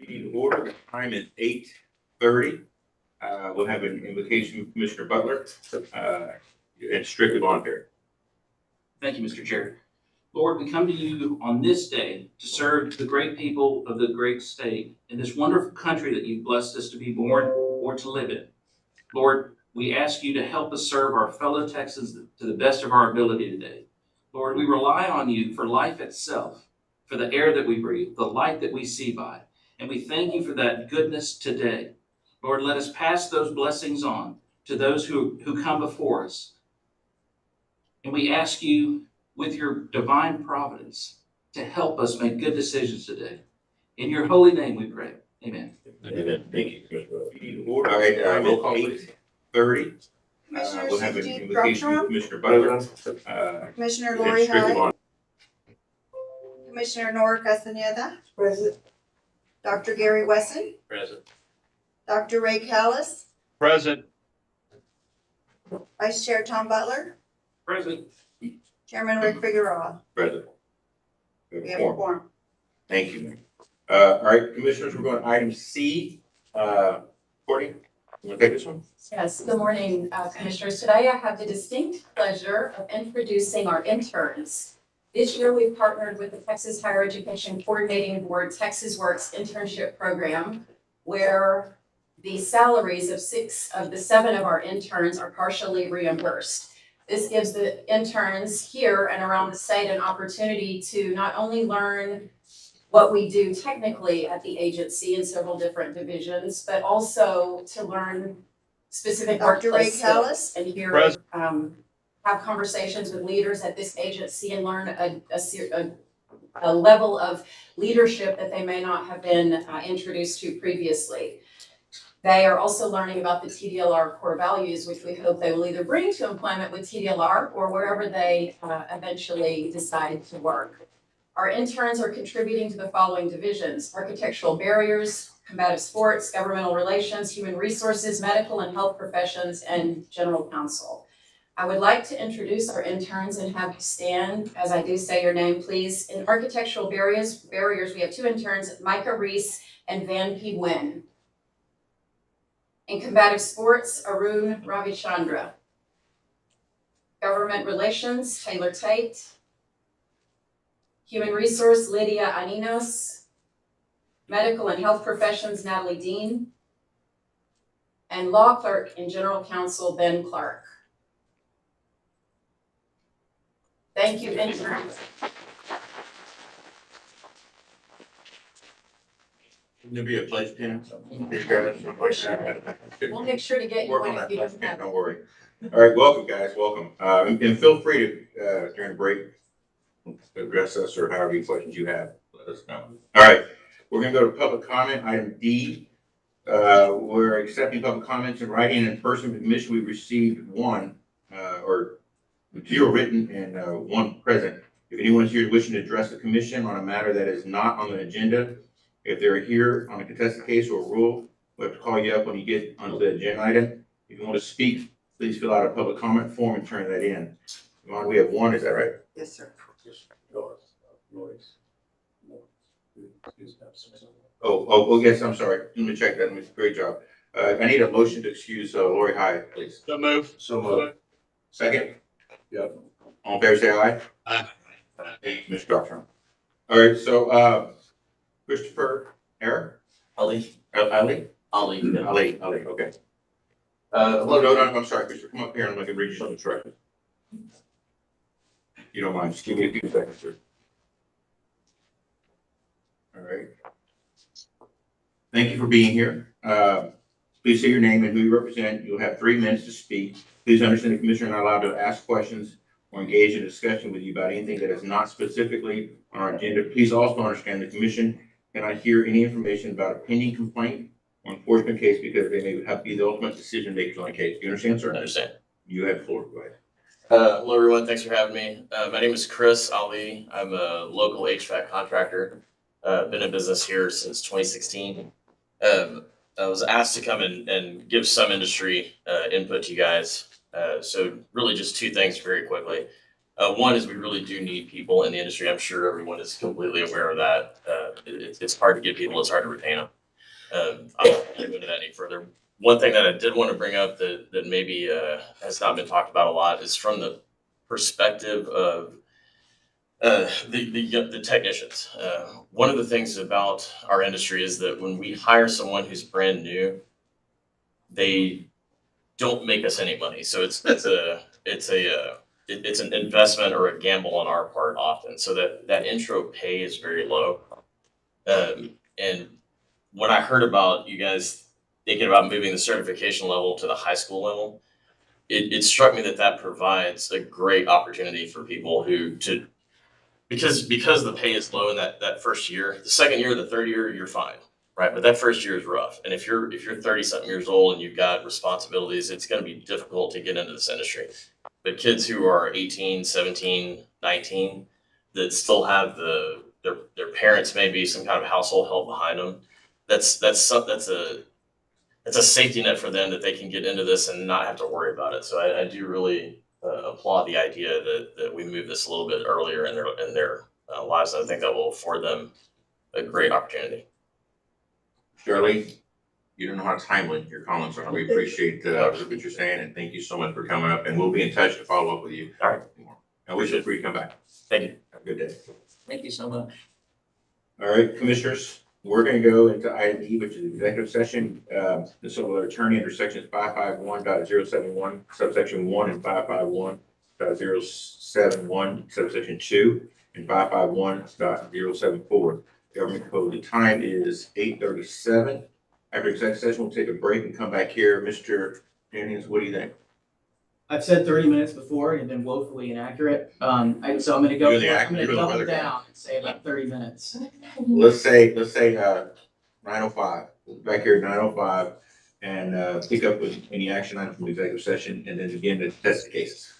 In order, the time is 8:30. We'll have an invocation from Commissioner Butler. It's strictly voluntary. Thank you, Mr. Chair. Lord, we come to you on this day to serve the great people of the great state in this wonderful country that you've blessed us to be born or to live in. Lord, we ask you to help us serve our fellow Texans to the best of our ability today. Lord, we rely on you for life itself, for the air that we breathe, the light that we see by, and we thank you for that goodness today. Lord, let us pass those blessings on to those who come before us. And we ask you, with your divine providence, to help us make good decisions today. In your holy name we pray. Amen. Amen. Thank you, Commissioner. In order, all right, roll call, please. 8:30. We'll have an invocation from Commissioner Butler. Commissioner Lori High. Commissioner Nora Castaneda. Present. Dr. Gary Wesson. Present. Dr. Ray Callis. Present. Vice Chair Tom Butler. Present. Chairman Rick Figueroa. Present. We have a quorum. Thank you, ma'am. All right, Commissioners, we're going to item C. Courtney, you want to take this one? Yes, good morning, Commissioners. Today I have the distinct pleasure of introducing our interns. This year we've partnered with the Texas Higher Education Coordinating Board Texas Works Internship Program, where the salaries of 6 of the 7 of our interns are partially reimbursed. This gives the interns here and around the state an opportunity to not only learn what we do technically at the agency in several different divisions, but also to learn specific Dr. Ray workplace Callis. skills and hear, Present. have conversations with leaders at this agency and learn a level of leadership that they may not have been introduced to previously. They are also learning about the TDLR core values, which we hope they will either bring to employment with TDLR or wherever they eventually decide to work. Our interns are contributing to the following divisions: architectural barriers, combative sports, governmental relations, human resources, medical and health professions, and general counsel. I would like to introduce our interns and have you stand as I do say your name, please. In architectural barriers, we have 2 interns, Micah Reese and Van P. Nguyen. In combative sports, Arun Ravichandra. Government relations, Taylor Tate. Human resource, Lydia Aninos. Medical and health professions, Natalie Dean. And law clerk and general counsel, Ben Clark. Thank you, interns. Wouldn't there be a pledge pin? We'll make sure to get you Work one on if that you pledge don't pin, have it. don't worry. All right, welcome, guys, welcome. And feel free to, during the break, address us or however many questions you have, let us know. All right, we're gonna go to public comment, item D. We're accepting public comments in writing and in person admission. We received 1, or 0 written and 1 present. If anyone is here wishing to address the commission on a matter that is not on the agenda, if they're here on a contested case or a rule, we have to call you up when you get onto the agenda item. If you want to speak, please fill out a public comment form and turn that in. We have 1, is that right? Yes, sir. Oh, yes, I'm sorry. Let me check that. Great job. I need a motion to excuse Lori High, please. So move. So moved. Second? Yep. All in favor, say aye. Aye. Mr. Doctor. All right, so, Christopher Eric? Ali. Ali, Ali. okay. No, I'm sorry, Christopher, come up here and I can read you something correctly. You don't mind, just give me a few seconds, sir. All right. Thank you for being here. Please say your name and who you represent. You'll have 3 minutes to speak. Please understand the commissioner not allowed to ask questions or engage in discussion with you about anything that is not specifically on our agenda. Please also understand the commission cannot hear any information about a pending complaint or enforcement case because they may have to be the ultimate decision makers on the case. Do you understand, sir? I understand. You have the floor. Go ahead. Hello, everyone. Thanks for having me. My name is Chris Ali. I'm a local HVAC contractor. Been in business here since 2016. I was asked to come and give some industry input to you guys. So really just 2 things very quickly. One is we really do need people in the industry. I'm sure everyone is completely aware of that. It's hard to get people. It's hard to retain them. I'm not going to go into that any further. One thing that I did want to bring up that maybe has not been talked about a lot is from the perspective of the technicians. One of the things about our industry is that when we hire someone who's brand new, they don't make us any money. So it's an investment or a gamble on our part often. So that intro pay is very low. And when I heard about you guys thinking about moving the certification level to the high school level, it struck me that provides a great opportunity for people who to because the pay is low in that first year. The second year, the third year, you're fine, right? But that first year is rough. And if you're 30 something years old and you've got responsibilities, it's going to be difficult to get into this industry. But kids who are 18, 17, 19 that still have their parents, maybe some kind of household help behind them, that's a safety net for them that they can get into this and not have to worry about it. So I do really applaud the idea that we move this a little bit earlier in their lives. I think that will afford them a great opportunity. Shirley, you don't know how timely your comments are. We appreciate what you're saying, and thank you so much for coming up, and we'll be in touch to follow up with you. All right. And we feel free to come back. Thank you. Have a good day. Thank you so much. All right, commissioners, we're gonna go into item E, which is executive session. This will allow attorney under sections 551.071 subsection 1 and 551.071 subsection 2 and 551.074. Government code. The time is 8:37. After executive session, we'll take a break and come back here. Mr. Jennings, what do you think? I've said 30 minutes before and been woefully inaccurate. So I'm gonna go, You're the I'm gonna you're the double weather guy. down and say about 30 minutes. Let's say 9:05. Back here at 9:05 and pick up with any action item from the executive session and then begin to test the cases.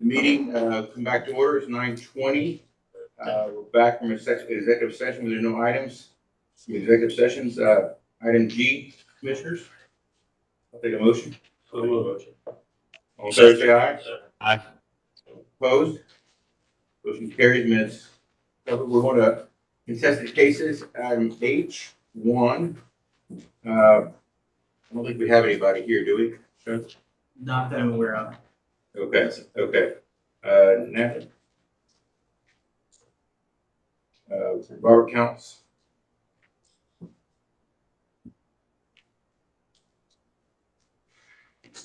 The meeting, come back to order, it's 9:20. We're back from executive session, with no items. From executive sessions, item G, commissioners. I'll take a motion. All in favor, say aye. Aye. Opposed? Motion carries, minutes. We're going to contested cases, item H1. I don't think we have anybody here, do we? Sure. Not that I'm aware of. Okay. Next. Robert Counts.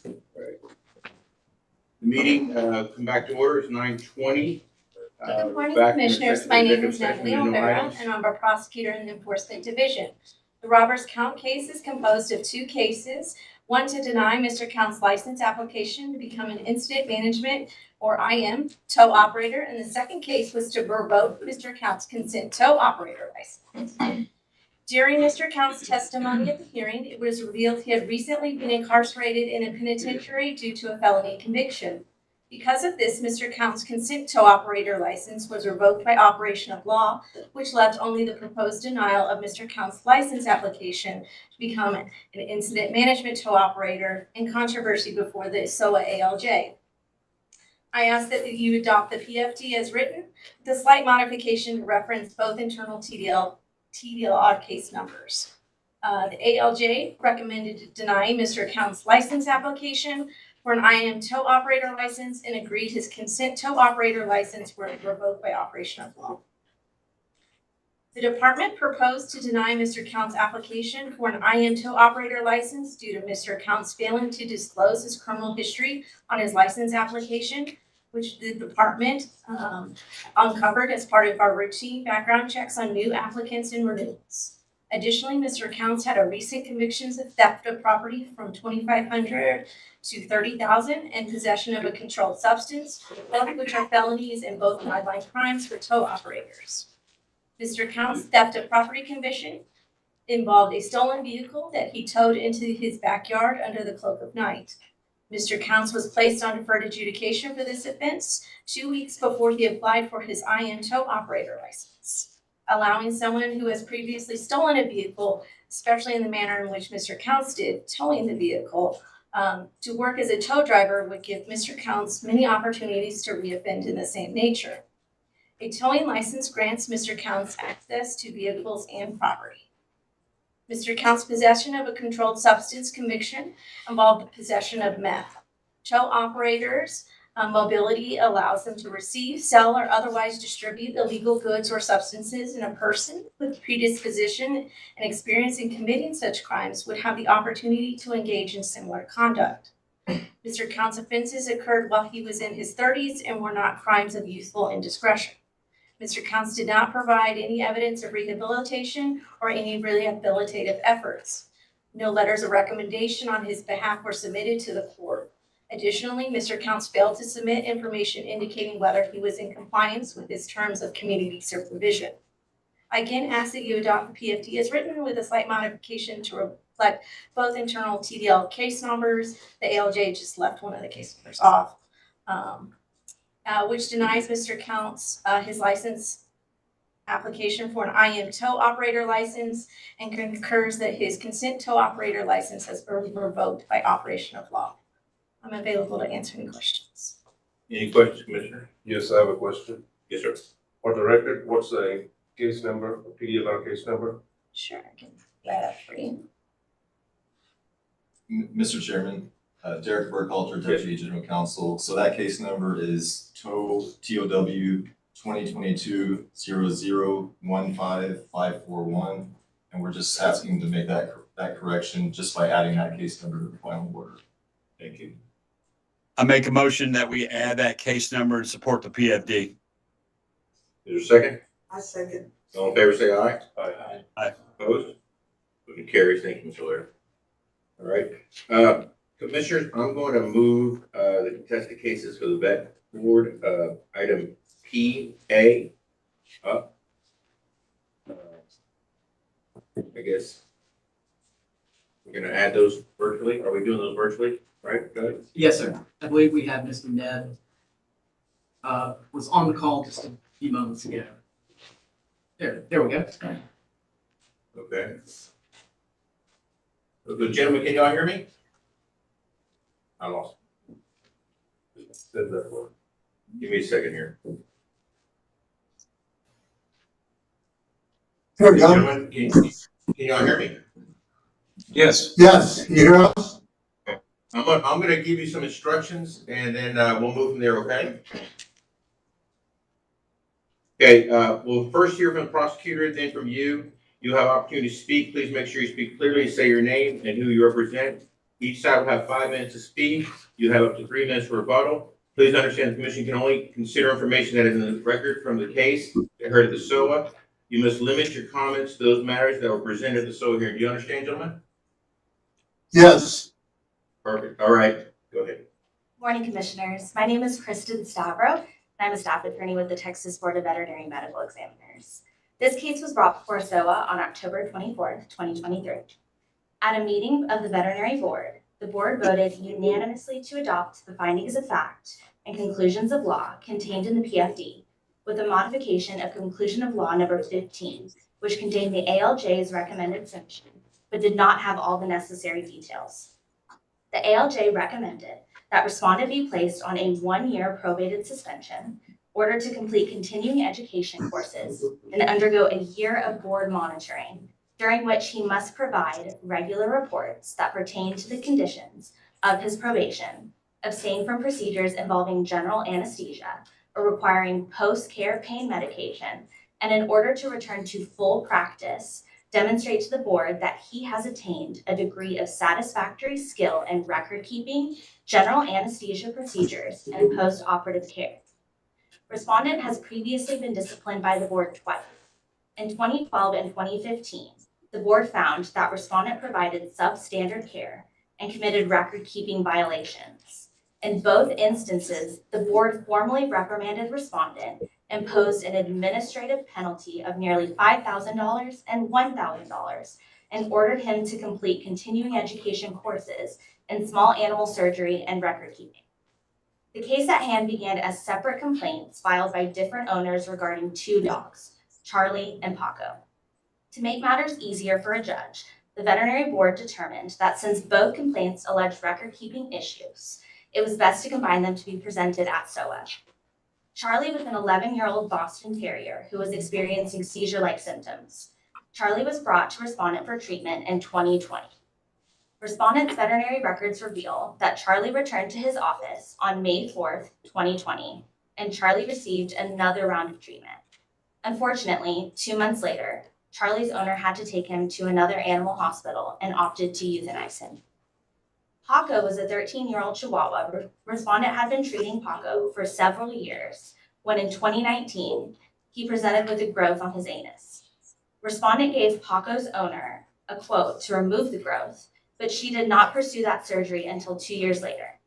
Right. The meeting, come back to order, it's 9:20. Good morning, Back from Commissioners. My name executive is session, Natalie with no O'Hara, items. and I'm a prosecutor in the Enforcement Division. The robbers count case is composed of two cases. One to deny Mr. Count's license application to become an incident management or IM tow operator, and the second case was to revoke Mr. Count's consent tow operator license. During Mr. Count's testimony at the hearing, it was revealed he had recently been incarcerated in a penitentiary due to a felony conviction. Because of this, Mr. Count's consent tow operator license was revoked by operation of law, which left only the proposed denial of Mr. Count's license application to become an incident management tow operator in controversy before the SOA ALJ. I ask that you adopt the PFD as written, with a slight modification to reference both internal TDLR case numbers. The ALJ recommended denying Mr. Count's license application for an IM tow operator license and agreed his consent tow operator license were revoked by operation of law. The department proposed to deny Mr. Count's application for an IM tow operator license due to Mr. Count's failing to disclose his criminal history on his license application, which the department uncovered as part of our routine background checks on new applicants and renewals. Additionally, Mr. Counts had a recent convictions of theft of property from $2,500 to $30,000 and possession of a controlled substance, both of which are felonies and both guideline crimes for tow operators. Mr. Counts' theft of property conviction involved a stolen vehicle that he towed into his backyard under the cloak of night. Mr. Counts was placed on deferred adjudication for this offense 2 weeks before he applied for his IM tow operator license. Allowing someone who has previously stolen a vehicle, especially in the manner in which Mr. Counts did, towing the vehicle, to work as a tow driver would give Mr. Counts many opportunities to reoffend in the same nature. A towing license grants Mr. Counts access to vehicles and property. Mr. Counts' possession of a controlled substance conviction involved the possession of meth. Tow operators' mobility allows them to receive, sell, or otherwise distribute illegal goods or substances, and a person with predisposition and experience in committing such crimes would have the opportunity to engage in similar conduct. Mr. Counts' offenses occurred while he was in his 30s and were not crimes of youthful indiscretion. Mr. Counts did not provide any evidence of rehabilitation or any rehabilitative efforts. No letters of recommendation on his behalf were submitted to the court. Additionally, Mr. Counts failed to submit information indicating whether he was in compliance with his terms of community supervision. I again ask that you adopt the PFD as written with a slight modification to reflect both internal TDL case numbers. The ALJ just left one of the case numbers off. Which denies Mr. Counts his license application for an IM tow operator license and concurs that his consent tow operator license has been revoked by operation of law. I'm available to answer any questions. Any questions, Commissioner? Yes, I have a question. Yes, sir. For the record, what's the case number, PDLR case number? Sure, I can get that up for you. Mr. Chairman, Derek Burkhalter, Deputy General Counsel. So that case number is TOW 2022-00-15541, and we're just asking to make that correction just by adding that case number to the final order. Thank you. I make a motion that we add that case number and support the PFD. Is there a second? I second. All in favor, say aye. Aye. Aye. Opposed? Motion carries. Thank you, Mr. Lawyer. All right. Commissioners, I'm going to move the contested cases for the vet board, item PA up. I guess we're going to add those virtually. Are we doing those virtually? Right? Good. Yes, sir. I believe we have Mr. Neb was on the call just a few moments ago. There we go. Okay. The gentleman, can y'all hear me? I lost. Said that one. Give me a second here. Here we go. Gentlemen, can y'all hear me? Yes. Yes, you hear us? I'm gonna give you some instructions and then, we'll move from there, okay? Okay, we'll first hear from the prosecutor, then from you. You have opportunity to speak. Please make sure you speak clearly, say your name and who you represent. Each side will have 5 minutes to speak. You have up to 3 minutes for rebuttal. Please understand the commission can only consider information that is in the record from the case heard at the SOA. You must limit your comments to those matters that were presented at the SOA hearing. Do you understand, gentlemen? Yes. Perfect. All right, go ahead. Morning, Commissioners. My name is Kristen Stavro, and I'm a staff attorney with the Texas Board of Veterinary Medical Examiners. This case was brought before SOA on October 24th, 2023. At a meeting of the Veterinary Board, the board voted unanimously to adopt the findings of fact and conclusions of law contained in the PFD, with a modification of conclusion of law number 15, which contained the ALJ's recommended sanction, but did not have all the necessary details. The ALJ recommended that respondent be placed on a 1-year probated suspension, ordered to complete continuing education courses, and undergo a year of board monitoring, during which he must provide regular reports that pertain to the conditions of his probation, abstain from procedures involving general anesthesia or requiring post-care pain medication, and in order to return to full practice, demonstrate to the board that he has attained a degree of satisfactory skill in record keeping, general anesthesia procedures, and post-operative care. Respondent has previously been disciplined by the board twice. In 2012 and 2015, the board found that respondent provided substandard care and committed record-keeping violations. In both instances, the board formally reprimanded respondent, imposed an administrative penalty of nearly $5,000 and $1,000, and ordered him to complete continuing education courses in small animal surgery and record keeping. The case at hand began as separate complaints filed by different owners regarding 2 dogs, Charlie and Paco. To make matters easier for a judge, the veterinary board determined that since both complaints alleged record-keeping issues, it was best to combine them to be presented at SOA. Charlie was an 11-year-old Boston Terrier who was experiencing seizure-like symptoms. Charlie was brought to respondent for treatment in 2020. Respondent's veterinary records reveal that Charlie returned to his office on May 4th, 2020, and Charlie received another round of treatment. Unfortunately, 2 months later, Charlie's owner had to take him to another animal hospital and opted to euthanize him. Paco was a 13-year-old Chihuahua. Respondent had been treating Paco for several years when in 2019, he presented with a growth on his anus. Respondent gave Paco's owner a quote to remove the growth, but she did not pursue that surgery until 2 years later.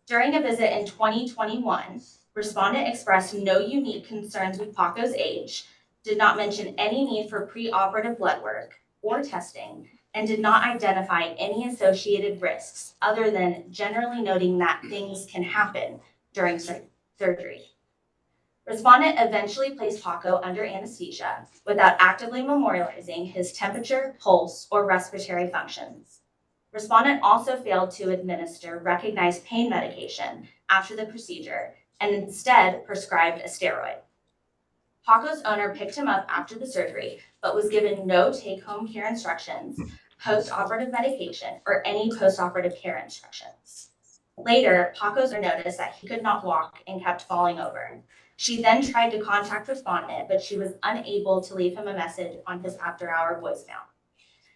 During a visit in 2021, respondent expressed no unique concerns with Paco's age, did not mention any need for preoperative blood work or testing, and did not identify any associated risks other than generally noting that things can happen during surgery. Respondent eventually placed Paco under anesthesia without actively memorializing his temperature, pulse, or respiratory functions. Respondent also failed to administer recognized pain medication after the procedure and instead prescribed a steroid. Paco's owner picked him up after the surgery, but was given no take-home care instructions, post-operative medication, or any post-operative care instructions. Later, Paco's owner noticed that he could not walk and kept falling over. She then tried to contact respondent, but she was unable to leave him a message on his after-hour voicemail.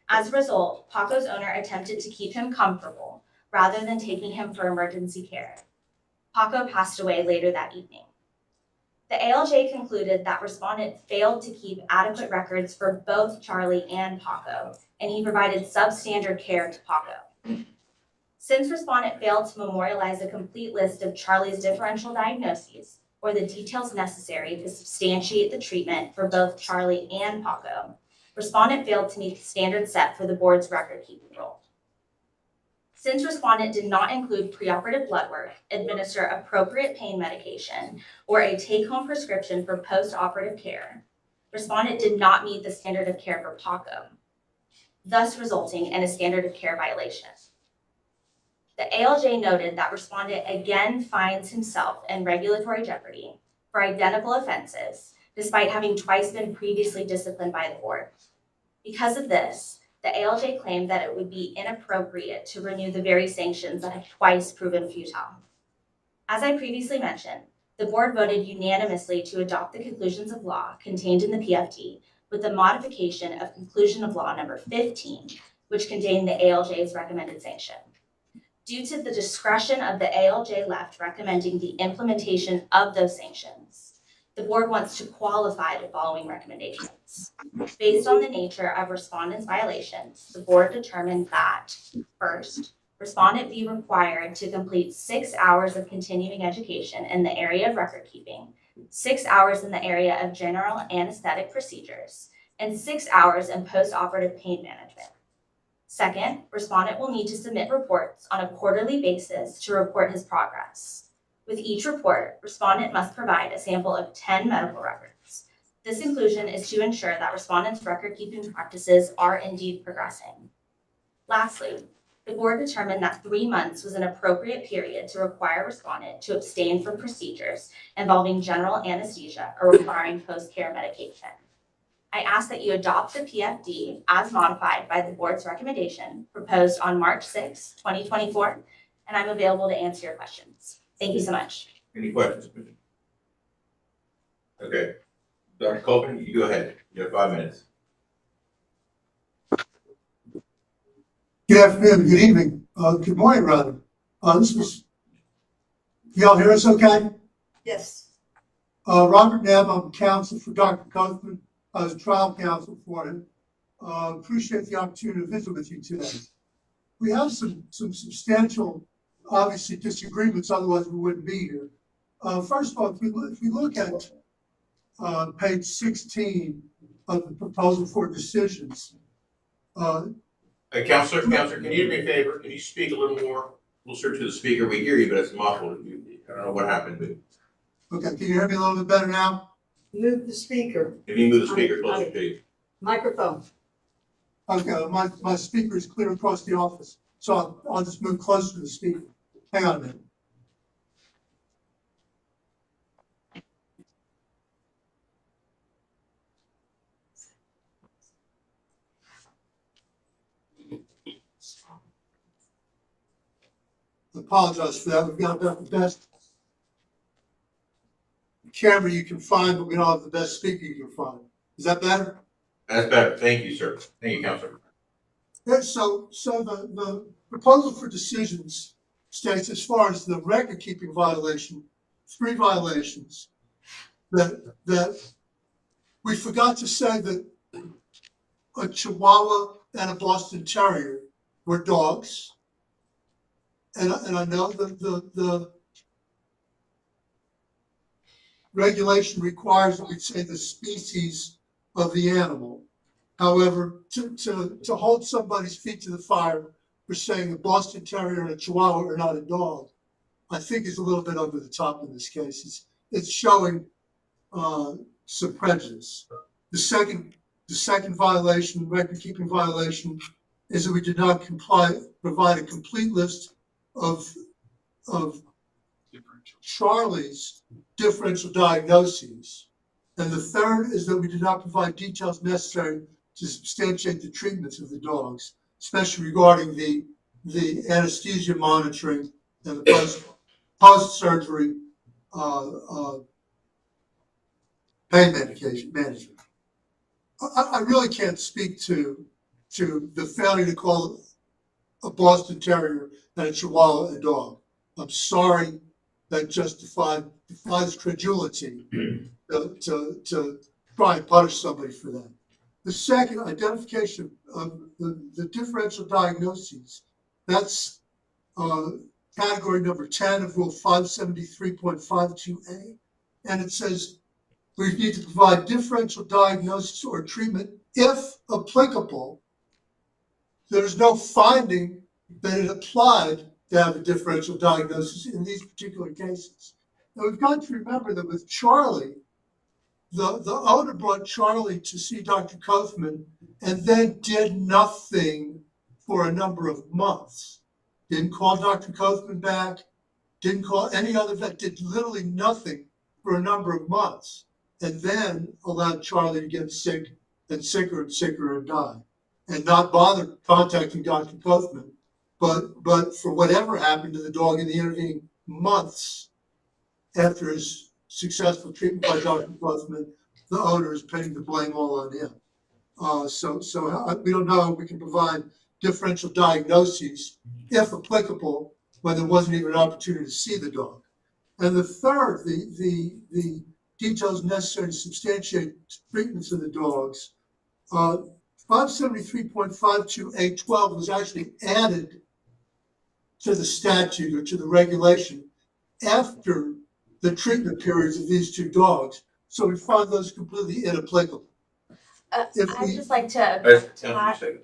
As a result, Paco's owner attempted to keep him comfortable rather than taking him for emergency care. Paco passed away later that evening. The ALJ concluded that respondent failed to keep adequate records for both Charlie and Paco, and he provided substandard care to Paco. Since respondent failed to memorialize a complete list of Charlie's differential diagnoses or the details necessary to substantiate the treatment for both Charlie and Paco, respondent failed to meet the standards set for the board's record-keeping role. Since respondent did not include preoperative blood work, administer appropriate pain medication, or a take-home prescription for post-operative care, respondent did not meet the standard of care for PACO, thus resulting in a standard of care violation. The ALJ noted that respondent again finds himself in regulatory jeopardy for identical offenses, despite having twice been previously disciplined by the board. Because of this, the ALJ claimed that it would be inappropriate to renew the very sanctions that have twice proven futile. As I previously mentioned, the board voted unanimously to adopt the conclusions of law contained in the PFD with the modification of conclusion of law number 15, which contained the ALJ's recommended sanction. Due to the discretion of the ALJ left recommending the implementation of those sanctions, the board wants to qualify the following recommendations. Based on the nature of respondent's violations, the board determined that, first, respondent be required to complete 6 hours of continuing education in the area of record keeping, 6 hours in the area of general anesthetic procedures, and 6 hours in post-operative pain management. Second, respondent will need to submit reports on a quarterly basis to report his progress. With each report, respondent must provide a sample of 10 medical records. This inclusion is to ensure that respondent's record-keeping practices are indeed progressing. Lastly, the board determined that 3 months was an appropriate period to require respondent to abstain from procedures involving general anesthesia or requiring post-care medication. I ask that you adopt the PFD as modified by the board's recommendation proposed on March 6, 2024, and I'm available to answer your questions. Thank you so much. Any questions? Okay. Dr. Colvin, you go ahead. You have 5 minutes. Good afternoon, good evening, good morning, rather. Y'all hear us okay? Yes. Robert Nebb, I'm counsel for Dr. Cothman. I was trial counsel for him. Appreciate the opportunity to visit with you today. We have some substantial, obviously, disagreements, otherwise we wouldn't be here. First of all, if we look at page 16 of the proposal for decisions. Counselor, can you do me a favor? Can you speak a little more closer to the speaker? We hear you, but it's muffled. I don't know what happened, but. Okay, can you hear me a little bit better now? Move the speaker. If you move the speaker closer to you. Microphone. Okay, my speaker is clear across the office, so I'll just move closer to the speaker. Hang on a minute. I apologize for that. We've got about the best camera you can find, but we don't have the best speaker you can find. Is that better? That's better. Thank you, sir. Thank you, Counselor. Yeah, so the proposal for decisions states, as far as the record keeping violation, 3 violations, that we forgot to say that a Chihuahua and a Boston Terrier were dogs. And I know that the regulation requires that we say the species of the animal. However, to hold somebody's feet to the fire for saying a Boston Terrier and a Chihuahua are not a dog, I think is a little bit over the top in this case. It's showing some prejudice. The second violation, record-keeping violation, is that we did not provide a complete list of Charlie's differential diagnoses. And the third is that we did not provide details necessary to substantiate the treatments of the dogs, especially regarding the anesthesia monitoring and the post-surgery pain medication management. I really can't speak to the failure to call a Boston Terrier and a Chihuahua a dog. I'm sorry, that defies credulity to try and punish somebody for that. The second, identification of the differential diagnoses, that's category number 10 of Rule 573.52A. And it says we need to provide differential diagnosis or treatment if applicable. There's no finding that it applied to have a differential diagnosis in these particular cases. Now, we've got to remember that with Charlie, the owner brought Charlie to see Dr. Kaufman and then did nothing for a number of months. Didn't call Dr. Kaufman back, didn't call any other vet, did literally nothing for a number of months, and then allowed Charlie to get sick and sicker and die, and not bother contacting Dr. Kaufman. But for whatever happened to the dog in the intervening months after his successful treatment by Dr. Kaufman, the owner is putting the blame all on him. We don't know if we can provide differential diagnoses, if applicable, when there wasn't even an opportunity to see the dog. And the third, the details necessary to substantiate treatments of the dogs. 573.52A12 was actually added to the statute or to the regulation after the treatment periods of these two dogs. So we find those completely inapplicable. I'd just like to,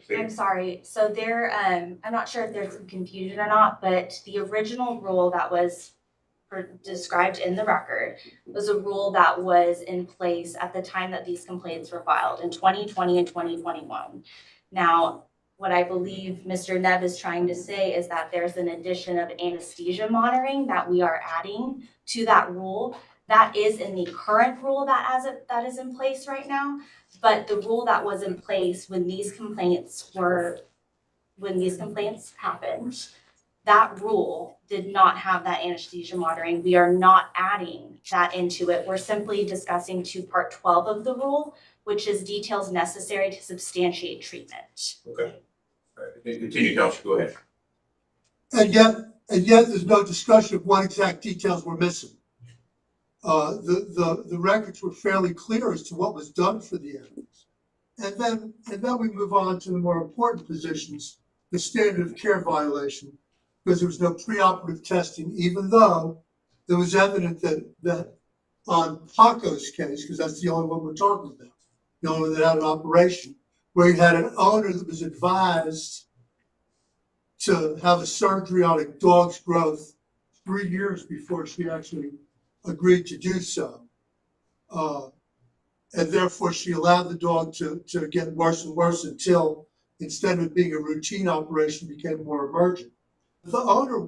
I'm sorry, so there, I'm not sure if there's some confusion or not, but the original rule that was described in the record was a rule that was in place at the time that these complaints were filed in 2020 and 2021. Now, what I believe Mr. Nev is trying to say is that there's an addition of anesthesia monitoring that we are adding to that rule. That is in the current rule that is in place right now. But the rule that was in place when these complaints happened, that rule did not have that anesthesia monitoring. We are not adding that into it. We're simply discussing part 12 of the rule, which is details necessary to substantiate treatment. Okay. All right. Continue, Counsel. Go ahead. And yet there's no discussion of what exact details were missing. The records were fairly clear as to what was done for the evidence. And then we move on to the more important positions, the standard of care violation, because there was no preoperative testing, even though it was evident that on Paco's case, because that's the only one we're talking about, the only one that had an operation, where you had an owner that was advised to have a surgery on a dog's growth 3 years before she actually agreed to do so. And therefore she allowed the dog to get worse and worse until, instead of it being a routine operation, became more emergent. The owner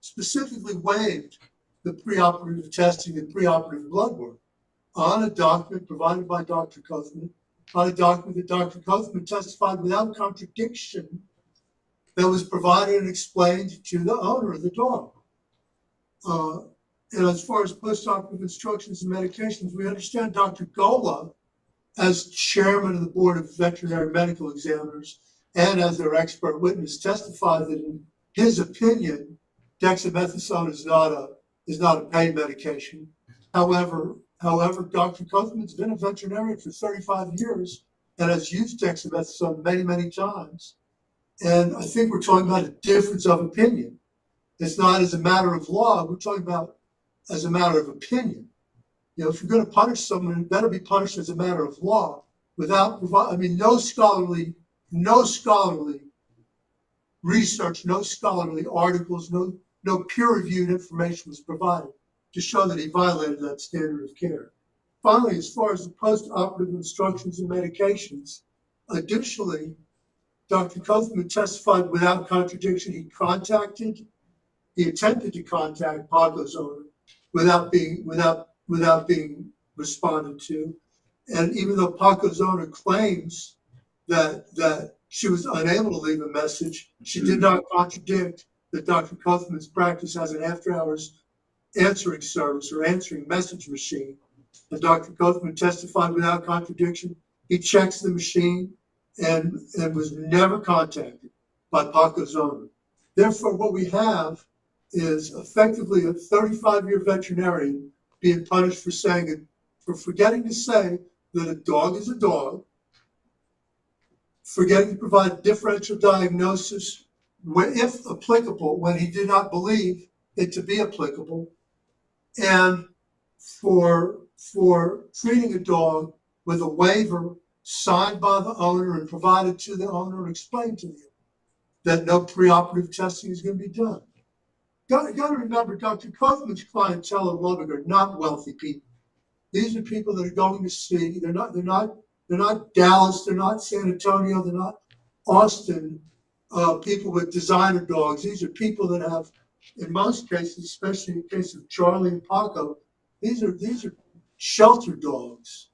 specifically waived the preoperative testing and preoperative blood work on a document provided by Dr. Kaufman, on a document that Dr. Kaufman testified without contradiction that was provided and explained to the owner of the dog. And as far as post-operative instructions and medications, we understand Dr. Gola, as chairman of the Board of Veterinary Medical Examiners and as their expert witness, testified that in his opinion, dexamethasone is not a pain medication. However, Dr. Kaufman's been a veterinarian for 35 years and has used dexamethasone many, many times. And I think we're talking about a difference of opinion. It's not as a matter of law, we're talking about as a matter of opinion. You know, if you're going to punish someone, it better be punished as a matter of law without, no scholarly research, no scholarly articles, no peer-reviewed information was provided to show that he violated that standard of care. Finally, as far as the post-operative instructions and medications, additionally, Dr. Kaufman testified without contradiction. He attempted to contact Paco's owner without being responded to. And even though Paco's owner claims that she was unable to leave a message, she did not contradict that Dr. Kaufman's practice has an after-hours answering service or answering message machine. And Dr. Kaufman testified without contradiction. He checks the machine and was never contacted by Paco's owner. Therefore, what we have is effectively a 35-year veterinarian being punished for forgetting to say that a dog is a dog, forgetting to provide differential diagnosis, if applicable, when he did not believe it to be applicable, and for treating a dog with a waiver signed by the owner and provided to the owner and explained to the owner. that no preoperative testing is going to be done. Got to remember, Dr. Kaufman's clientele in Lubbock are not wealthy people. These are people that are going to see. They're not Dallas. They're not San Antonio. They're not Austin. People with designer dogs. These are people that have, in most cases, especially in the case of Charlie and Paco, these are shelter dogs.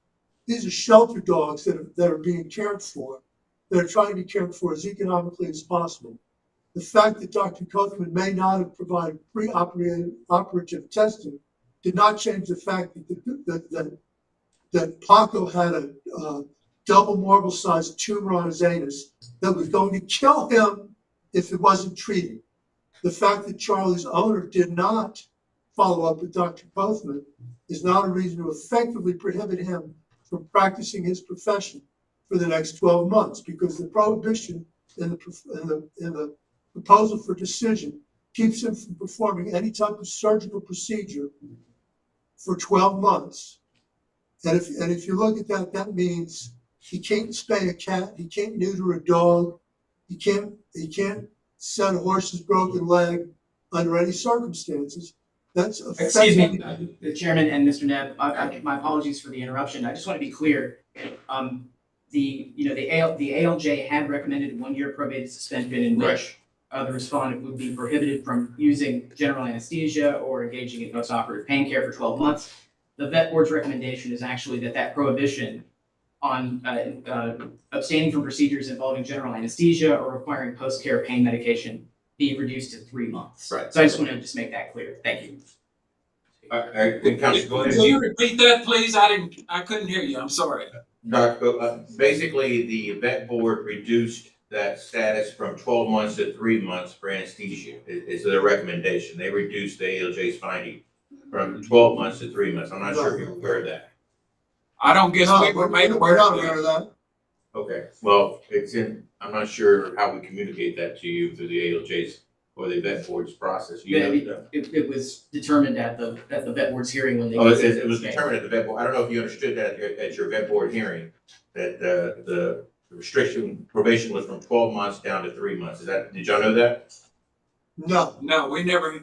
These are shelter dogs that are being cared for. That are trying to be cared for as economically as possible. The fact that Dr. Kaufman may not have provided operative testing did not change the fact that Paco had a double marble-sized tumor on his anus that was going to kill him if it wasn't treated. The fact that Charlie's owner did not follow up with Dr. Kaufman is not a reason to effectively prohibit him from practicing his profession for the next 12 months, because the prohibition in the proposal for decision keeps him from performing any type of surgical procedure for 12 months. And if you look at that, that means he can't spay a cat, he can't neuter a dog, he can't set a horse's broken leg under any circumstances. That's Excuse me, the chairman and Mr. Neb, my apologies for the interruption. I just want to be clear. The ALJ had recommended 1 year probated suspension in which the respondent would be prohibited from using general anesthesia or engaging in post-operative pain care for 12 months. The vet board's recommendation is actually that prohibition on abstaining from procedures involving general anesthesia or requiring post-care pain medication be reduced to 3 months. Right. So I just want to make that clear. Thank you. Council, go ahead. Could you repeat that, please? I couldn't hear you. I'm sorry. Basically, the vet board reduced that status from 12 months to 3 months for anesthesia. Is their recommendation. They reduced the ALJ's finding from 12 months to 3 months. I'm not sure if you're aware of that. I don't guess we were made aware of that. Okay, well, I'm not sure how we communicate that to you through the ALJ's or the vet board's process. You know that? It was determined at the vet board's hearing when they. Oh, it was determined at the vet board. I don't know if you understood that at your vet board hearing, that the restriction probation was from 12 months down to 3 months. Did y'all know that? No. No, we never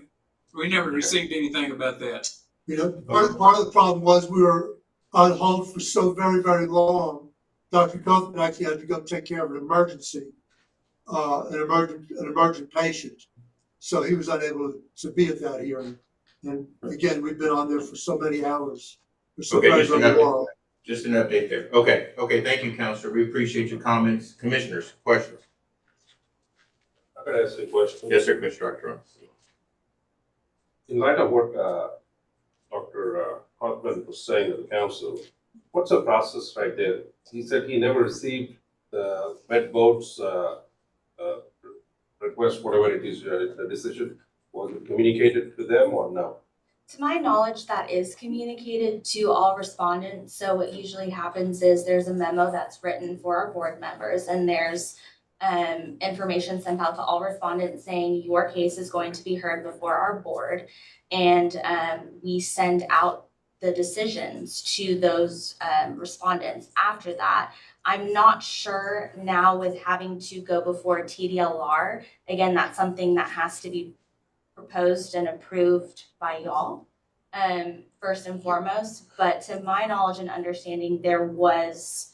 received anything about that. You know, part of the problem was we were on hold for so very, very long. Dr. Kaufman actually had to go take care of an emergency, an emergent patient. So he was unable to be at that hearing. And again, we've been on there for so many hours. Okay, just an update there. Okay, thank you, Counselor. We appreciate your comments. Commissioners, questions? I could ask a question. Yes, sir, Commissioner Doctor. In light of what Dr. Hartman was saying to the council, what's the process right there? He said he never received the vet board's request, whatever it is, the decision. Was it communicated to them or no? To my knowledge, that is communicated to all respondents. So what usually happens is there's a memo that's written for our board members, and there's information sent out to all respondents saying your case is going to be heard before our board. And we send out the decisions to those respondents after that. I'm not sure now with having to go before TDLR. Again, that's something that has to be proposed and approved by y'all, first and foremost. But to my knowledge and understanding, there was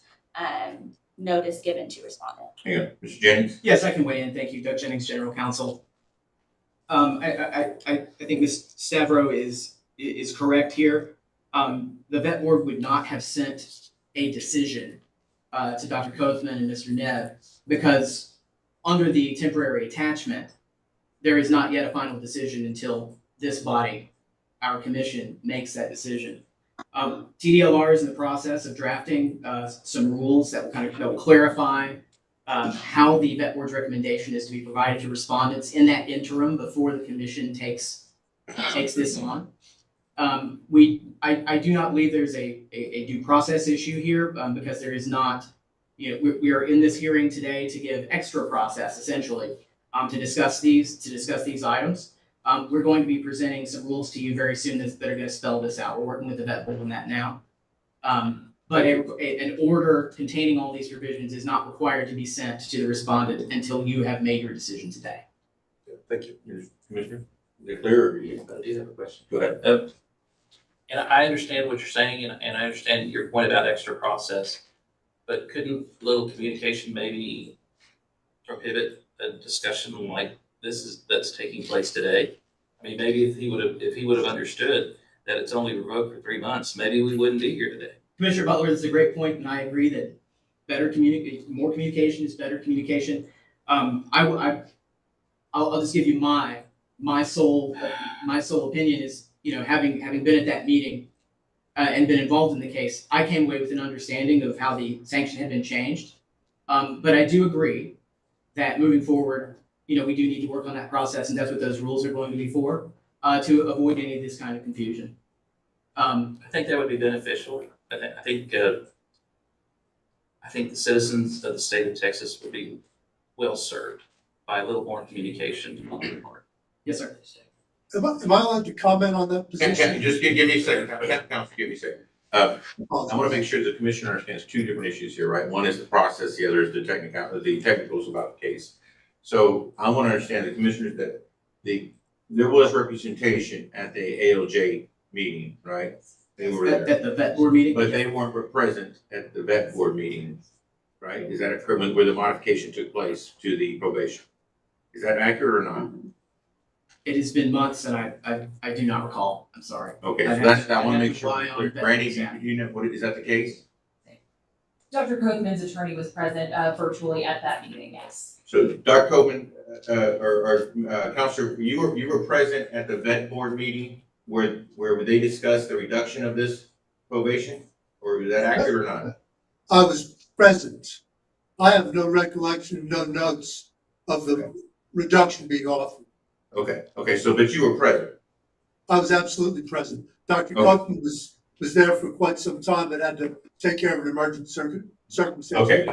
notice given to respondent. Yeah, Mr. Jennings? Yes, I can weigh in. Thank you, Doug Jennings, General Counsel. I think Ms. Stavro is correct here. The vet board would not have sent a decision to Dr. Kaufman and Mr. Neb because under the temporary attachment, there is not yet a final decision until this body, our commission, makes that decision. TDLR is in the process of drafting some rules that will clarify how the vet board's recommendation is to be provided to respondents in that interim before the commission takes this on. I do not believe there's a due process issue here because there is not, we are in this hearing today to give extra process essentially to discuss these items. We're going to be presenting some rules to you very soon that are going to spell this out. We're working with the vet board on that now. But an order containing all these provisions is not required to be sent to the respondent until you have made your decision today. Thank you. Commissioner, is it clear or you I do have a question. go ahead? And I understand what you're saying, and I understand your point about extra process, but couldn't little communication maybe prohibit a discussion like that's taking place today? I mean, maybe if he would have understood that it's only revoked for 3 months, maybe we wouldn't be here today. Commissioner Butler, this is a great point, and I agree that more communication is better communication. I'll just give you my sole opinion is, having been at that meeting and been involved in the case, I came away with an understanding of how the sanction had been changed. But I do agree that moving forward, we do need to work on that process, and that's what those rules are going to be for, to avoid any of this kind of confusion. I think that would be beneficial. I think the citizens of the state of Texas would be well served by a little more communication on their part. Yes, sir. Am I allowed to comment on that position? Just give me a second. Council, give me a second. I want to make sure the commissioner understands two different issues here, right? One is the process, the other is the technicals about the case. So I want to understand the commissioners that there was representation at the ALJ meeting, right? They were there, At the vet board meeting? but they weren't present at the vet board meeting, right? Is that occurring where the modification took place to the probation? Is that accurate or not? It has been months, and I do not recall. I'm sorry. Okay, I'd so have that's, to- I want I'd to have make to sure. rely on vet Brandy, staff. do you know, is that the case? Dr. Kochman's attorney was present virtually at that meeting, yes. So Dr. Copeland, Counselor, you were present at the vet board meeting where they discussed the reduction of this probation? Or is that accurate or not? I was present. I have no recollection, no notes of the reduction being offered. Okay, so, but you were present? I was absolutely present. Dr. Okay. Copeland was there for quite some time, but had to take care of an emergent circumstance. Okay.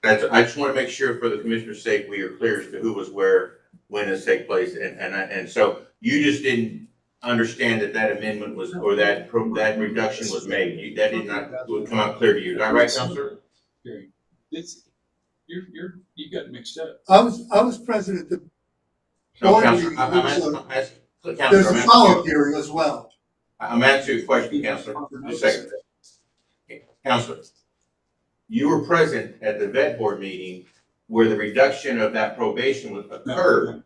I just want to make sure for the commissioner's sake, we are clear as to who was where, when this take place, and so you just didn't understand that amendment was, or that reduction was made. That did not come out clear to you. Is that right, Counselor? You got mixed up. I was present at the No, board Counselor, meeting. There's a follow-up hearing as well. I'm asking you a question, Counselor. Just a second. Counselor, you were present at the vet board meeting where the reduction of that probation occurred.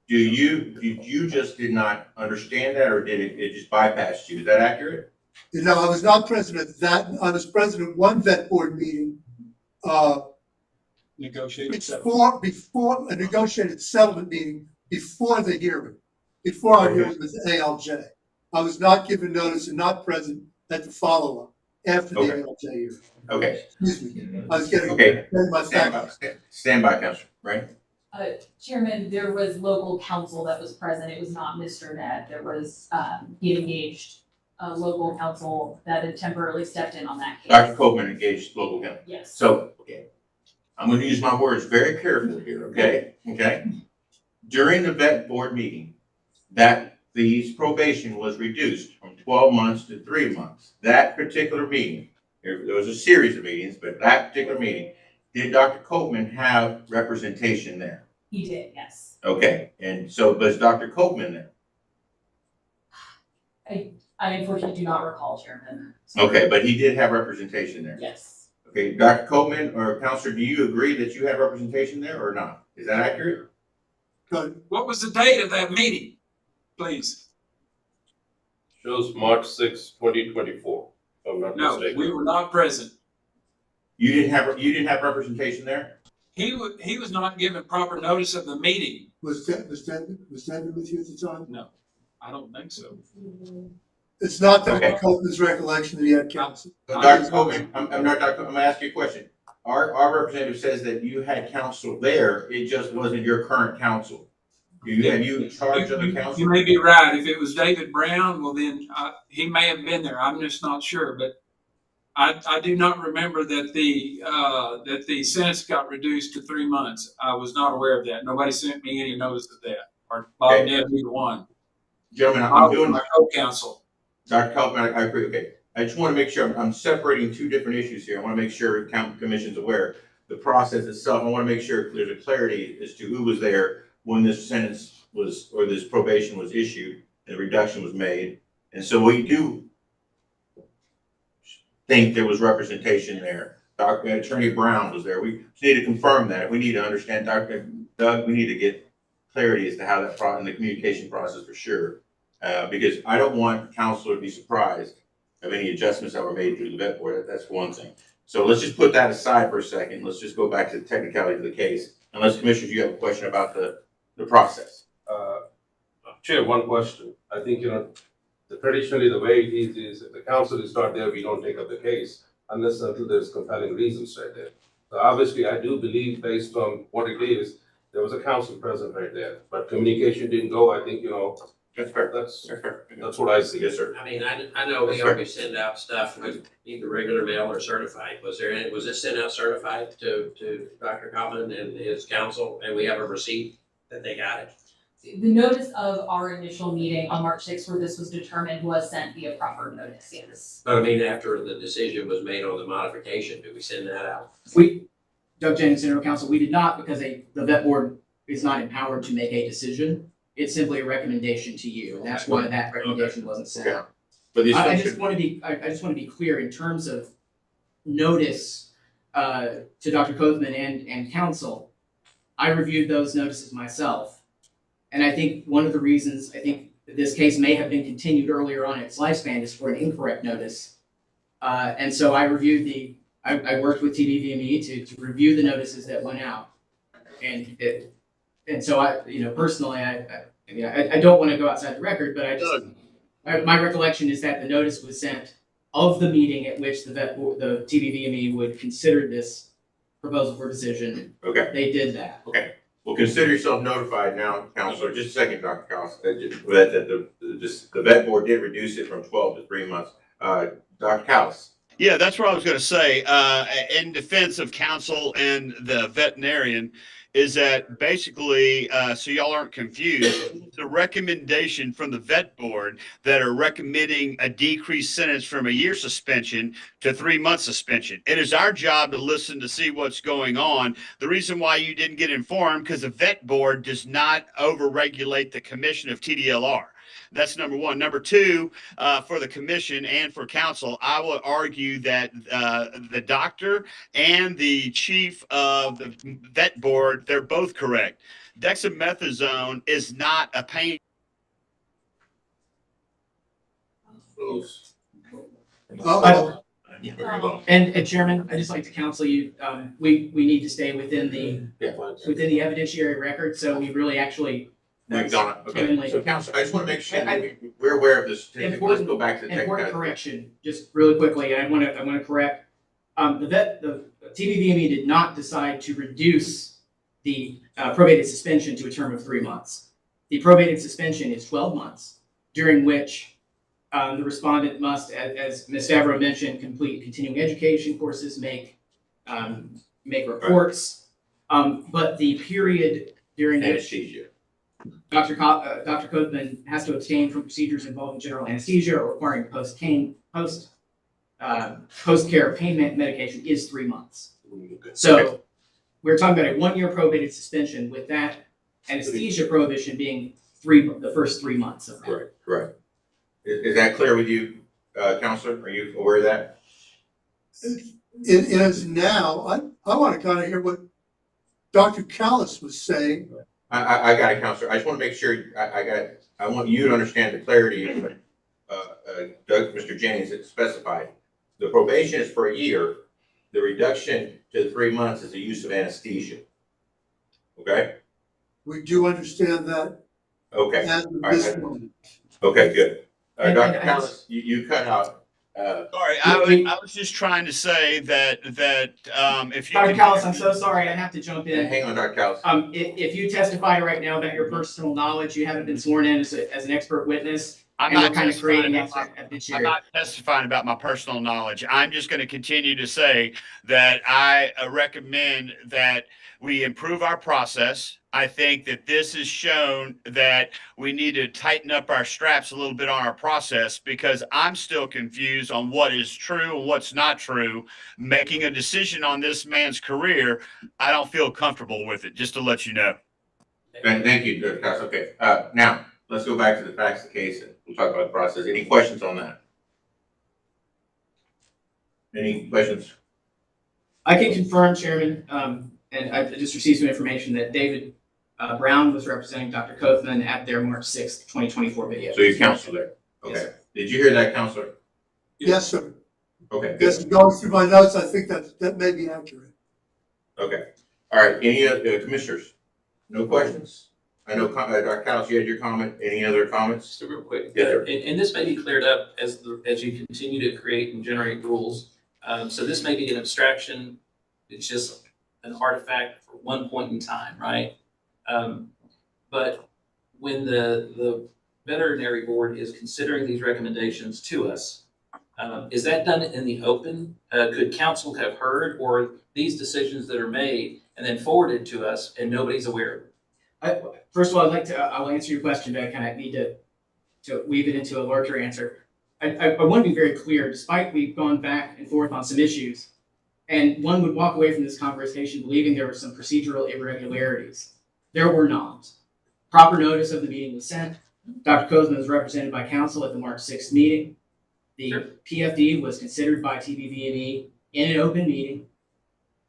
Did you just did not understand that, or did it just bypass you? Is that accurate? No, I was not present at that. I was present at one vet board meeting, before a negotiated settlement meeting, before the hearing, before our hearing with ALJ. I was not given notice and not present at the follow-up after the ALJ hearing. Okay. Excuse me. I was getting my facts. Stand by, Counselor, right? Chairman, there was local counsel that was present. It was not Mr. Ned. There was, he engaged local counsel that had temporarily stepped in on that case. Dr. Copeland engaged local counsel. Yes. So, I'm going to use my words very carefully here, okay? During the vet board meeting, that the probation was reduced from 12 months to 3 months. That particular meeting, there was a series of meetings, but that particular meeting, did Dr. Copeland have representation there? He did, yes. Okay, and so was Dr. Copeland there? I unfortunately do not recall, Chairman. Okay, but he did have representation there? Yes. Okay, Dr. Copeland or Counselor, do you agree that you have representation there or not? Is that accurate? Good. What was the date of that meeting, please? Shows March 6, 2024, if I'm not No, mistaken. we were not present. You didn't have representation there? He was not given proper notice of the meeting. Was David with you at the time? No, I don't think so. It's not Dr. Okay. Copeland's recollection that he had counsel. Dr. Copeland, I'm not Dr. I'm gonna ask you a question. Our representative says that you had counsel there, it just wasn't your current counsel. Have you charged other counsel? You may be right. If it was David Brown, well then, he may have been there. I'm just not sure, but I do not remember that the sentence got reduced to 3 months. I was not aware of that. Nobody sent me any notice of that, or Bob Ned, either one. Gentlemen, I I'm was doing my co-counsel. Dr. Copeland, I agree, okay. I just want to make sure I'm separating two different issues here. I want to make sure county commission's aware. The process itself, I want to make sure there's a clarity as to who was there when this sentence was, or this probation was issued and the reduction was made. And so we do think there was representation there. Dr. Attorney Brown was there. We need to confirm that. We need to understand, Dr. Doug, we need to get clarity as to how that in the communication process for sure. Because I don't want council to be surprised of any adjustments that were made through the vet board. That's one thing. So let's just put that aside for a second. Let's just go back to the technicality of the case. Unless commissioners, you have a question about the process. Chair, one question. I think, traditionally the way it is if the council is not there, we don't take up the case unless until there's compelling reasons right there. So obviously, I do believe based on what it is, there was a council present right there, but communication didn't go. I think, That's fair. that's fair. what I see. Yes, sir. I mean, I know we That's right. always send out stuff with either regular mail or certified. Was it sent out certified to Dr. Common and his council, and we have a receipt that they got it? The notice of our initial meeting on March 6th where this was determined was sent via proper notice, yes. But I mean, after the decision was made on the modification, did we send that out? Doug Jennings, General Counsel, we did not because the vet board is not empowered to make a decision. It's simply a recommendation to you, and that's why that recommendation wasn't sent out. But the I just want to be clear in terms of notice to Dr. Kothman and council. I reviewed those notices myself, and I think one of the reasons I think this case may have been continued earlier on in its lifespan is for an incorrect notice. And so I reviewed I worked with TDVME to review the notices that went out, and so personally I don't want to go outside the record, but my recollection is that the notice was sent of the meeting at which the TDVME would consider this proposal for decision. Okay. They did that. Okay. Well, consider yourself notified now, Counselor. Just a second, Dr. Counselor, that the vet board did reduce it from 12 to 3 months. Dr. Callis. Yeah, that's what I was going to say. In defense of counsel and the veterinarian, is that basically, so y'all aren't confused, the recommendation from the vet board that are recommending a decreased sentence from a year suspension to 3 month suspension. It is our job to listen to see what's going on. The reason why you didn't get informed, because the vet board does not overregulate the commission of TDLR. That's number one. Number two, for the commission and for council, I would argue that the doctor and the chief of the vet board, they're both correct. Dexamethasone is not a pain. And Chairman, I just like to counsel you. We need to stay within the evidentiary record, so we really actually. We've done it. Okay. So, Counselor, I just want to make sure that we're aware of this. Let's go back to the important correction, just really quickly. I want to correct. The TVVME did not decide to reduce the probated suspension to a term of 3 months. The probated suspension is 12 months, during which the respondent must, as Ms. Stavro mentioned, complete continuing education courses, make reports. But the period during which Dr. Kothman has to abstain from procedures involving general anesthesia or requiring post-care pain medication is 3 months. So we're talking about a 1 year probated suspension with that anesthesia prohibition being the first 3 months of that. Correct. Is that clear with you, Counselor? Are you aware of that? It is now. I want to kind of hear what Dr. Callis was saying. I got it, Counselor. I just want to make sure I want you to understand the clarity of Mr. Jennings had specified. The probation is for a year. The reduction to 3 months is the use of anesthesia. Okay? We do understand that. Okay. At this moment. Okay, good. Dr. Callis, you cut out. Sorry, I was just trying to say that if you. Dr. Callis, I'm so sorry. I have to jump in. Hang on, Dr. Callis. If you testify right now about your personal knowledge, you haven't been sworn in as an expert witness. I'm And we're not kind of creating testifying that I'm evidentiary. not testifying about my personal knowledge. I'm just going to continue to say that I recommend that we improve our process. I think that this has shown that we need to tighten up our straps a little bit on our process because I'm still confused on what is true and what's not true. Making a decision on this man's career, I don't feel comfortable with it, just to let you know. Thank you, Judge Cox. Okay, now, let's go back to the facts of the case and we'll talk about the process. Any questions on that? Any questions? I can confirm, Chairman, and I just received some information that David Brown was representing Dr. Kothman at their March 6th, 2024 video. So you're counsel there? Okay. Yes. Did you hear that, Counselor? Yes, sir. Okay, Yes, good. going through my notes, I think that may be accurate. Okay. All right, any other commissioners? No questions? I know, Dr. Cowles, you had your comment. Any other comments? Just real quick. Yes, sir. And this may be cleared up as you continue to create and generate rules. So this may be an abstraction. It's just an artifact for one point in time, right? But when the veterinary board is considering these recommendations to us, is that done in the open? Could council have heard, or these decisions that are made and then forwarded to us and nobody's aware of it? First of all, I'll answer your question, but I kind of need to weave it into a larger answer. I want to be very clear, despite we've gone back and forth on some issues, and one would walk away from this conversation believing there were some procedural irregularities. There were not. Proper notice of the meeting was sent. Dr. Kothman was represented by counsel at the March 6th meeting. The PFD was considered by TBV&E in an open meeting.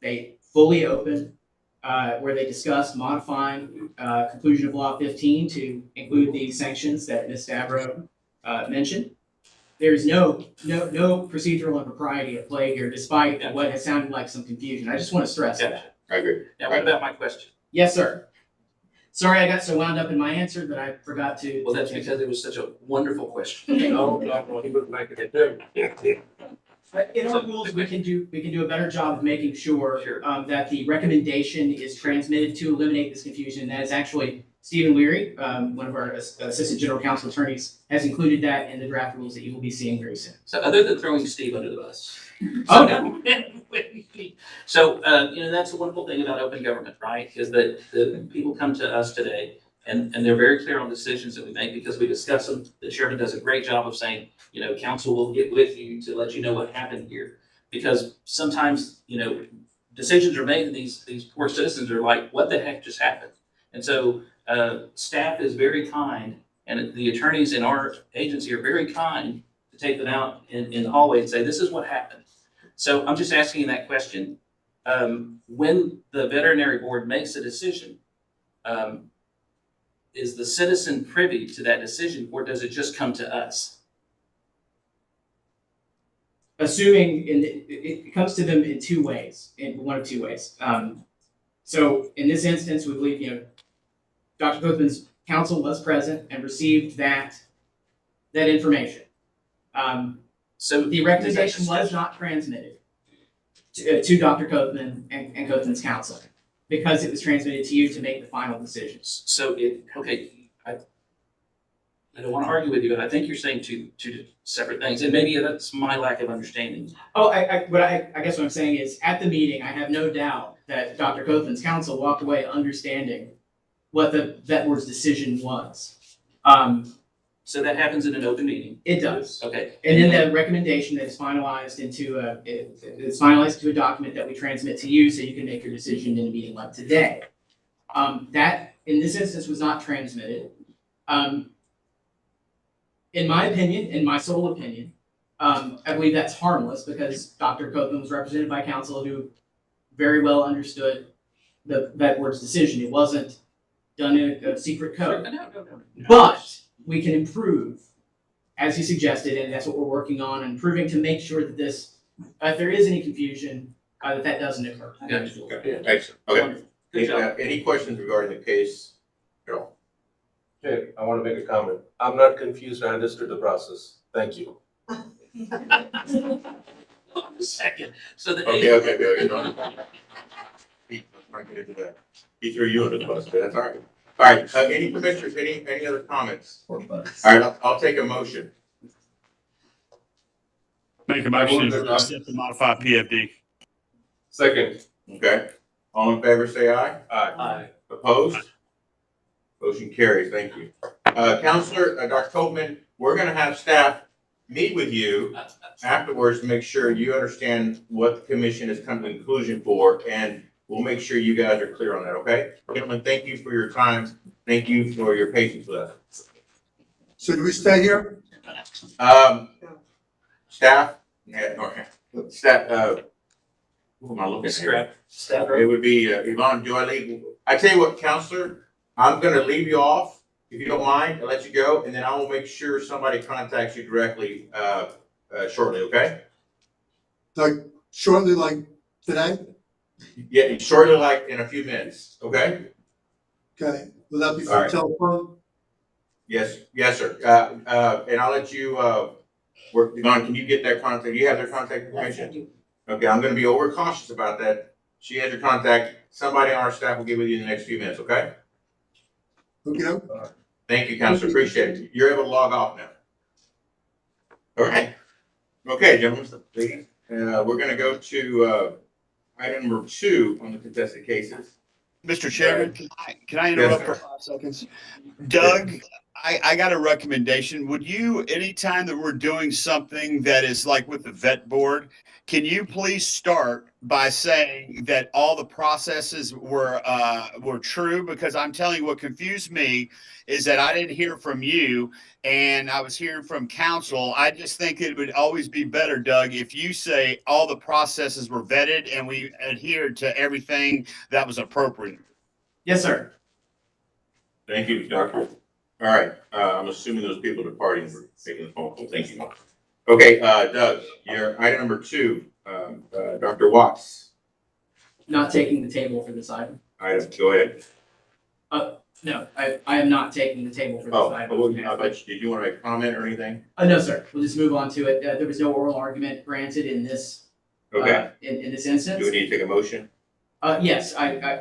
They fully opened, where they discussed modifying conclusion of law 15 to include the sanctions that Ms. Stavro mentioned. There's no procedural impropriety at play here, despite what has sounded like some confusion. I just want to stress that. I agree. Now, what about my question? Yes, sir. Sorry, I got so wound up in my answer that I forgot to. Well, that's because it was such a wonderful question. No, he would like it too. In our rules, we can do a better job of making sure that the recommendation is transmitted to eliminate this confusion. That is actually Stephen Leary, one of our assistant general counsel attorneys, has included that in the draft rules that you will be seeing very soon. So other than throwing Steve under the bus. Oh, no. So, that's the wonderful thing about open government, right? Is that the people come to us today and they're very clear on decisions that we make because we discuss them. The chairman does a great job of saying, council will get with you to let you know what happened here. Because sometimes, decisions are made and these poor citizens are like, what the heck just happened? And so staff is very kind and the attorneys in our agency are very kind to take them out in the hallway and say, this is what happened. So I'm just asking that question. When the veterinary board makes a decision, is the citizen privy to that decision or does it just come to us? Assuming it comes to them in one of two ways. So in this instance, we believe, Dr. Kothman's counsel was present and received that information. So the recommendation was not transmitted to Dr. Kothman and Kothman's counsel because it was transmitted to you to make the final decisions. So I don't want to argue with you, but I think you're saying two separate things, and maybe that's my lack of understanding. Oh, I guess what I'm saying is, at the meeting, I have no doubt that Dr. Kothman's counsel walked away understanding what the vet board's decision was. So that happens in an open meeting? It does. Okay. And then the recommendation that is finalized it's finalized to a document that we transmit to you so you can make your decision in a meeting like today. That, in this instance, was not transmitted. In my opinion, in my sole opinion, I believe that's harmless because Dr. Kothman was represented by counsel who very well understood the vet board's decision. It wasn't done in a secret code. No. But we can improve, as you suggested, and that's what we're working on, improving to make sure that this, if there is any confusion, that doesn't occur. Okay, excellent. Okay. Good job. Any questions regarding the case at all? Okay, I want to make a comment. I'm not confused. I understood the process. Thank you. Second. So the Okay. He threw you under the bus, but that's all right. All right, any commissioners, any other comments? All right, I'll take a motion. Make a I motion move to that, accept the modified PFD. second. Okay, all in favor, say aye. Aye. Opposed? Motion carries, thank you. Counselor, Dr. Copeman, we're gonna have staff meet with you afterwards to make sure you understand what the commission has come to the conclusion for, and we'll make sure you guys are clear on that, okay? Gentlemen, thank you for your time. Thank you for your patience with us. So do we stay here? Staff, yeah, okay. Staff, who am I looking at? It would be, Yvonne, do I leave? I tell you what, Counselor, I'm gonna leave you off, if you don't mind, I'll let you go, and then I will make sure somebody contacts you directly, shortly, okay? Like shortly, like today? Yeah, shortly, like in a few minutes, okay? Okay, will that be All for right. telephone? Yes, sir. And I'll let you, work, Yvonne, can you get their contact? You have their contact information? Okay, I'm gonna be overcautious about that. She has your contact. Somebody on our staff will get with you in the next few minutes, okay? Okay, Thank you, Counselor. Appreciate it. You're able to log off now. All right. Okay, gentlemen, ladies, we're gonna go to, item number 2 on the contested cases. Mr. Chairman, can I interrupt for 5 seconds? Doug, I got a recommendation. Would you, anytime that we're doing something that is like with the vet board, can you please start by saying that all the processes were true? Because I'm telling you, what confused me is that I didn't hear from you and I was hearing from counsel. I just think it would always be better, Doug, if you say all the processes were vetted and we adhered to everything that was appropriate. Yes, sir. Thank you, Doctor. All right, I'm assuming those people departing were taking the phone call. Thank you. Okay, Doug, your item number 2, Dr. Watts. Not taking the table for this item. Item, go ahead. No, I am not taking the table for this Oh, item. well, did you want to make a comment or anything? No, sir. We'll just move on to it. There was no oral argument granted in this, Okay, in this do instance. we need to take a motion? Yes,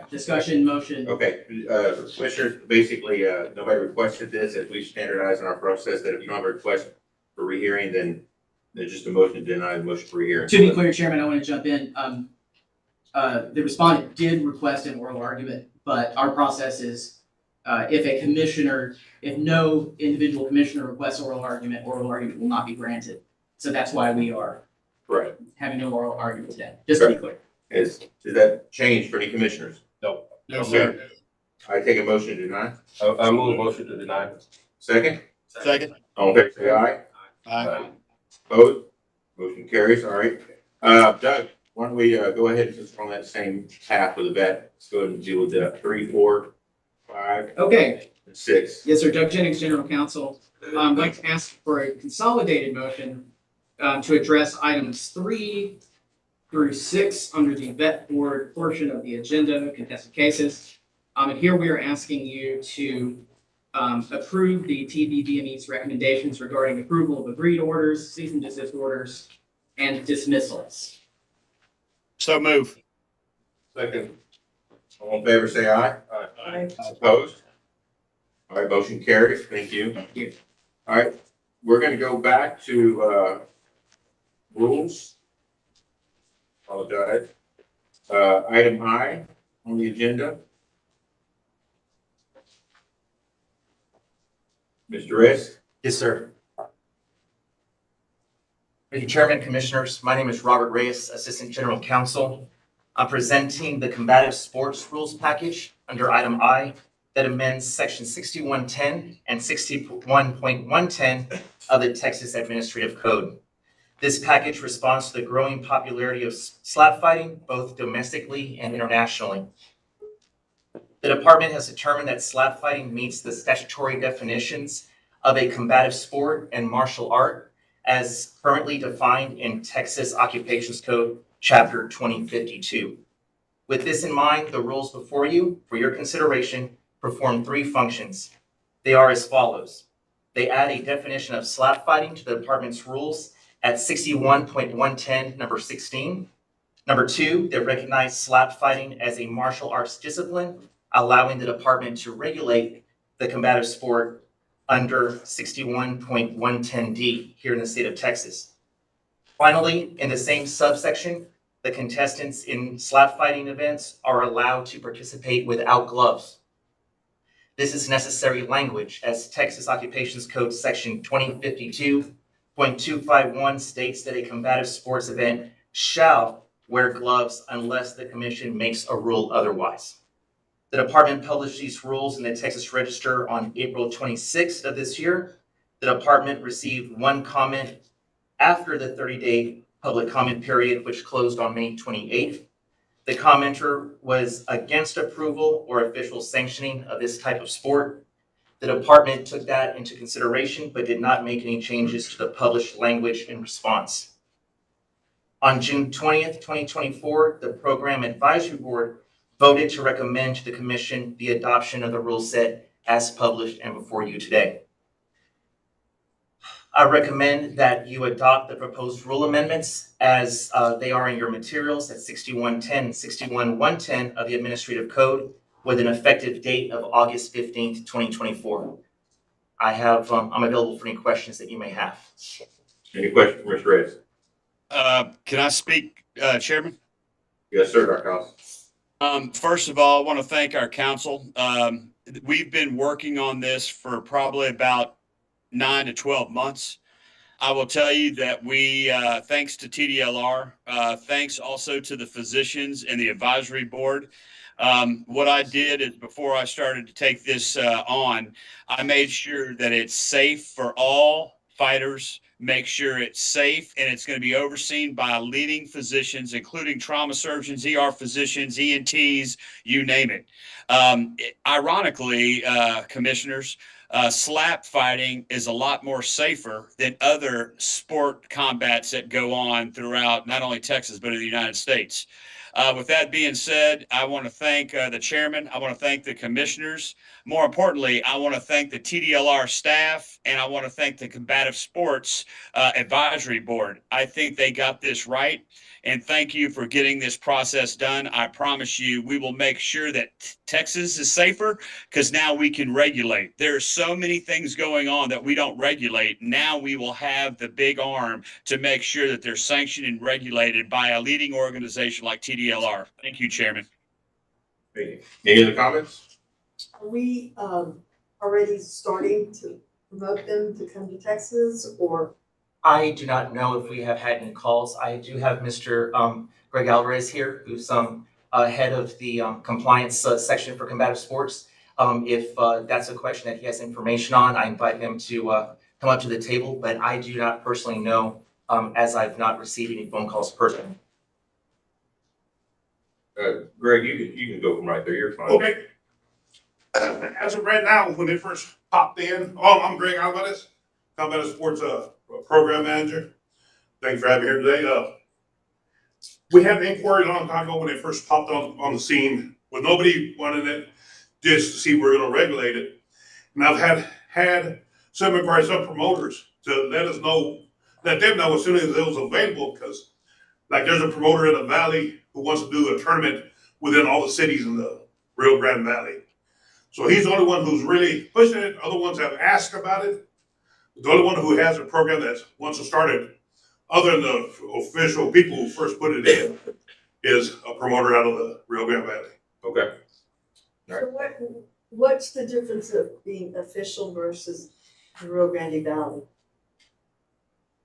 discussion, motion. Okay, Commissioners, basically, nobody requested this. If we standardize in our process that if you don't have a request for rehearing, then there's just a motion to deny the motion for rehearing. To be clear, Chairman, I want to jump in. The respondent did request an oral argument, but our process is, if no individual commissioner requests oral argument will not be granted. So that's why we are Right. having no oral argument today, just to be clear. Is that change for any commissioners? No. No, sir. I take a motion to deny. I move motion to deny. Second? Second. All in favor, say aye. Aye. Opposed? Motion carries. All right. Doug, why don't we, go ahead, since we're on that same path with the vet, let's go ahead and deal with that 3, 4, 5, Okay. and 6. Yes, sir. Doug Jennings, General Counsel. I'd like to ask for a consolidated motion to address items 3 through 6 under the vet board portion of the agenda, contested cases. And here we are asking you to approve the TVBME's recommendations regarding approval of agreed orders, cease and desist orders, and dismissals. So move. Second. All in favor, say aye. Aye. Opposed? All right, motion carries. Thank you. Thank you. All right, we're gonna go back to, rules. Apologize. Item I on the agenda. Mr. Reyes? Yes, sir. Thank you, Chairman, Commissioners. My name is Robert Reyes, Assistant General Counsel. I'm presenting the Combative Sports Rules Package under item I that amends section 6110 and 61.110 of the Texas Administrative Code. This package responds to the growing popularity of slap fighting, both domestically and internationally. The department has determined that slap fighting meets the statutory definitions of a combative sport and martial art as currently defined in Texas Occupations Code, Chapter 2052. With this in mind, the rules before you, for your consideration, perform 3 functions. They are as follows. They add a definition of slap fighting to the department's rules at 61.110, number 16. Number 2, they recognize slap fighting as a martial arts discipline allowing the department to regulate the combative sport under 61.110D here in the state of Texas. Finally, in the same subsection, the contestants in slap fighting events are allowed to participate without gloves. This is necessary language as Texas Occupations Code Section 2052.251 states that a combative sports event shall wear gloves unless the commission makes a rule otherwise. The department published these rules in the Texas Register on April 26th of this year. The department received one comment after the 30-day public comment period, which closed on May 28th. The commenter was against approval or official sanctioning of this type of sport. The department took that into consideration, but did not make any changes to the published language in response. On June 20th, 2024, the Program Advisory Board voted to recommend to the Commission the adoption of the rule set as published and before you today. I recommend that you adopt the proposed rule amendments as they are in your materials at 6110 and 61110 of the Administrative Code with an effective date of August 15th, 2024. I'm available for any questions that you may have. Any questions, Mr. Reyes? Can I speak, Chairman? Yes, sir, Dr. House. First of all, I want to thank our council. We've been working on this for probably about 9 to 12 months. I will tell you that we, thanks to TDLR, thanks also to the physicians and the advisory board. What I did is before I started to take this on, I made sure that it's safe for all fighters, make sure it's safe, and it's going to be overseen by leading physicians, including trauma surgeons, ER physicians, ENTs, you name it. Ironically, commissioners, slap fighting is a lot more safer than other sport combats that go on throughout not only Texas, but in the United States. With that being said, I want to thank the chairman. I want to thank the commissioners. More importantly, I want to thank the TDLR staff, and I want to thank the Combative Sports Advisory Board. I think they got this right, and thank you for getting this process done. I promise you, we will make sure that Texas is safer because now we can regulate. There are so many things going on that we don't regulate. Now we will have the big arm to make sure that they're sanctioned and regulated by a leading organization like TDLR. Thank you, Chairman. Thank you. Any other comments? Are we already starting to promote them to come to Texas, or? I do not know if we have had any calls. I do have Mr. Greg Alvarez here, who's head of the compliance section for combative sports. If that's a question that he has information on, I invite him to come up to the table, but I do not personally know as I've not received any phone calls personally. Greg, you can go from right there. You're fine. Okay. As of right now, when they first popped in, I'm Greg Alvarez, Combative Sports Program Manager. Thanks for having me here today. We had an inquiry a long time ago when they first popped on the scene, with nobody wanting it, just to see if we're going to regulate it. And I've had some inquiries, some promoters, to let them know as soon as it was available, because like there's a promoter in the Valley who wants to do a tournament within all the cities in the Rio Grande Valley. So he's the only one who's really pushing it. Other ones have asked about it. The only one who has a program that wants to start it, other than the official people who first put it in, is a promoter out of the Rio Grande Valley. Okay. So what's the difference of being official versus the Rio Grande Valley?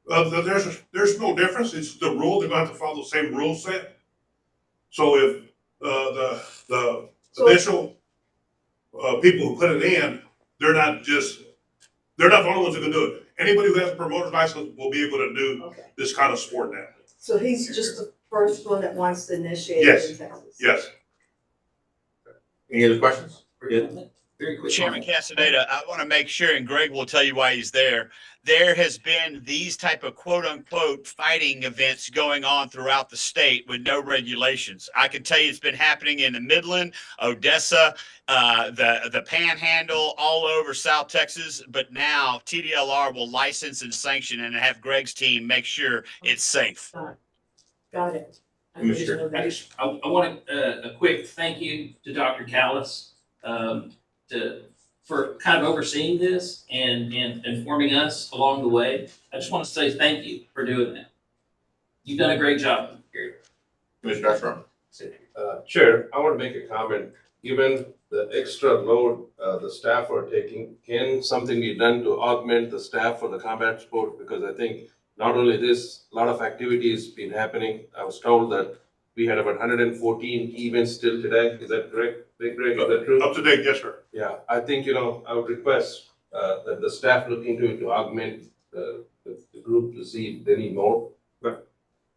There's no difference. It's the rule. They're going to have to follow the same rule set. So if the initial people who put it in, they're not the only ones who can do it. Anybody who has a promoter's license will be able to do this kind of sport now. So he's just the first one that wants to initiate Yes. it in Texas? Yes. Any other questions? Very quick. Chairman Castaneda, I want to make sure, and Greg will tell you why he's there. There has been these type of quote unquote fighting events going on throughout the state with no regulations. I can tell you it's been happening in the Midland, Odessa, the Panhandle, all over South Texas. But now TDLR will license and sanction and have Greg's team make sure it's safe. Got it. I want a quick thank you to Dr. Callis for kind of overseeing this and informing us along the way. I just want to say thank you for doing that. You've done a great job. Commissioner Ashburn. Chair, I want to make a comment. Given the extra load the staff are taking, can something be done to augment the staff for the combat sport? Because I think not only this, a lot of activities been happening. I was told that we had about 114 events still today. Is that correct? Big Greg, is that true? Up to date, yes, sir. Yeah, I think, I would request that the staff look into it to augment the group to see if they need more.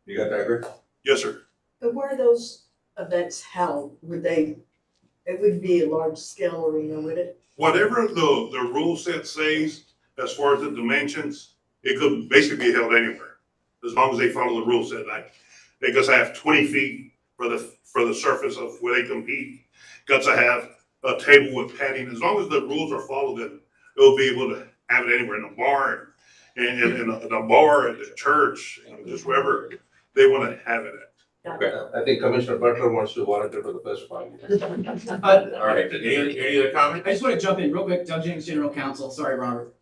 You got that, Greg? Yes, sir. But where are those events held? It wouldn't be a large scale arena, would it? Whatever the rule set says, as far as the dimensions, it could basically be held anywhere, as long as they follow the rule set. Like, they gotta have 20 feet for the surface of where they compete. Got to have a table with padding. As long as the rules are followed, then they'll be able to have it anywhere, in a bar, in a bar, at the church, just wherever they wanna have it at. I think Commissioner Butler wants to volunteer for the first one. All right, any other comment? I just want to jump in real quick, Doug Jennings, General Counsel, sorry, Robert.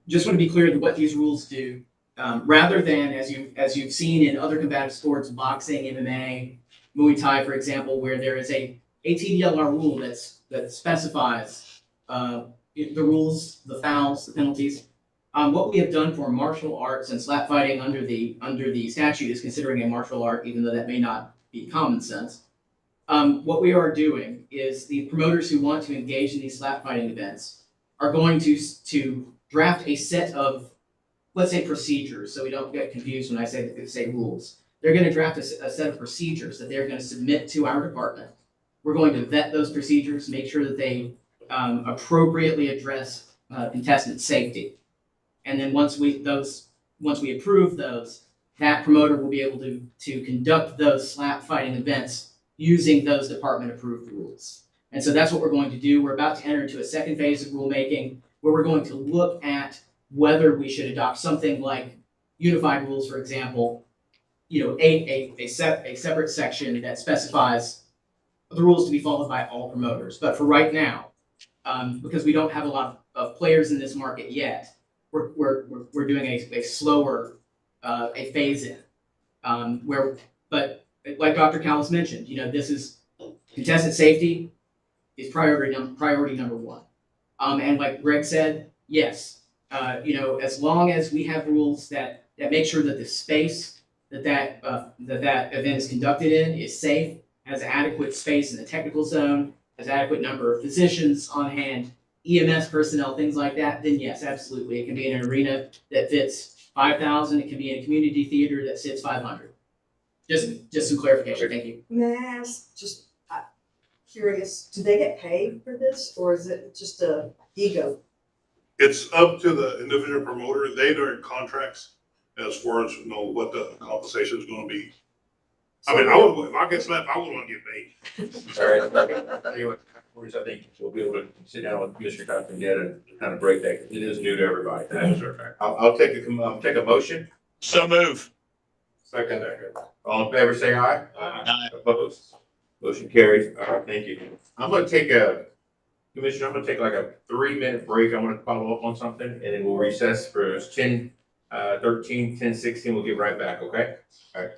Just want to be clear that what these rules do, rather than, as you've seen in other combative sports, boxing, MMA, Muay Thai, for example, where there is a TDLR rule that specifies the rules, the fouls, the penalties. What we have done for martial arts and slap fighting under the statute is considering a martial art, even though that may not be common sense. What we are doing is the promoters who want to engage in these slap fighting events are going to draft a set of, let's say, procedures, so we don't get confused when I say rules. They're going to draft a set of procedures that they're going to submit to our department. We're going to vet those procedures, make sure that they appropriately address contestant safety. And then once we approve those, that promoter will be able to conduct those slap fighting events using those department approved rules. And so that's what we're going to do. We're about to enter into a second phase of rulemaking where we're going to look at whether we should adopt something like unified rules, for example, a separate section that specifies the rules to be followed by all promoters. But for right now, because we don't have a lot of players in this market yet, we're doing a slower a phase in but like Dr. Callis mentioned, this is contestant safety is priority number one. And like Greg said, yes, as long as we have rules that make sure that the space that event is conducted in is safe, has adequate space in the technical zone, has adequate number of physicians on hand, EMS personnel, things like that, then yes, absolutely. It can be in an arena that fits 5,000. It can be in a community theater that sits 500. Just some clarification. Thank you. May I ask, just curious, do they get paid for this or is it just a ego? It's up to the individual promoter. They are in contracts as far as what the compensation is gonna be. I mean, if I get slapped, I would want to get paid. All right, anyway, afterwards, I think we'll be able to sit down with Mr. Compton yet and kind of break that. It is new to everybody. I'll take a motion. So move. Second. All in favor, say aye. Aye. Opposed? Motion carries. All right, thank you. Commissioner, I'm gonna take like a 3-minute break. I'm gonna follow up on something and then we'll recess for 10, 13, 10, 16. We'll get right back, okay? All right.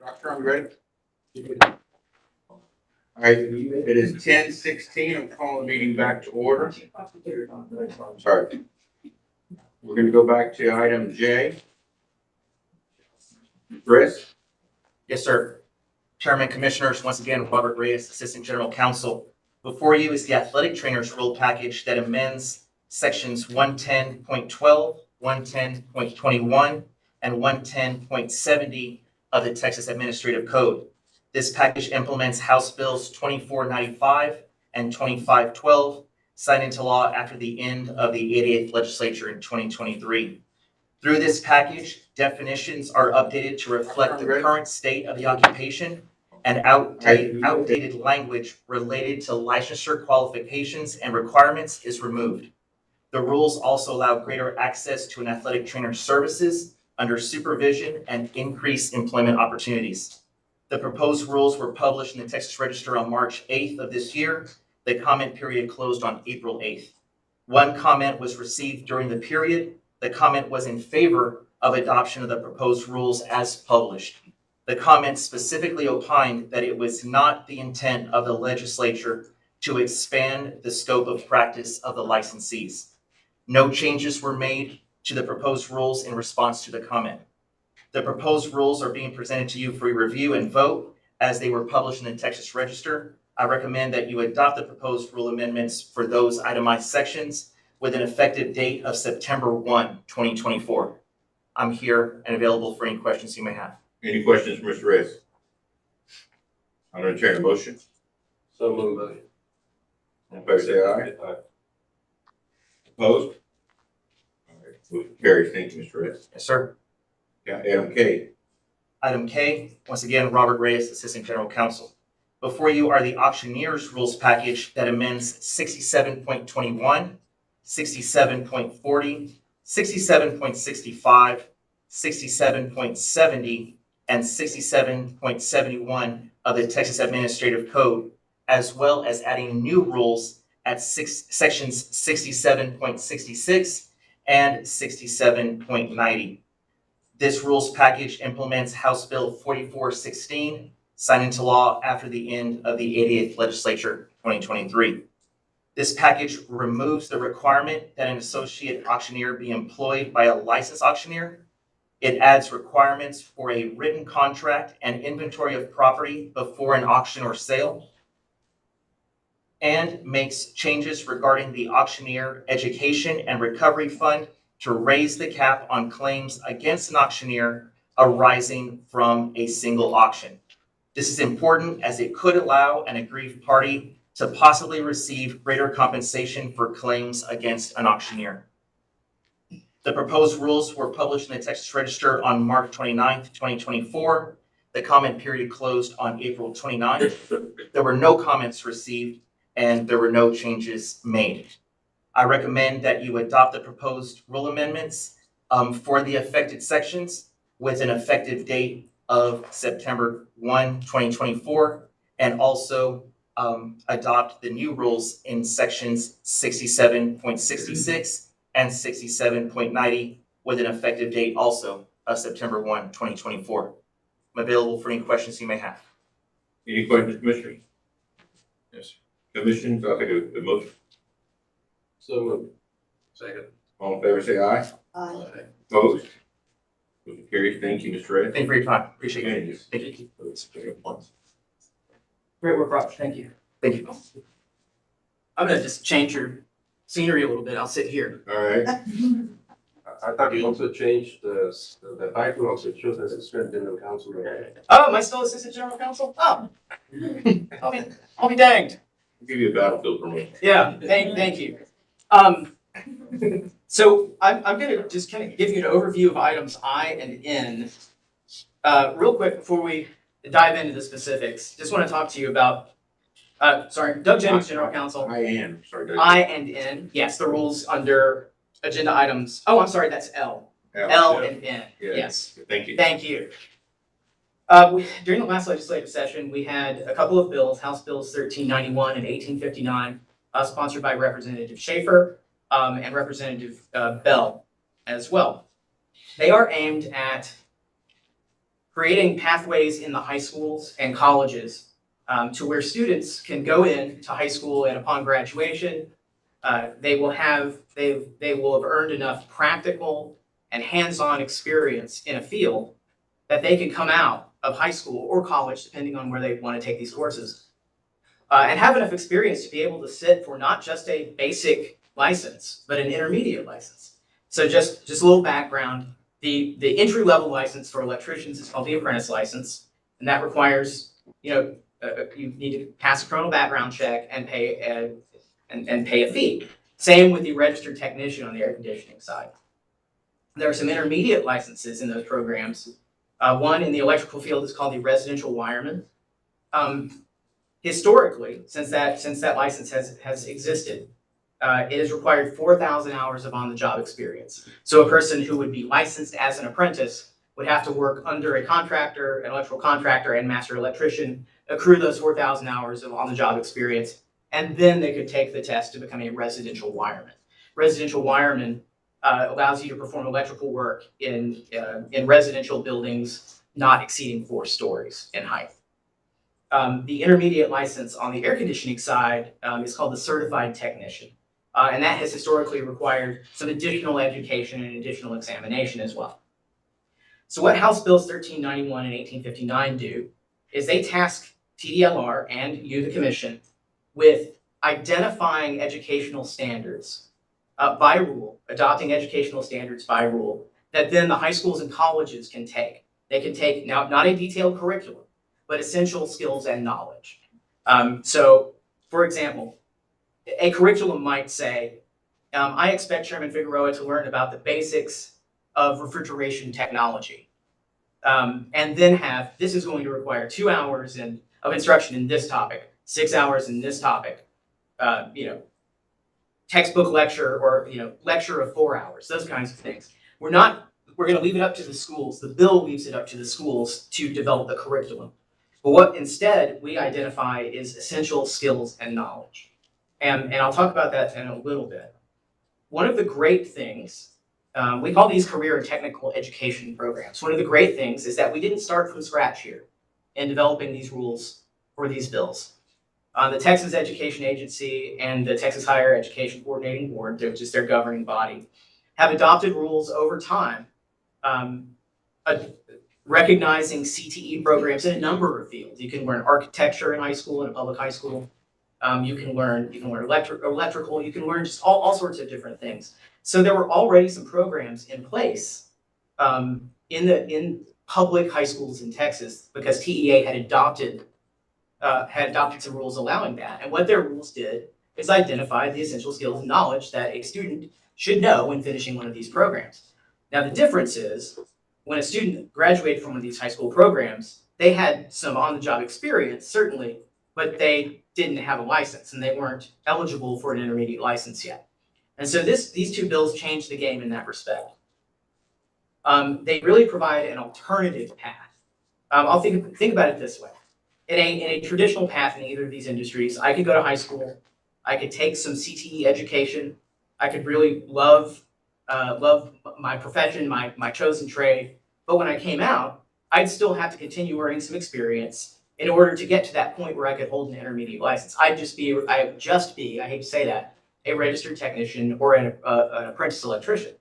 Doctor, are we ready? All right, it is 10:16. I'm calling the meeting back to order. Sorry. We're gonna go back to item J. Chris? Yes, sir. Chairman, Commissioners, once again, Robert Reyes, Assistant General Counsel. Before you is the athletic trainers rule package that amends sections 110.12, 110.21, and 110.70 of the Texas Administrative Code. This package implements House Bills 2495 and 2512, signed into law after the end of the 88th legislature in 2023. Through this package, definitions are updated to reflect the current state of the occupation, and outdated language related to licensure qualifications and requirements is removed. The rules also allow greater access to an athletic trainer's services under supervision and increased employment opportunities. The proposed rules were published in the Texas Register on March 8th of this year. The comment period closed on April 8th. One comment was received during the period. The comment was in favor of adoption of the proposed rules as published. The comment specifically opined that it was not the intent of the legislature to expand the scope of practice of the licensees. No changes were made to the proposed rules in response to the comment. The proposed rules are being presented to you for review and vote as they were published in the Texas Register. I recommend that you adopt the proposed rule amendments for those itemized sections with an effective date of September 1, 2024. I'm here and available for any questions you may have. Any questions, Mr. Reyes? I'm gonna turn a motion. So moved. All in favor, say aye. Opposed? All right, motion carries. Thank you, Mr. Reyes. Yes, sir. Yeah, item K. Item K, once again, Robert Reyes, Assistant General Counsel. Before you are the auctioneer's rules package that amends 67.21, 67.40, 67.65, 67.70, and 67.71 of the Texas Administrative Code, as well as adding new rules at sections 67.66 and 67.90. This rules package implements House Bill 4416, signed into law after the end of the 88th legislature, 2023. This package removes the requirement that an associate auctioneer be employed by a licensed auctioneer. It adds requirements for a written contract and inventory of property before an auction or sale, and makes changes regarding the auctioneer education and recovery fund to raise the cap on claims against an auctioneer arising from a single auction. This is important as it could allow an aggrieved party to possibly receive greater compensation for claims against an auctioneer. The proposed rules were published in the Texas Register on March 29th, 2024. The comment period closed on April 29th. There were no comments received and there were no changes made. I recommend that you adopt the proposed rule amendments for the affected sections with an effective date of September 1, 2024, and also adopt the new rules in sections 67.66 and 67.90 with an effective date also of September 1, 2024. I'm available for any questions you may have. Any questions, Commissioners? Yes. Commissioners, I'll take a motion. So moved. Second. All in favor, say aye. Aye. Opposed? Motion carries. Thank you, Mr. Reyes. Thank you for your time. Appreciate it. Yes. Thank you. Great work, Rob. Thank you. Thank you. I'm gonna just change your scenery a little bit. I'll sit here. All right. I thought you also changed the title of the shows assistant general counsel. Oh, am I still Assistant General Counsel? Oh. I'll be danged. I'll give you a battlefield promotion. Yeah, thank you. So I'm gonna just kind of give you an overview of items I and N. Real quick before we dive into the specifics, just want to talk to you about, Doug Jennings, General Counsel. I and N, yes, the rules under agenda items. Oh, I'm sorry, that's L. L and N, yes. Thank you. Thank you. During the last legislative session, we had a couple of bills, House Bills 1391 and 1859, sponsored by Representative Schaefer and Representative Bell as well. They are aimed at creating pathways in the high schools and colleges to where students can go in to high school, and upon graduation, they will have earned enough practical and hands-on experience in a field that they can come out of high school or college, depending on where they want to take these courses, and have enough experience to be able to sit for not just a basic license, but an intermediate license. So just a little background, the entry-level license for electricians is called the apprentice license, and that requires, you need to pass a criminal background check and pay a fee. Same with the registered technician on the air conditioning side. There are some intermediate licenses in those programs. One in the electrical field is called the residential wireman. Historically, since that license has existed, it has required 4,000 hours of on-the-job experience. So a person who would be licensed as an apprentice would have to work under a contractor, an electrical contractor, and master electrician, accrue those 4,000 hours of on-the-job experience, and then they could take the test to become a residential wireman. Residential wireman allows you to perform electrical work in residential buildings not exceeding 4 stories in height. The intermediate license on the air conditioning side is called the certified technician. And that has historically required some additional education and additional examination as well. So what House Bills 1391 and 1859 do is they task TDLR and you, the commission, with identifying educational standards by rule, adopting educational standards by rule, that then the high schools and colleges can take. They can take, now, not a detailed curriculum, but essential skills and knowledge. So, for example, a curriculum might say, I expect Chairman Figueroa to learn about the basics of refrigeration technology. And then this is going to require 2 hours of instruction in this topic, 6 hours in this topic, textbook lecture or, lecture of 4 hours, those kinds of things. We're going to leave it up to the schools. The bill leaves it up to the schools to develop the curriculum. But what instead we identify is essential skills and knowledge. And I'll talk about that in a little bit. One of the great things, we call these career and technical education programs. One of the great things is that we didn't start from scratch here in developing these rules for these bills. The Texas Education Agency and the Texas Higher Education Coordinating Board, which is their governing body, have adopted rules over time, recognizing CTE programs in a number of fields. You can learn architecture in high school, in a public high school. You can learn electrical. You can learn just all sorts of different things. So there were already some programs in place in public high schools in Texas because TEA had adopted some rules allowing that. And what their rules did is identify the essential skills and knowledge that a student should know when finishing one of these programs. Now the difference is, when a student graduated from one of these high school programs, they had some on-the-job experience, certainly, but they didn't have a license and they weren't eligible for an intermediate license yet. And so these two bills changed the game in that respect. They really provide an alternative path. I'll think about it this way. In a traditional path in either of these industries, I could go to high school, I could take some CTE education, I could really love my profession, my chosen trade, but when I came out, I'd still have to continue earning some experience in order to get to that point where I could hold an intermediate license. I would just be, I hate to say that, a registered technician or an apprentice electrician.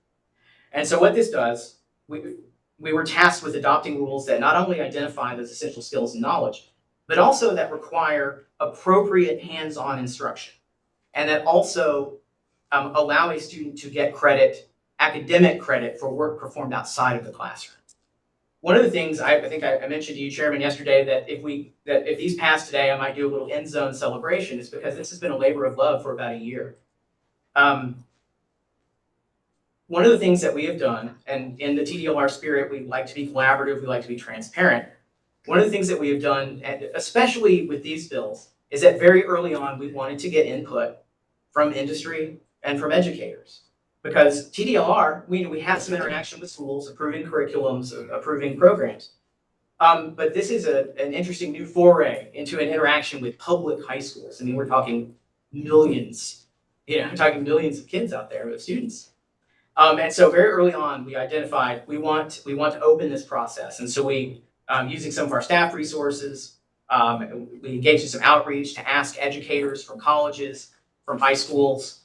And so what this does, we were tasked with adopting rules that not only identify those essential skills and knowledge, but also that require appropriate hands-on instruction, and that also allow a student to get credit, academic credit, for work performed outside of the classroom. One of the things I think I mentioned to you, Chairman, yesterday, that if these pass today, I might do a little end zone celebration, is because this has been a labor of love for about a year. One of the things that we have done, and in the TDLR spirit, we like to be collaborative, we like to be transparent. One of the things that we have done, and especially with these bills, is that very early on, we wanted to get input from industry and from educators. Because TDLR, we have some interaction with schools, approving curriculums, approving programs. But this is an interesting new foray into an interaction with public high schools. I mean, we're talking millions, we're talking millions of kids out there, of students. And so very early on, we identified we want to open this process. And so we using some of our staff resources. We engaged in some outreach to ask educators from colleges, from high schools,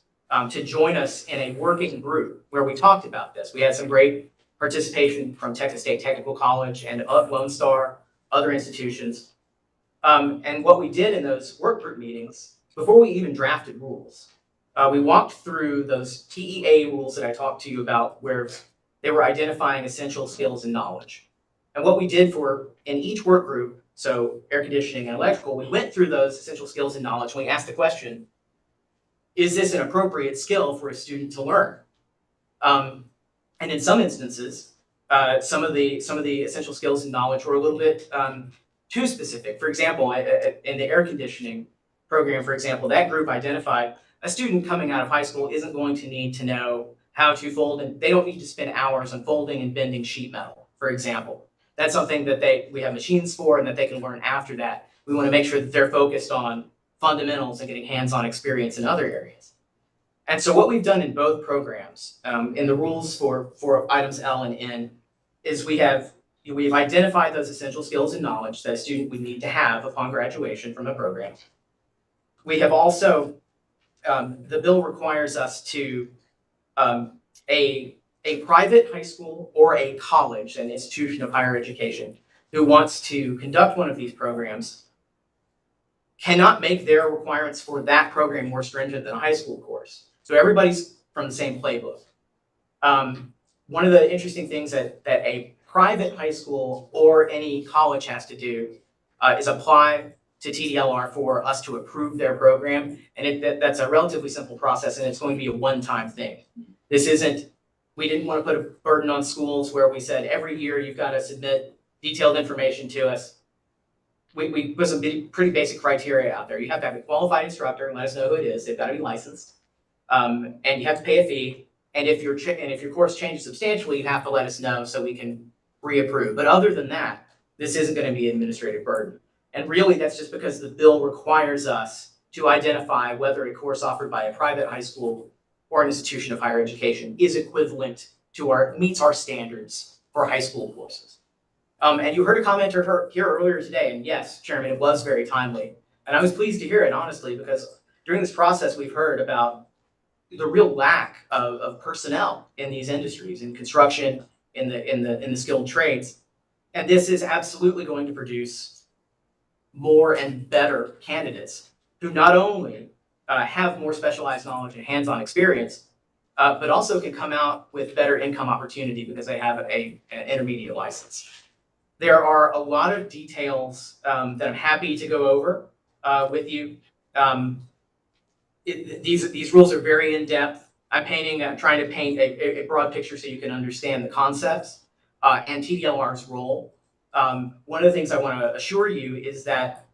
to join us in a working group where we talked about this. We had some great participation from Texas State Technical College and Lone Star, other institutions. And what we did in those work group meetings, before we even drafted rules, we walked through those TEA rules that I talked to you about, where they were identifying essential skills and knowledge. And what we did in each work group, so air conditioning and electrical, we went through those essential skills and knowledge, and we asked the question, is this an appropriate skill for a student to learn? And in some instances, some of the essential skills and knowledge were a little bit too specific. For example, in the air conditioning program, for example, that group identified a student coming out of high school isn't going to need to know how to fold, and they don't need to spend hours on folding and bending sheet metal, for example. That's something that we have machines for and that they can learn after that. We want to make sure that they're focused on fundamentals and getting hands-on experience in other areas. And so what we've done in both programs, in the rules for items L and N, is we've identified those essential skills and knowledge that a student would need to have upon graduation from a program. We have also, the bill requires us to, a private high school or a college, an institution of higher education, who wants to conduct one of these programs cannot make their requirements for that program more stringent than a high school course. So everybody's from the same playbook. One of the interesting things that a private high school or any college has to do is apply to TDLR for us to approve their program. And that's a relatively simple process, and it's going to be a one-time thing. This isn't, we didn't want to put a burden on schools where we said every year you've got to submit detailed information to us. We put some pretty basic criteria out there. You have to have a qualified instructor and let us know who it is. They've got to be licensed. And you have to pay a fee. And if your course changes substantially, you have to let us know so we can reapprove. But other than that, this isn't going to be an administrative burden. And really, that's just because the bill requires us to identify whether a course offered by a private high school or an institution of higher education is equivalent to meets our standards for high school courses. And you heard a commenter here earlier today, and yes, Chairman, it was very timely. And I was pleased to hear it, honestly, because during this process, we've heard about the real lack of personnel in these industries, in construction, in the skilled trades. And this is absolutely going to produce more and better candidates who not only have more specialized knowledge and hands-on experience, but also can come out with better income opportunity because they have an intermediate license. There are a lot of details that I'm happy to go over with you. These rules are very in-depth. I'm trying to paint a broad picture so you can understand the concepts and TDLR's role. One of the things I want to assure you is that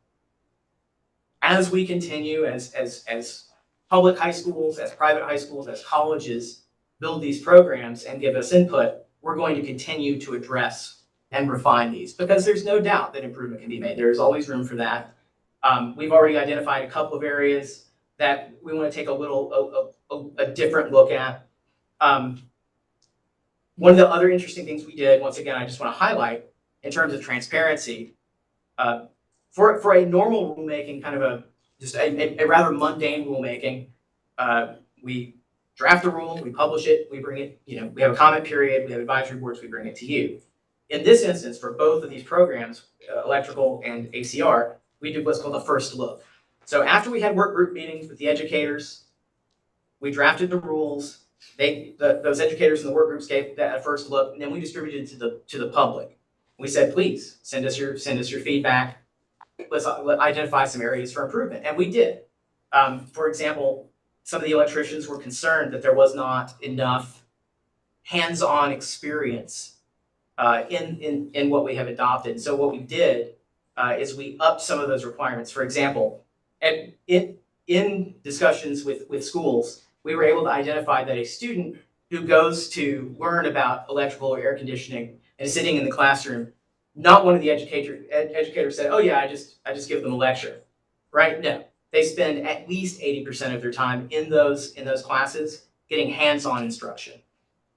as we continue as public high schools, as private high schools, as colleges build these programs and give us input, we're going to continue to address and refine these because there's no doubt that improvement can be made. There's always room for that. We've already identified a couple of areas that we want to take a different look at. One of the other interesting things we did, once again, I just want to highlight in terms of transparency, for a normal rulemaking, kind of just a rather mundane rulemaking, we draft a rule, we publish it, we bring it, we have a comment period, we have advisory boards, we bring it to you. In this instance, for both of these programs, electrical and ACR, we did what's called a first look. So after we had work group meetings with the educators, we drafted the rules. Those educators in the work groups gave that a first look, and then we distributed it to the public. We said, please send us your feedback. Let's identify some areas for improvement, and we did. For example, some of the electricians were concerned that there was not enough hands-on experience in what we have adopted. So what we did is we upped some of those requirements. For example, in discussions with schools, we were able to identify that a student who goes to learn about electrical or air conditioning and is sitting in the classroom, not one of the educators said, oh yeah, I just give them a lecture, right? No, they spend at least 80% of their time in those classes getting hands-on instruction.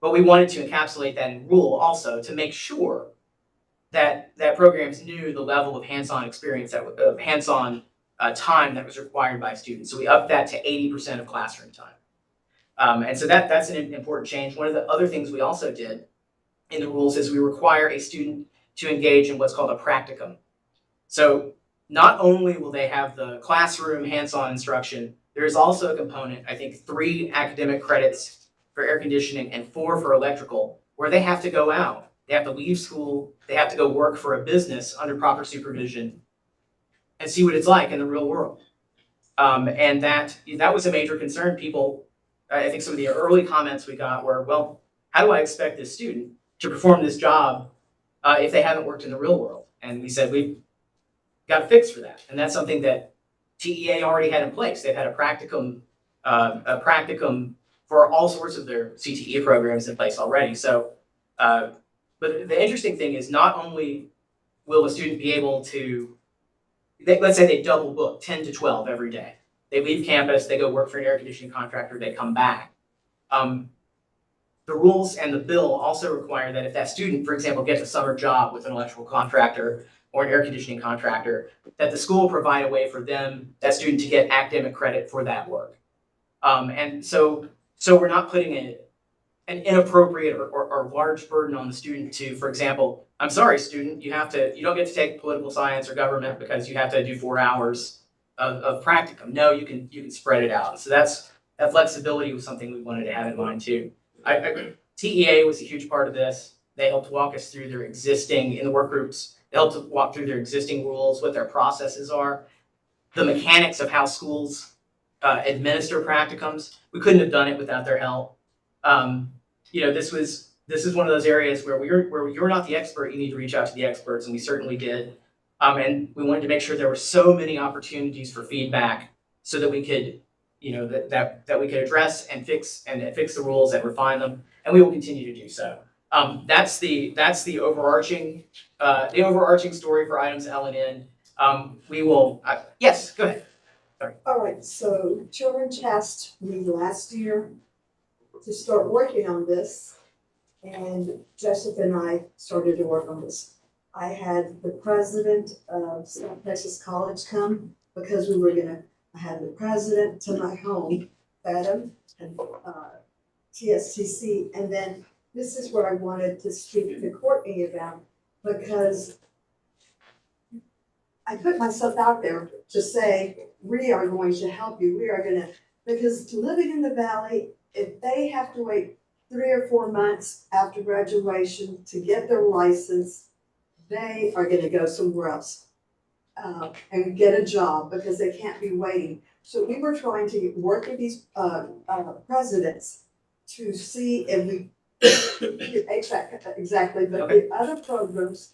But we wanted to encapsulate that in rule also to make sure that programs knew the level of hands-on experience of hands-on time that was required by students. So we upped that to 80% of classroom time. And so that's an important change. One of the other things we also did in the rules is we require a student to engage in what's called a practicum. So not only will they have the classroom hands-on instruction, there is also a component, I think 3 academic credits for air conditioning and 4 for electrical, where they have to go out. They have to leave school, they have to go work for a business under proper supervision and see what it's like in the real world. And that was a major concern. People, I think some of the early comments we got were, well, how do I expect this student to perform this job if they haven't worked in the real world? And we said, we've got a fix for that. And that's something that TEA already had in place. They've had a practicum for all sorts of their CTE programs in place already. So, but the interesting thing is not only will a student be able to, let's say they double book 10 to 12 every day. They leave campus, they go work for an air conditioning contractor, they come back. The rules and the bill also require that if that student, for example, gets a summer job with an electrical contractor or an air conditioning contractor, that the school provide a way for them, that student, to get academic credit for that work. And so we're not putting an inappropriate or large burden on the student to, for example, I'm sorry, student, you don't get to take political science or government because you have to do 4 hours of practicum. No, you can spread it out. So that flexibility was something we wanted to have in mind too. TEA was a huge part of this. They helped walk us through their existing, in the work groups, they helped walk through their existing rules, what their processes are, the mechanics of how schools administer practicums. We couldn't have done it without their help. This is one of those areas where you're not the expert, you need to reach out to the experts, and we certainly did. And we wanted to make sure there were so many opportunities for feedback so that we could, that we could address and fix the rules and refine them, and we will continue to do so. That's the overarching story for items L and N. We will, yes, go ahead. Sorry. All right, so children tasked me last year to start working on this, and Jessica and I started to work on this. I had the president of South Texas College come because I had the president to my home, Adam, and TSTC, and then this is what I wanted to speak to Courtney about, because I put myself out there to say, we are going to help you, because living in the valley, if they have to wait 3 or 4 months after graduation to get their license, they are gonna go somewhere else and get a job because they can't be waiting. So we were trying to work with these presidents to see if we, exactly, but the other programs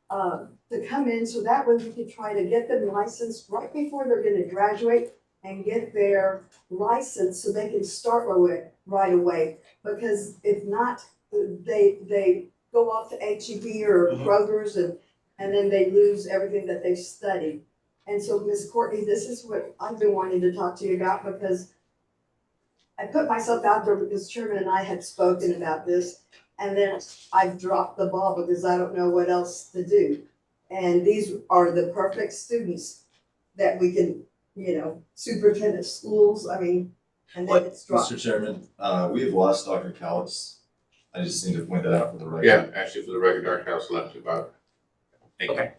to come in, so that way we could try to get them licensed right before they're gonna graduate and get their license so they can start right away. Because if not, they go off to HEB or Kroger's and then they lose everything that they've studied. And so, Ms. Courtney, this is what I've been wanting to talk to you about, because I put myself out there because Chairman and I had spoken about this, and then I've dropped the ball because I don't know what else to do. And these are the perfect students that we can, superintendent schools, and then it's dropped. Mr. Chairman, we've lost Dr. Callis. I just need to point that out for the record. Yeah, actually, for the record, Dr. House left about. Okay.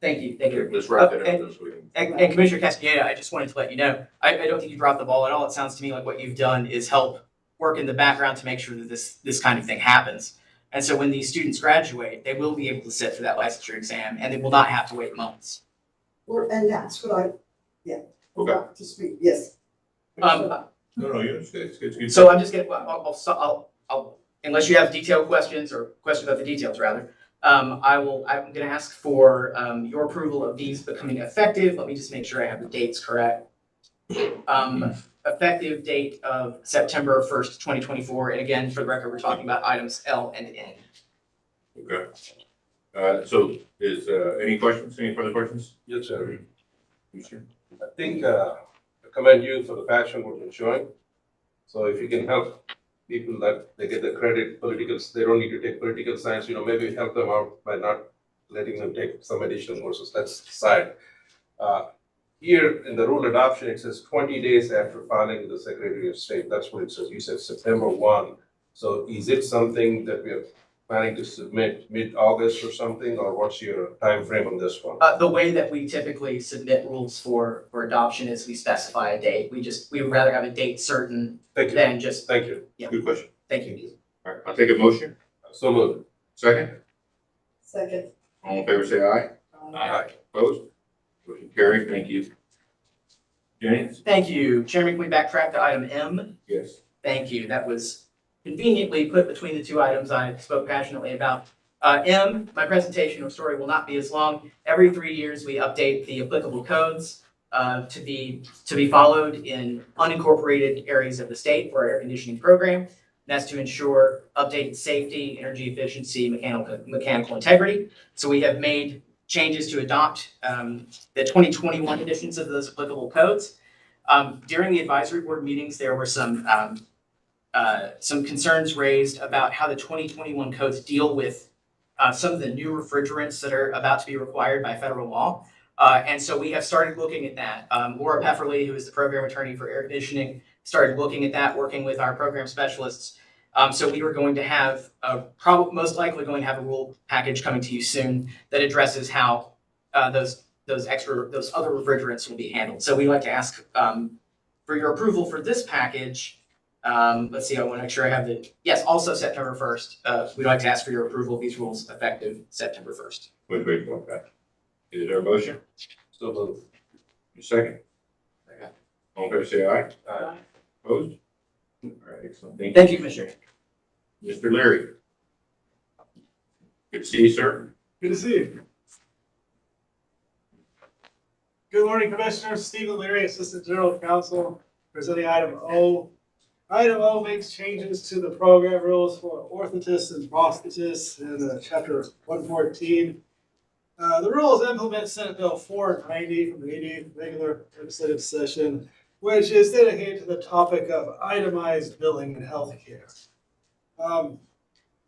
Thank you. Let's wrap that up this week. And Commissioner Castaneda, I just wanted to let you know, I don't think you dropped the ball at all. It sounds to me like what you've done is help work in the background to make sure that this kind of thing happens. And so when these students graduate, they will be able to sit for that licensure exam, and they will not have to wait months. And that's what Okay. to speak, yes. No, it's good. So I'm just gonna, I'll unless you have detailed questions or questions about the details rather, I'm gonna ask for your approval of these becoming effective. Let me just make sure I have the dates correct. Effective date of September 1st, 2024. And again, for the record, we're talking about items L and N. Okay. So is any further questions? Yes, sir. Sure. I think I commend you for the passion what you're showing. So if you can help people that they get the credit, they don't need to take political science, maybe help them out by not letting them take some additional courses, that's aside. Here in the rule adoption, it says 20 days after filing with the Secretary of State. That's what it says. You said September 1. So is it something that we are planning to submit mid-August or something, or what's your time frame on this one? The way that we typically submit rules for adoption is we specify a date. We would rather have a date certain Thank you. than just, Thank you. Yeah. Good question. thank you. All right, I'll take a motion. So moved. Second, Second. all in favor, say aye. Aye. Opposed? Motion carried. Thank you. Jennings? Thank you. Chairman, can we backtrack to item M? Yes. Thank you. That was conveniently put between the two items I spoke passionately about. M, my presentation or story will not be as long. Every 3 years, we update the applicable codes to be followed in unincorporated areas of the state for our air conditioning program. That's to ensure updated safety, energy efficiency, mechanical integrity. So we have made changes to adopt the 2021 editions of those applicable codes. During the advisory board meetings, there were some concerns raised about how the 2021 codes deal with some of the new refrigerants that are about to be required by federal law. And so we have started looking at that. Laura Pefferly, who is the program attorney for air conditioning, started looking at that, working with our program specialists. So we were going to have, most likely going to have a rule package coming to you soon that addresses how those other refrigerants will be handled. So we'd like to ask for your approval for this package. Let's see, I want to make sure I have yes, also September 1st. We'd like to ask for your approval of these rules effective September 1st. Wait, okay. Is there a motion? So moved. Second. Second. All in favor, say aye. Aye. Opposed? All right, excellent. Thank you, Commissioner. Mr. Leary. Good to see you, sir. Good to see you. Good morning, Commissioners. Stephen Leary, Assistant General Counsel, presenting item O. Item O makes changes to the program rules for orthotists and prosthetists in Chapter 114. The rules implement Senate Bill 490 from the 88th regular legislative session, which is dedicated to the topic of itemized billing in healthcare.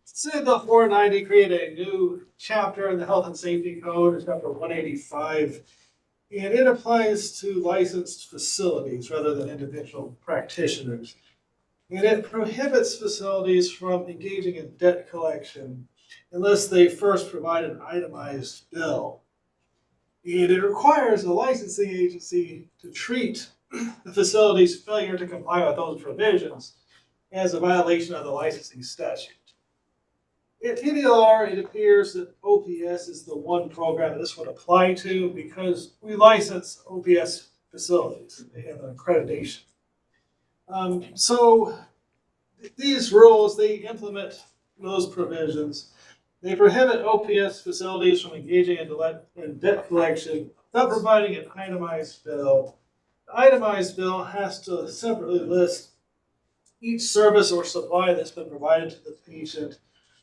Senate Bill 490 created a new chapter in the Health and Safety Code, Chapter 185, and it applies to licensed facilities rather than individual practitioners. And it prohibits facilities from engaging in debt collection unless they first provide an itemized bill. And it requires the licensing agency to treat the facility's failure to comply with those provisions as a violation of the licensing statute. In TDLR, it appears that OPS is the one program that this would apply to because we license OPS facilities. They have an accreditation. So these rules, they implement those provisions. They prohibit OPS facilities from engaging in debt collection without providing an itemized bill. The itemized bill has to separately list each service or supply that's been provided to the patient,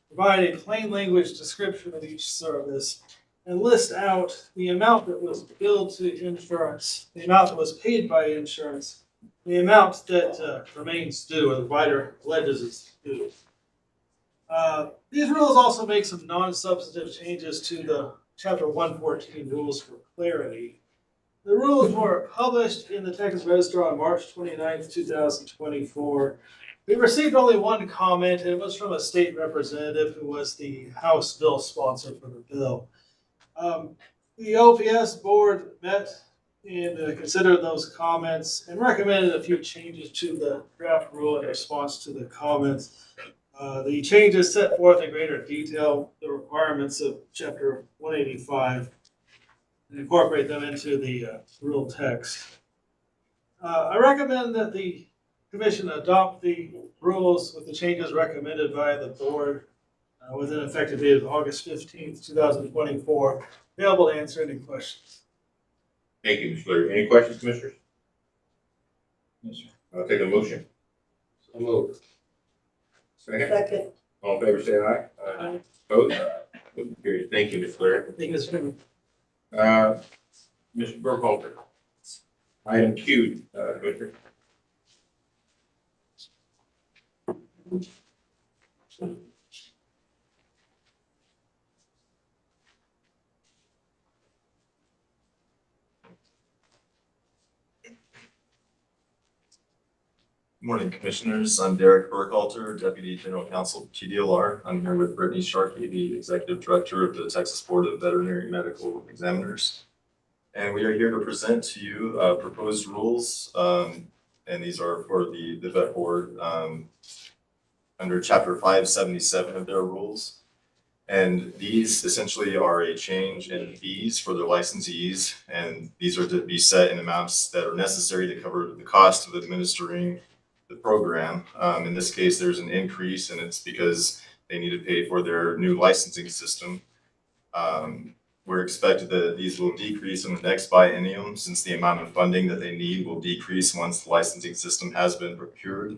provide a plain language description of each service, and list out the amount that was billed to insurance, the amount that was paid by insurance, the amount that remains due, or the provider alleges is due. These rules also make some non-substantive changes to the Chapter 114 rules for clarity. The rules were published in the Texas Register on March 29th, 2024. We received only one comment, and it was from a state representative who was the House bill sponsor for the bill. The OPS board met and considered those comments and recommended a few changes to the draft rule in response to the comments. The changes set forth in greater detail the requirements of Chapter 185 and incorporate them into the rule text. I recommend that the Commission adopt the rules with the changes recommended by the board with an effective date of August 15th, 2024. Available to answer any questions. Thank you, Mr. Leary. Any questions, Commissioners? Yes, sir. I'll take a motion. So moved. Second. Second. All in favor, say aye. Aye. Opposed? Motion carries. Thank you, Mr. Leary. Thank you, Mr. Chairman. Mr. Burkhalter. Item Q, Commissioner. Morning, Commissioners. I'm Derek Burkhalter, Deputy General Counsel, TDLR. I'm here with Brittany Sharkey, the Executive Director of the Texas Board of Veterinary Medical Examiners. And we are here to present to you proposed rules, and these are for the Vet Board under Chapter 577 of their rules. And these essentially are a change in fees for their licensees, and these are to be set in amounts that are necessary to cover the cost of administering the program. In this case, there's an increase, and it's because they need to pay for their new licensing system. We're expected that these will decrease in the next biennium, since the amount of funding that they need will decrease once the licensing system has been procured.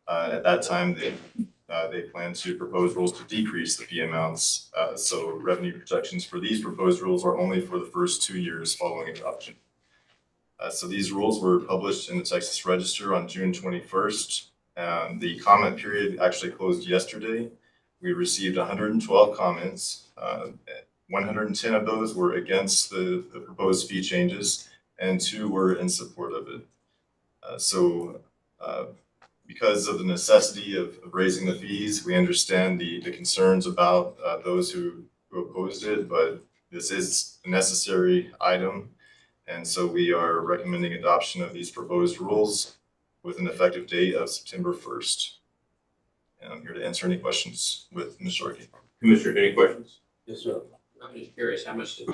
At that time, they plan to propose rules to decrease the fee amounts. So revenue projections for these proposed rules are only for the first 2 years following adoption. So these rules were published in the Texas Register on June 21st. The comment period actually closed yesterday. We received 112 comments. 110 of those were against the proposed fee changes, and 2 were in support of it. Because of the necessity of raising the fees, we understand the concerns about those who opposed it, but this is a necessary item. And so we are recommending adoption of these proposed rules with an effective date of September 1st. And I'm here to answer any questions with Ms. Sharkey. Commissioner, any questions? Yes, sir. I'm just curious, how much did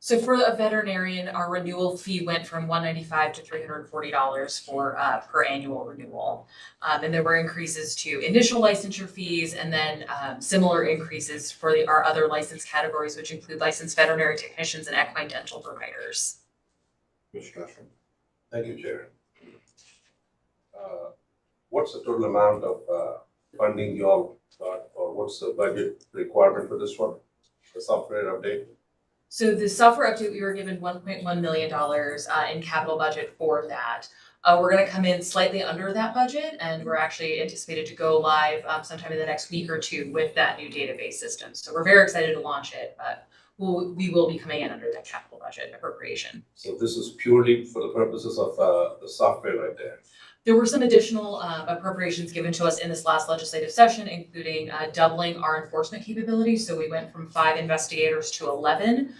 So for a veterinarian, our renewal fee went from $195 to $340 for per annual renewal. And there were increases to initial licensure fees, and then similar increases for our other license categories, which include licensed veterinary technicians and equine dental providers. Mr. Castro. Thank you, Chair. What's the total amount of funding you all got, or what's the budget requirement for this one, the software update? So the software update, we were given $1.1 million in capital budget for that. We're going to come in slightly under that budget, and we're actually anticipated to go live sometime in the next week or 2 with that new database system. So we're very excited to launch it, but we will be coming in under that capital budget appropriation. So this is purely for the purposes of the software right there. There were some additional appropriations given to us in this last legislative session, including doubling our enforcement capabilities. So we went from 5 investigators to 11.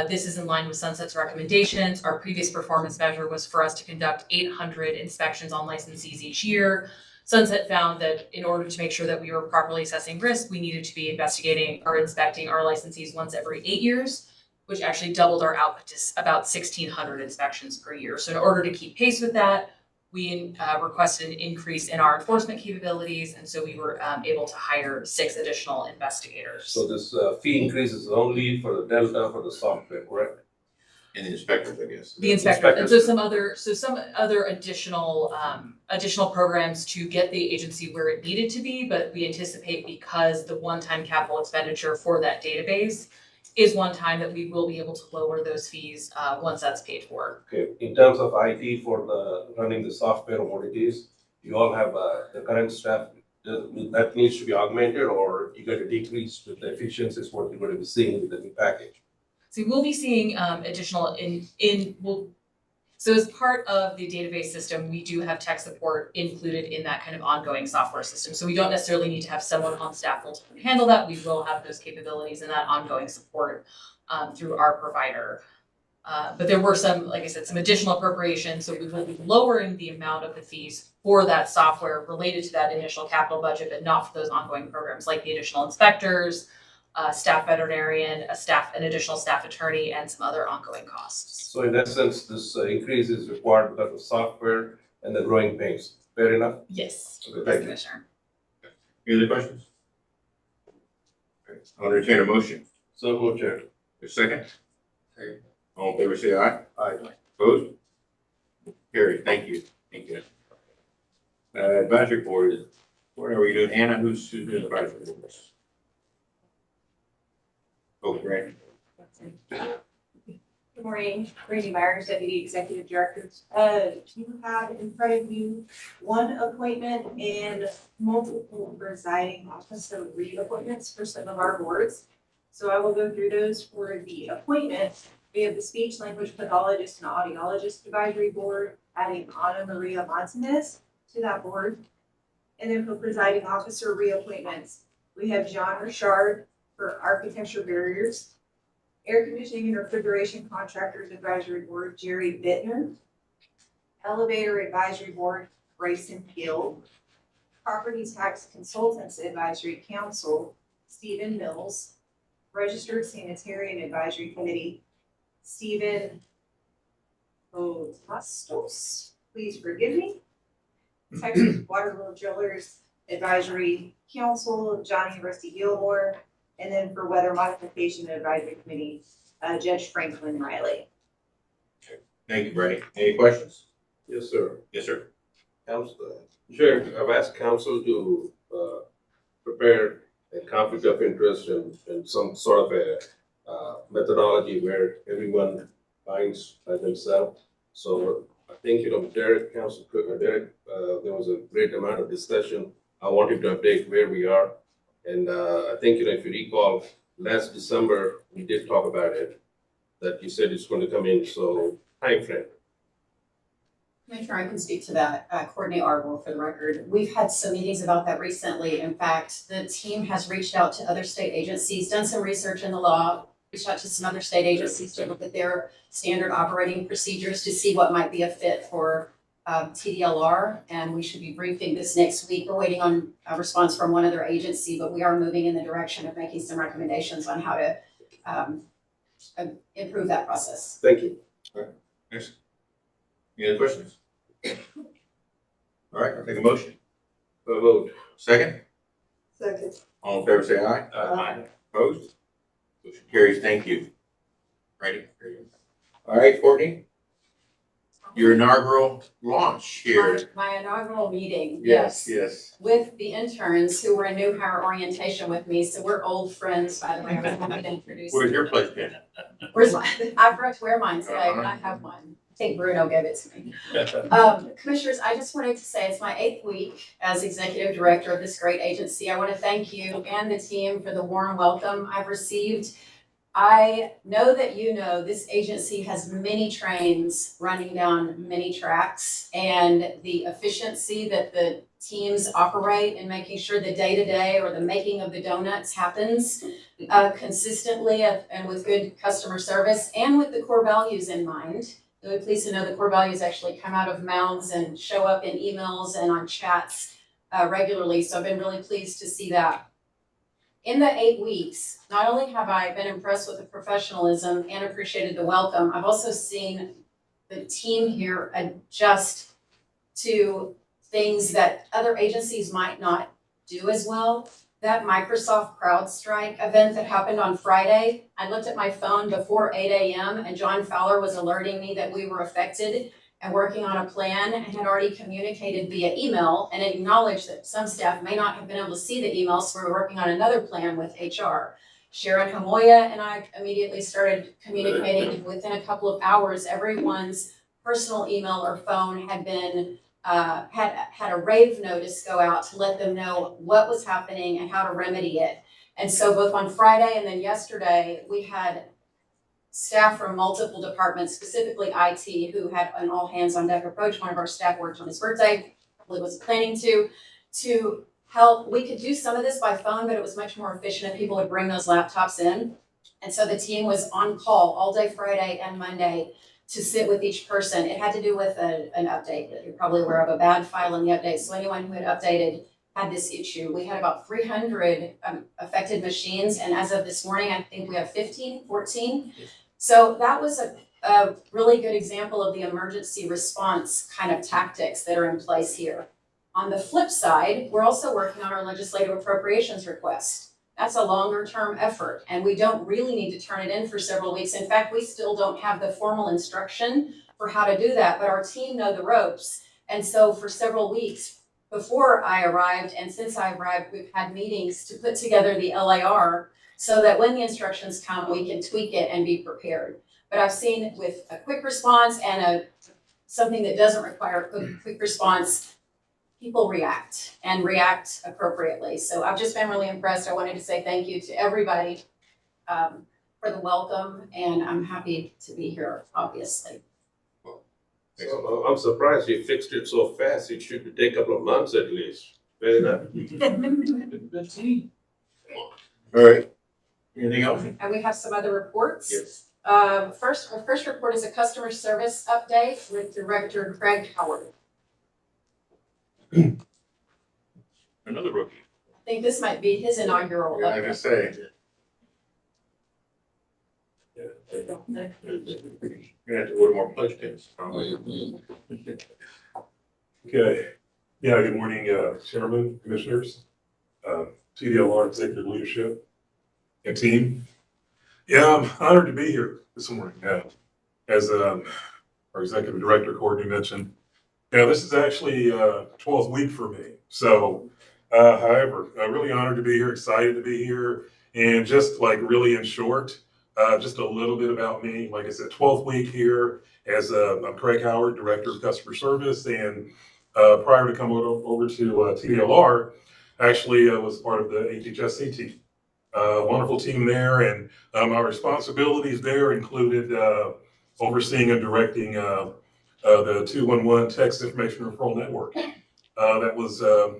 This is in line with Sunset's recommendations. Our previous performance measure was for us to conduct 800 inspections on licensees each year. Sunset found that in order to make sure that we were properly assessing risk, we needed to be investigating or inspecting our licensees once every 8 years, which actually doubled our output to about 1,600 inspections per year. So in order to keep pace with that, we requested an increase in our enforcement capabilities, and so we were able to hire 6 additional investigators. So this fee increase is only for the delta for the software, correct? And the inspectors, I guess. The inspector, and so some other additional programs to get the agency where it needed to be, but we anticipate because the one-time capital expenditure for that database is one time that we will be able to lower those fees once that's paid for. Okay, in terms of IT for the running the software or what it is, you all have the current staff that needs to be augmented, or you got to decrease with the efficiencies what you're going to be seeing with the new package? So we'll be seeing additional so as part of the database system, we do have tech support included in that kind of ongoing software system. So we don't necessarily need to have someone on staff to handle that. We will have those capabilities and that ongoing support through our provider. But there were some, like I said, some additional appropriations. So we will be lowering the amount of the fees for that software related to that initial capital budget, but not for those ongoing programs like the additional inspectors, staff veterinarian, an additional staff attorney, and some other ongoing costs. So in essence, this increase is required because of software and the growing pains. Fair enough? Yes. Okay, Yes, thank you. Commissioner. Any other questions? Okay, I'll entertain a motion. So moved, Chair. A second? All in favor, say aye. Aye. Opposed? Carried. Thank you. Thank you. Advisory board, what are we doing? Anna, who's doing the advisory board? Oh, Brandon. Good morning, Brandy Myers, Deputy Executive Director. You have in front of you one appointment and multiple presiding officer reappointments for some of our boards. So I will go through those for the appointment. We have the Speech Language Pathologist and Audiologist Advisory Board, adding Ana Maria Martinez to that board. And then for presiding officer reappointments, we have John Richard for architecture barriers, air conditioning and refrigeration contractors advisory board, Jerry Bittner, elevator advisory board, Grayson Hill, property tax consultants advisory council, Stephen Mills, registered sanitarian advisory committee, Stephen Otastos, please forgive me. Texas Water Drillers Advisory Council, Johnny Rusty Gilmore, and then for Weather Modification Advisory Committee, Judge Franklin Riley. Thank you, Brady. Any questions? Yes, sir. Yes, sir. Council, sure, I've asked council to, prepare a conflict of interest and some sort of a, methodology where everyone finds by themselves. So I think, Derek, Derek, there was a great amount of discussion. I wanted to update where we are. And, I think, if you recall, last December, we did talk about it, that you said it's going to come in, so timeframe. Commissioner, I can speak to that. Courtney Arbor for the record. We've had some meetings about that recently. In fact, the team has reached out to other state agencies, done some research in the law, reached out to some other state agencies to look at their standard operating procedures to see what might be a fit for TDLR. And we should be briefing this next week. We're waiting on a response from one other agency, but we are moving in the direction of making some recommendations on how to improve that process. Thank you. All right. Next. Any other questions? All right, I'll take a motion. Vote. Second? Second. All in favor, say aye. Aye. Opposed? Motion carries. Thank you. Ready? All right, Courtney. Your inaugural launch here. My inaugural meeting, Yes, yes. with the interns who were in new hire orientation with me, so we're old friends, by the way. I'm happy to introduce Where's you. your place been? Where's mine? I forgot to wear mine today, but I have one. I think Bruno gave it to me. Commissioners, I just wanted to say it's my 8th week as executive director of this great agency. I want to thank you and the team for the warm welcome I've received. I know that you know this agency has many trains running down many tracks, and the efficiency that the teams operate in making sure the day-to-day or the making of the donuts happens consistently and with good customer service and with the core values in mind. Really pleased to know the core values actually come out of mouths and show up in emails and on chats regularly. So I've been really pleased to see that. In the 8 weeks, not only have I been impressed with the professionalism and appreciated the welcome, I've also seen the team here adjust to things that other agencies might not do as well. That Microsoft CrowdStrike event that happened on Friday, I looked at my phone before 8 a.m. and John Fowler was alerting me that we were affected and working on a plan and had already communicated via email and acknowledged that some staff may not have been able to see the email, so we were working on another plan with HR. Sharon Hamoya and I immediately started communicating. Within a couple of hours, everyone's personal email or phone had been had a rave notice go out to let them know what was happening and how to remedy it. And so both on Friday and then yesterday, we had staff from multiple departments, specifically IT, who had an all hands on deck approach. One of our staff worked on his birthday, probably was planning to help. We could do some of this by phone, but it was much more efficient if people would bring those laptops in. And so the team was on call all day Friday and Monday to sit with each person. It had to do with an update that you're probably aware of, a bad file in the update. So anyone who had updated had this issue. We had about 300 affected machines, and as of this morning, I think we have 14. So that was a really good example of the emergency response kind of tactics that are in place here. On the flip side, we're also working on our legislative appropriations request. That's a longer term effort, and we don't really need to turn it in for several weeks. In fact, we still don't have the formal instruction for how to do that, but our team know the ropes. And so for several weeks before I arrived and since I arrived, we've had meetings to put together the LAR so that when the instructions come, we can tweak it and be prepared. But I've seen with a quick response and something that doesn't require a quick response, people react and react appropriately. So I've just been really impressed. I wanted to say thank you to everybody for the welcome, and I'm happy to be here, obviously. So I'm surprised you fixed it so fast. It should take a couple of months at least. Very nice. All right. Anything else? And we have some other reports. Yes. Our first report is a customer service update with Director Craig Howard. Another rookie. I think this might be his inaugural Yeah, I update. just say. You're gonna have to order more punch pins. Okay. Yeah, good morning, Chairman, Commissioners, TDLR Executive Leadership and team. Yeah, I'm honored to be here this morning. As our Executive Director Courtney mentioned, yeah, this is actually 12th week for me. So, however, I'm really honored to be here, excited to be here, and just like really in short, just a little bit about me. Like I said, 12th week here as I'm Craig Howard, Director of Customer Service, and prior to coming over to TDLR, actually was part of the HHSC team. Wonderful team there, and my responsibilities there included overseeing and directing the 211 Text Information Referral Network. That was a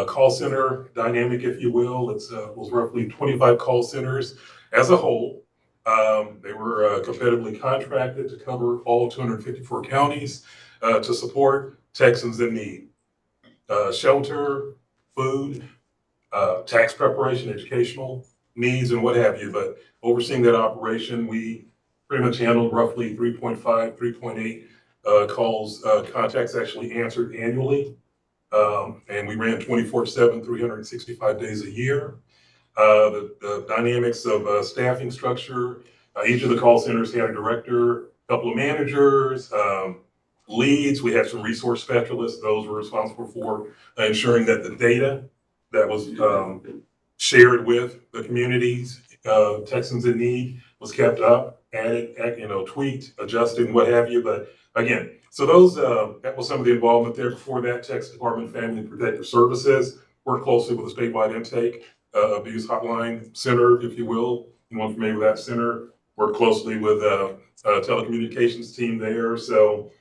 call center dynamic, if you will. It was roughly 25 call centers as a whole. They were competitively contracted to cover all 254 counties to support Texans in need. Shelter, food, tax preparation, educational needs, and what have you. But overseeing that operation, we pretty much handled roughly 3.5, 3.8 calls, contacts actually answered annually. And we ran 24/7, 365 days a year. The dynamics of staffing structure, each of the call centers had a director, a couple of managers, leads. We had some resource specialists. Those were responsible for ensuring that the data that was shared with the communities, Texans in need, was kept up, added, tweaked, adjusted, what have you. But again, so those that was some of the involvement there. Before that, Texas Department of Family and Protective Services worked closely with the statewide intake abuse hotline center, if you will. Anyone familiar with that center? Worked closely with telecommunications team there. So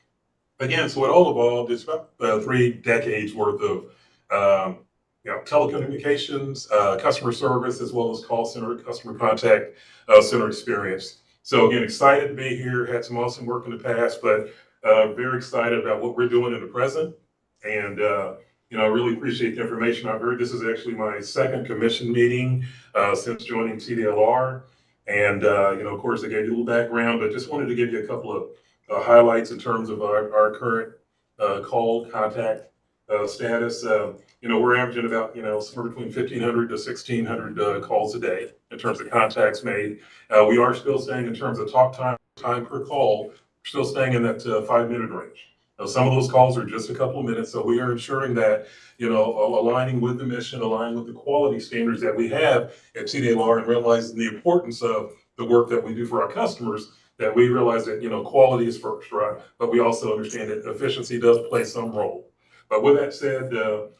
again, so it all evolved. It's about 3 decades worth of telecommunications, customer service, as well as call center, customer contact center experience. So again, excited to be here. Had some awesome work in the past, but very excited about what we're doing in the present. And I really appreciate the information I've heard. This is actually my second commission meeting since joining TDLR. And of course, I gave you a little background, but just wanted to give you a couple of highlights in terms of our current call contact status. We're averaging about, somewhere between 1,500 to 1,600 calls a day in terms of contacts made. We are still staying in terms of talk time per call, still staying in that 5-minute range. Some of those calls are just a couple of minutes, so we are ensuring that, aligning with the mission, aligning with the quality standards that we have at TDLR, and realizing the importance of the work that we do for our customers, that we realize that, quality is first, right? But we also understand that efficiency does play some role. But with that said,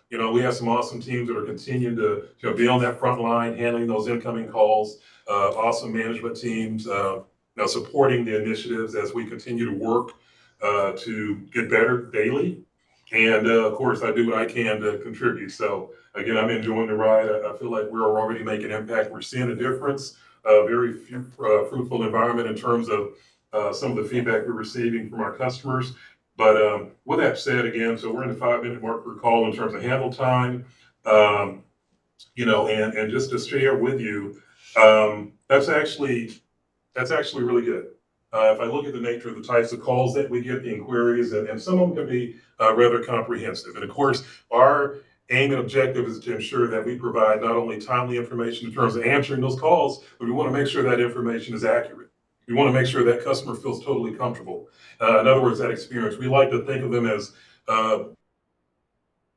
we have some awesome teams that are continuing to be on that front line, handling those incoming calls, awesome management teams, supporting the initiatives as we continue to work to get better daily. And of course, I do what I can to contribute. So again, I'm enjoying the ride. I feel like we're already making impact. We're seeing a difference, a very fruitful environment in terms of some of the feedback we're receiving from our customers. But with that said, again, so we're in the 5-minute mark per call in terms of handle time, and just to share with you, that's actually really good. If I look at the nature of the types of calls that we get, the inquiries, and some of them can be rather comprehensive. And of course, our aim and objective is to ensure that we provide not only timely information in terms of answering those calls, but we want to make sure that information is accurate. We want to make sure that customer feels totally comfortable. In other words, that experience. We like to think of them as, so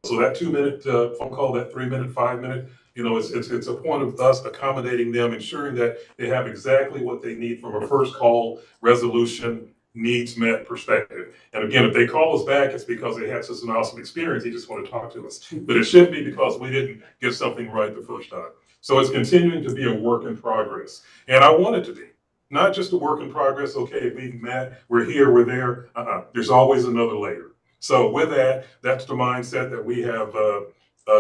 that 2-minute phone call, that 3-minute, 5-minute, it's a point of us accommodating them, ensuring that they have exactly what they need from a first call resolution, needs met perspective. And again, if they call us back, it's because they had such an awesome experience. They just want to talk to us. But it shouldn't be because we didn't get something right the first time. So it's continuing to be a work in progress. And I want it to be. not just a work in progress. Okay, we've met, we're here, we're there. There's always another layer. So with that, that's the mindset that we have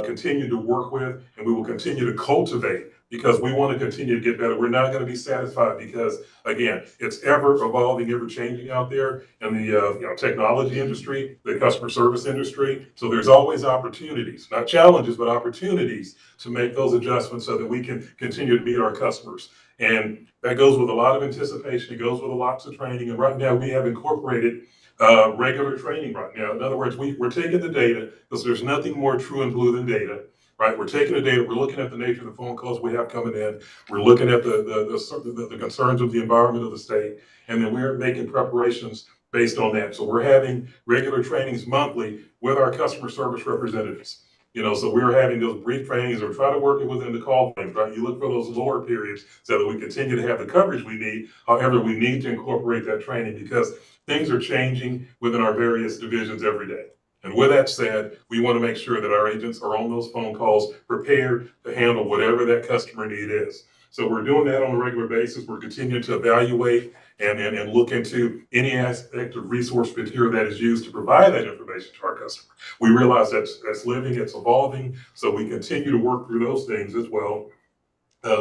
continued to work with, and we will continue to cultivate because we want to continue to get better. We're not going to be satisfied because, again, it's ever evolving, ever changing out there in the technology industry, the customer service industry. So there's always opportunities, not challenges, but opportunities to make those adjustments so that we can continue to meet our customers. And that goes with a lot of anticipation. It goes with lots of training. And right now we have incorporated regular training right now. In other words, we're taking the data because there's nothing more true and blue than data. Right, we're taking the data. We're looking at the nature of the phone calls we have coming in. We're looking at the concerns of the environment of the state, and then we're making preparations based on that. So we're having regular trainings monthly with our customer service representatives. So we're having those brief trainings or try to work it within the call frames, right? You look for those lower periods so that we continue to have the coverage we need. However, we need to incorporate that training because things are changing within our various divisions every day. And with that said, we want to make sure that our agents are on those phone calls prepared to handle whatever that customer need is. So we're doing that on a regular basis. We're continuing to evaluate and look into any aspect of resource material that is used to provide that information to our customer. We realize that's living, it's evolving, so we continue to work through those things as well.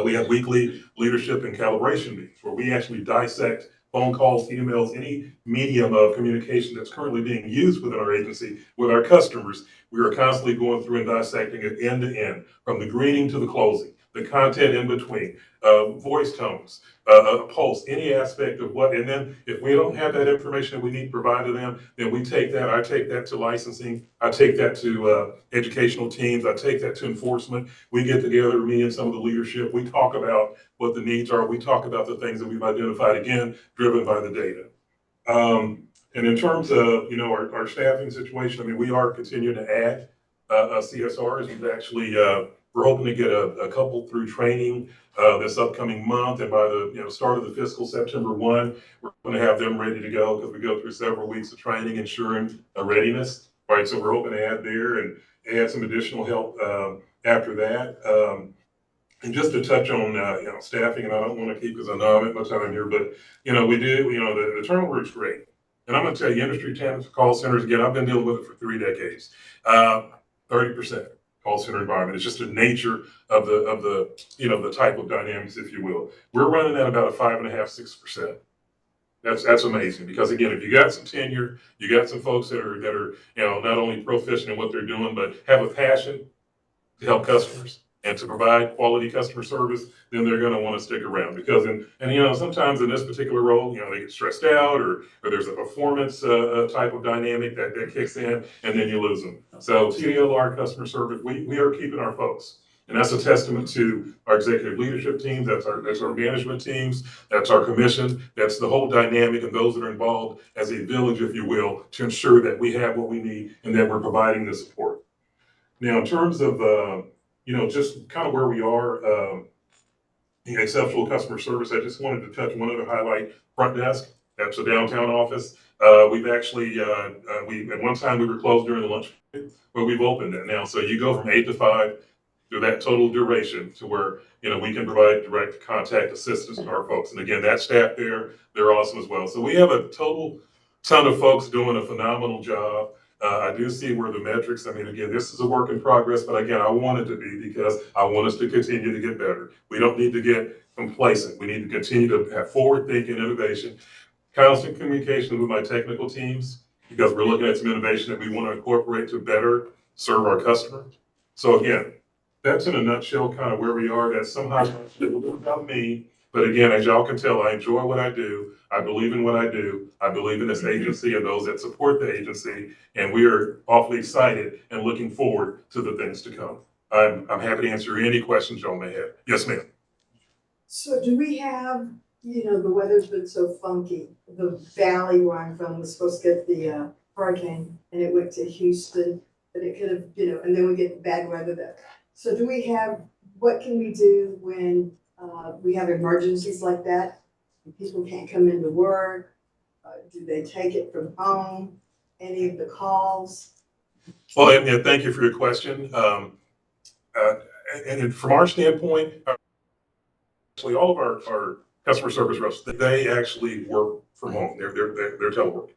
We have weekly leadership and calibration meetings where we actually dissect phone calls, emails, any medium of communication that's currently being used within our agency with our customers. We are constantly going through and dissecting it end to end, from the greeting to the closing, the content in between, voice tones, pulse, any aspect of what. And then if we don't have that information that we need to provide to them, then we take that. I take that to licensing. I take that to educational teams. I take that to enforcement. We get together, me and some of the leadership. We talk about what the needs are. We talk about the things that we've identified, again, driven by the data. And in terms of, our staffing situation, I mean, we are continuing to add CSRs. We've actually, we're hoping to get a couple through training this upcoming month. And by the start of the fiscal September 1, we're going to have them ready to go because we go through several weeks of training, ensuring a readiness, right? So we're hoping to add there and add some additional help after that. And just to touch on, staffing, and I don't want to keep, because I know I'm at my time here, but, we do, the turnover is great. And I'm going to tell you, industry call centers, again, I've been dealing with it for 3 decades. 30% call center environment. It's just the nature of the type of dynamics, if you will. We're running at about a 5.5%, 6%. That's amazing because, again, if you got some tenure, you got some folks that are not only proficient in what they're doing, but have a passion to help customers and to provide quality customer service, then they're going to want to stick around because, sometimes in this particular role, they get stressed out or there's a performance type of dynamic that kicks in and then you lose them. So TDLR customer service, we are keeping our folks. And that's a testament to our executive leadership teams, that's our management teams, that's our commission, that's the whole dynamic and those that are involved as a village, if you will, to ensure that we have what we need and that we're providing the support. Now, in terms of, just kind of where we are, exceptional customer service, I just wanted to touch one other highlight, front desk. That's a downtown office. We've actually, at one time we were closed during the lunch, but we've opened it now. So you go from 8 to 5 through that total duration to where, we can provide direct contact assistance to our folks. And again, that staff there, they're awesome as well. So we have a total ton of folks doing a phenomenal job. I do see where the metrics, again, this is a work in progress, but again, I want it to be because I want us to continue to get better. We don't need to get complacent. We need to continue to have forward thinking, innovation, constant communication with my technical teams because we're looking at some innovation that we want to incorporate to better serve our customer. So again, that's in a nutshell kind of where we are. That's somehow a little bit about me. But again, as y'all can tell, I enjoy what I do. I believe in what I do. I believe in this agency and those that support the agency. And we are awfully excited and looking forward to the things to come. I'm happy to answer any questions y'all may have. Yes, ma'am. So do we have, the weather's been so funky. The valley where I'm from was supposed to get the hurricane and it went to Houston, but it could have, and then we get bad weather there. So do we have, what can we do when we have emergencies like that? People can't come into work. Do they take it from home? Any of the calls? Well, and thank you for your question. And from our standpoint, actually all of our customer service reps, they actually work from home. They're teleworking.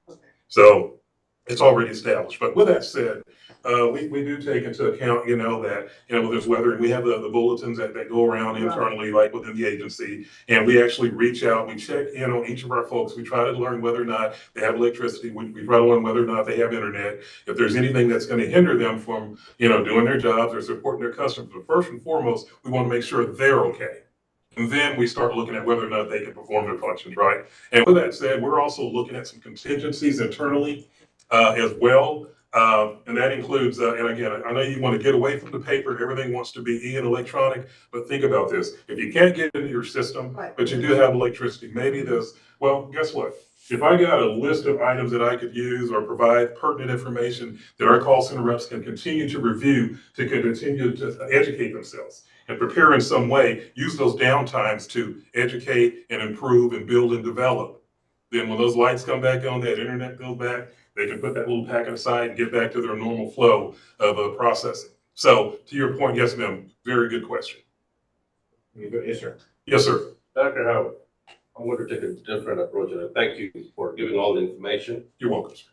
So it's already established. But with that said, we do take into account, that, there's weather, and we have the bulletins that go around internally, like within the agency, and we actually reach out, we check in on each of our folks. We try to learn whether or not they have electricity. We try to learn whether or not they have internet. If there's anything that's going to hinder them from, doing their jobs or supporting their customers, but first and foremost, we want to make sure they're okay. And then we start looking at whether or not they can perform their functions, right? And with that said, we're also looking at some contingencies internally as well. And that includes, and again, I know you want to get away from the paper. Everything wants to be and electronic, but think about this. If you can't get into your system, but you do have electricity, maybe well, guess what? If I got a list of items that I could use or provide pertinent information that our call center reps can continue to review to continue to educate themselves and prepare in some way, use those downtimes to educate and improve and build and develop. Then when those lights come back on, that internet goes back, they can put that little packet aside and get back to their normal flow of processing. So to your point, yes, ma'am, very good question. Yes, sir. Yes, sir. Dr. Howard, I'm going to take a different approach, and I thank you for giving all the information. You're welcome, sir.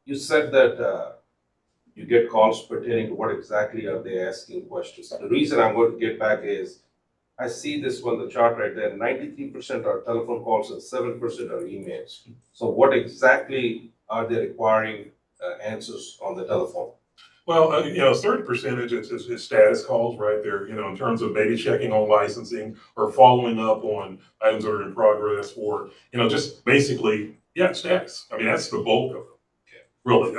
You said that you get calls pertaining to what exactly are they asking questions. The reason I'm going to get back is I see this on the chart right there, 93% are telephone calls and 7% are emails. So what exactly are they requiring answers on the telephone? Well, a certain percentage is status calls, right there, in terms of maybe checking on licensing or following up on items that are in progress or, just basically, status. I mean, that's the bulk of it, really.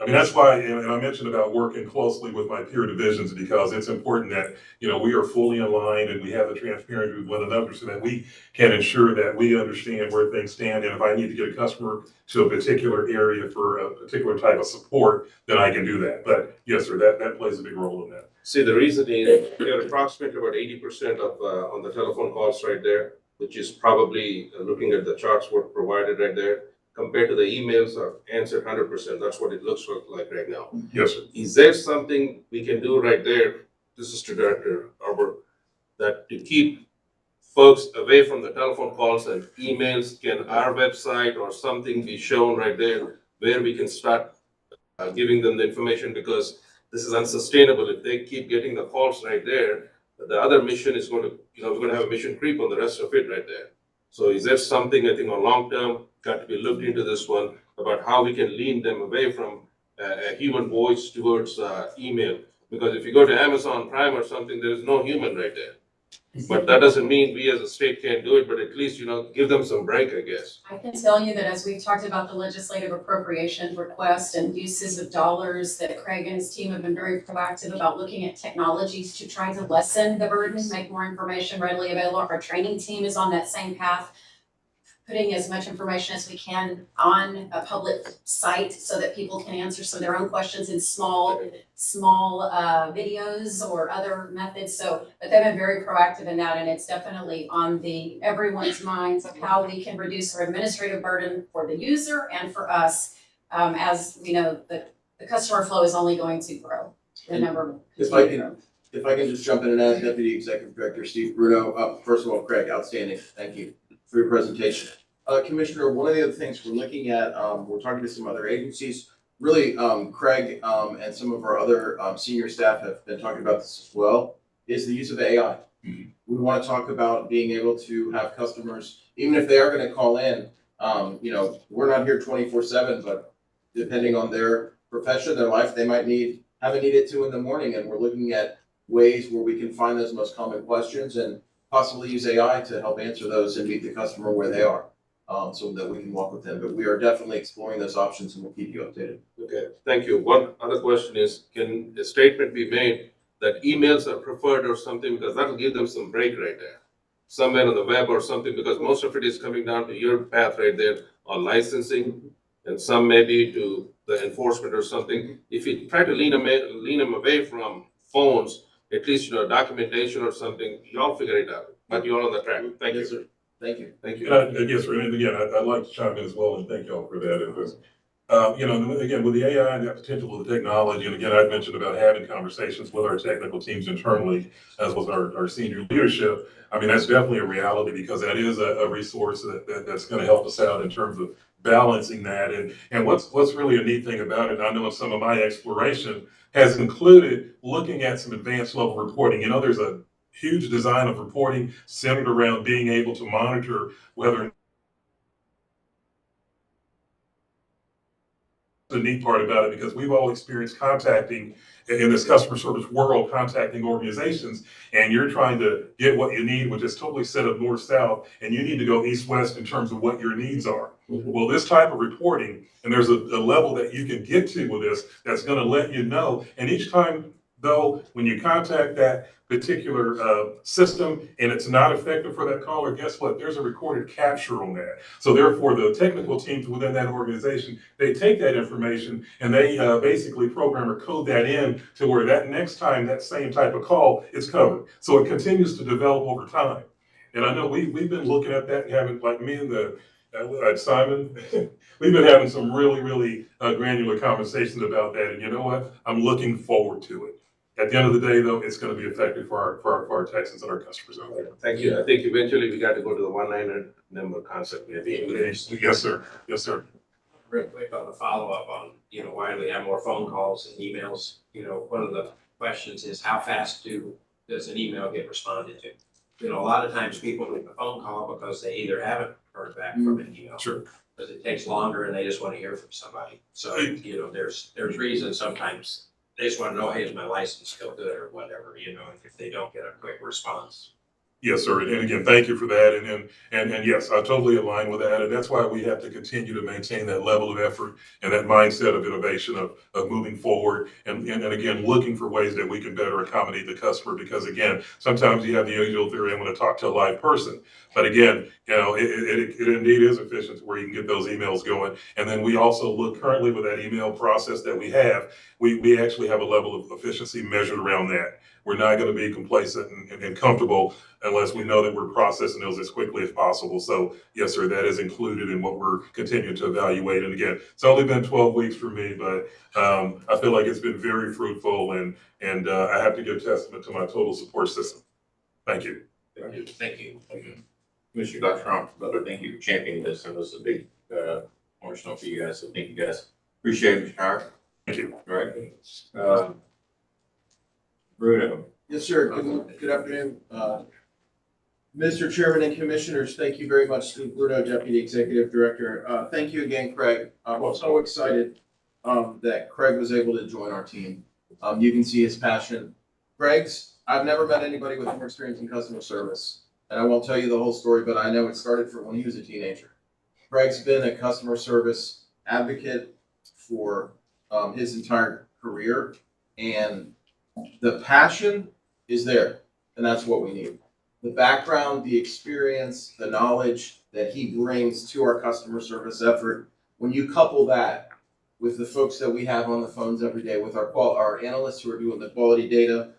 That's why, and I mentioned about working closely with my peer divisions because it's important that, we are fully aligned and we have the transparency with one another so that we can ensure that we understand where things stand. And if I need to get a customer to a particular area for a particular type of support, then I can do that. But yes, sir, that plays a big role in that. See, the reason is you're approximately about 80% of on the telephone calls right there, which is probably looking at the charts were provided right there, compared to the emails are answered 100%. That's what it looks like right now. Yes, sir. Is there something we can do right there, Assistant Director Arbor, that to keep folks away from the telephone calls and emails? Can our website or something be shown right there where we can start giving them the information? Because this is unsustainable. If they keep getting the calls right there, the other mission is going to, we're going to have a mission creep on the rest of it right there. So is there something, I think, on long term, got to be looked into this one about how we can lean them away from a human voice towards email? Because if you go to Amazon Prime or something, there is no human right there. But that doesn't mean we as a state can't do it, but at least, give them some break, I guess. I can tell you that as we've talked about the legislative appropriation request and uses of dollars, that Craig and his team have been very proactive about looking at technologies to try to lessen the burden, make more information readily available. Our training team is on that same path, putting as much information as we can on a public site so that people can answer some of their own questions in small videos or other methods. So, but they've been very proactive in that, and it's definitely on everyone's minds of how we can reduce our administrative burden for the user and for us, as the customer flow is only going to grow. The number. If I can just jump in and add, Deputy Executive Director Steve Bruno. First of all, Craig, outstanding. Thank you for your presentation. Commissioner, one of the other things we're looking at, we're talking to some other agencies. Really, Craig and some of our other senior staff have been talking about this as well, is the use of AI. We want to talk about being able to have customers, even if they are going to call in, we're not here 24/7, but depending on their profession, their life, they might have a need at 2 a.m, and we're looking at ways where we can find those most common questions and possibly use AI to help answer those and meet the customer where they are, so that we can walk with them. But we are definitely exploring those options and we'll keep you updated. Okay, thank you. One other question is, can a statement be made that emails are preferred or something, because that'll give them some break right there, somewhere on the web or something, because most of it is coming down to your path right there on licensing, and some maybe to the enforcement or something. If you try to lean them away from phones, at least documentation or something, y'all figure it out. But you're on the track. Thank you, sir. Thank you. Thank you. Yes, sir. And again, I'd like to chime in as well and thank y'all for that. Again, with the AI and that potential of the technology, and again, I've mentioned about having conversations with our technical teams internally, as with our senior leadership. I mean, that's definitely a reality because that is a resource that's going to help us out in terms of balancing that. And what's really a neat thing about it, I know in some of my exploration has included looking at some advanced level reporting. There's a huge design of reporting centered around being able to monitor whether the neat part about it because we've all experienced contacting in this customer service world, contacting organizations, and you're trying to get what you need, which is totally set up north south, and you need to go east west in terms of what your needs are. Well, this type of reporting, and there's a level that you can get to with this that's going to let you know. And each time, though, when you contact that particular system and it's not effective for that caller, guess what? There's a recorded capture on that. So therefore, the technical teams within that organization, they take that information and they basically program or code that in to where that next time that same type of call is covered. So it continues to develop over time. And I know we've been looking at that, having like me and Simon, we've been having some really granular conversations about that. And you know what? I'm looking forward to it. At the end of the day, though, it's going to be effective for our Texans and our customers out there. Thank you. I think eventually we got to go to the 1-900 number concept maybe. Yes, sir. Yes, sir. Real quick on the follow-up on, why do we have more phone calls and emails? One of the questions is how fast does an email get responded to? A lot of times people make a phone call because they either haven't heard back from an email. Sure. Because it takes longer and they just want to hear from somebody. So, there's reasons sometimes they just want to know, hey, is my license still good or whatever, if they don't get a quick response. Yes, sir. And again, thank you for that. And yes, I totally align with that. And that's why we have to continue to maintain that level of effort and that mindset of innovation of moving forward and again, looking for ways that we can better accommodate the customer. Because again, sometimes you have the usual theory, I'm going to talk to a live person. But again, it indeed is efficient where you can get those emails going. And then we also look currently with that email process that we have, we actually have a level of efficiency measured around that. We're not going to be complacent and comfortable unless we know that we're processing those as quickly as possible. So yes, sir, that is included in what we're continuing to evaluate. And again, it's only been 12 weeks for me, but I feel like it's been very fruitful and I have to give testament to my total support system. Thank you. Thank you. Thank you. Commissioner Dr. Trump, thank you for championing this. And this is a big cornerstone for you guys. So thank you guys. Appreciate it, Mr. Howard. Thank you. All right. Bruno. Yes, sir. Good afternoon. Mr. Chairman and Commissioners, thank you very much. Steve Bruno, Deputy Executive Director. Thank you again, Craig. I'm so excited that Craig was able to join our team. You can see his passion. I've never met anybody with more experience in customer service. And I won't tell you the whole story, but I know it started from when he was a teenager. Craig's been a customer service advocate for his entire career, and the passion is there, and that's what we need. The background, the experience, the knowledge that he brings to our customer service effort, when you couple that with the folks that we have on the phones every day, with our analysts who are doing the quality data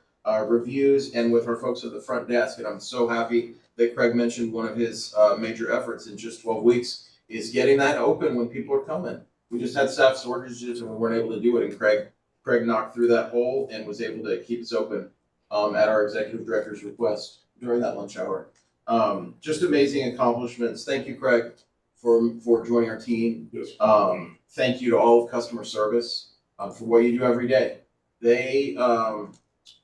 reviews, and with our folks at the front desk, and I'm so happy that Craig mentioned one of his major efforts in just 12 weeks is getting that open when people are coming. We just had staff shortages and we weren't able to do it, and Craig knocked through that hole and was able to keep us open at our executive director's request during that lunch hour. Just amazing accomplishments. Thank you, Craig, for joining our team. Yes. Thank you to all of customer service for what you do every day. They,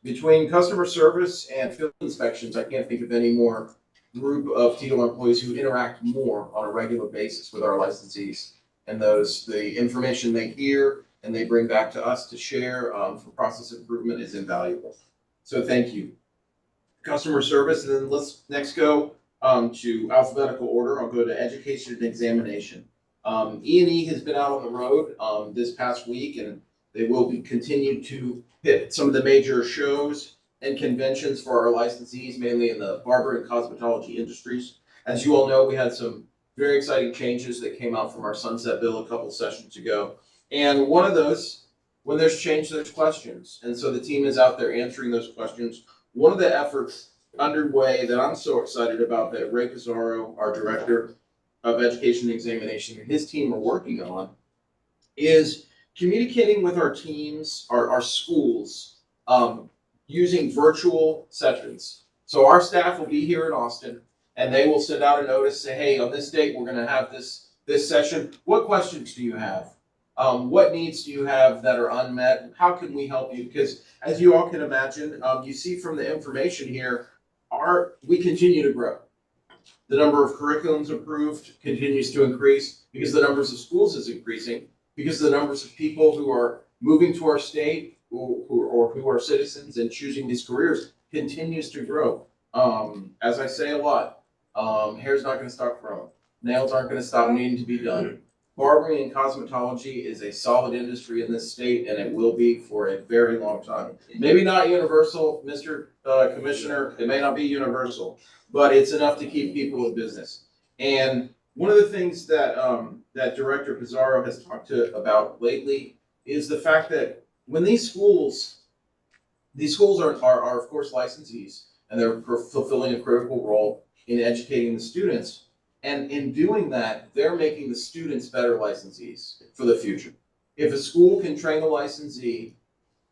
between customer service and field inspections, I can't think of any more group of TDL employees who interact more on a regular basis with our licensees. And the information they hear and they bring back to us to share for process improvement is invaluable. So thank you. Customer service, and then let's next go to alphabetical order. I'll go to education and examination. E&E has been out on the road this past week, and they will be continued to hit some of the major shows and conventions for our licensees, mainly in the barber and cosmetology industries. As you all know, we had some very exciting changes that came out from our sunset bill a couple sessions ago. And one of those, when there's change, there's questions. And so the team is out there answering those questions. One of the efforts underway that I'm so excited about that Ray Pizarro, our Director of Education and Examination, and his team are working on is communicating with our teams, our schools, using virtual sessions. So our staff will be here in Austin, and they will send out a notice, say, hey, on this date, we're gonna have this session. What questions do you have? What needs do you have that are unmet? How can we help you? Because as you all can imagine, you see from the information here, we continue to grow. The number of curriculums approved continues to increase because the numbers of schools is increasing, because the numbers of people who are moving to our state or who are citizens and choosing these careers continues to grow. As I say a lot, hair's not going to stop growing. Nails aren't going to stop needing to be done. Barbering and cosmetology is a solid industry in this state, and it will be for a very long time. Maybe not universal, Mr. Commissioner, it may not be universal, but it's enough to keep people in business. And one of the things that that Director Pizarro has talked about lately is the fact that when these schools are of course licensees, and they're fulfilling a critical role in educating the students. And in doing that, they're making the students better licensees for the future. If a school can train the licensee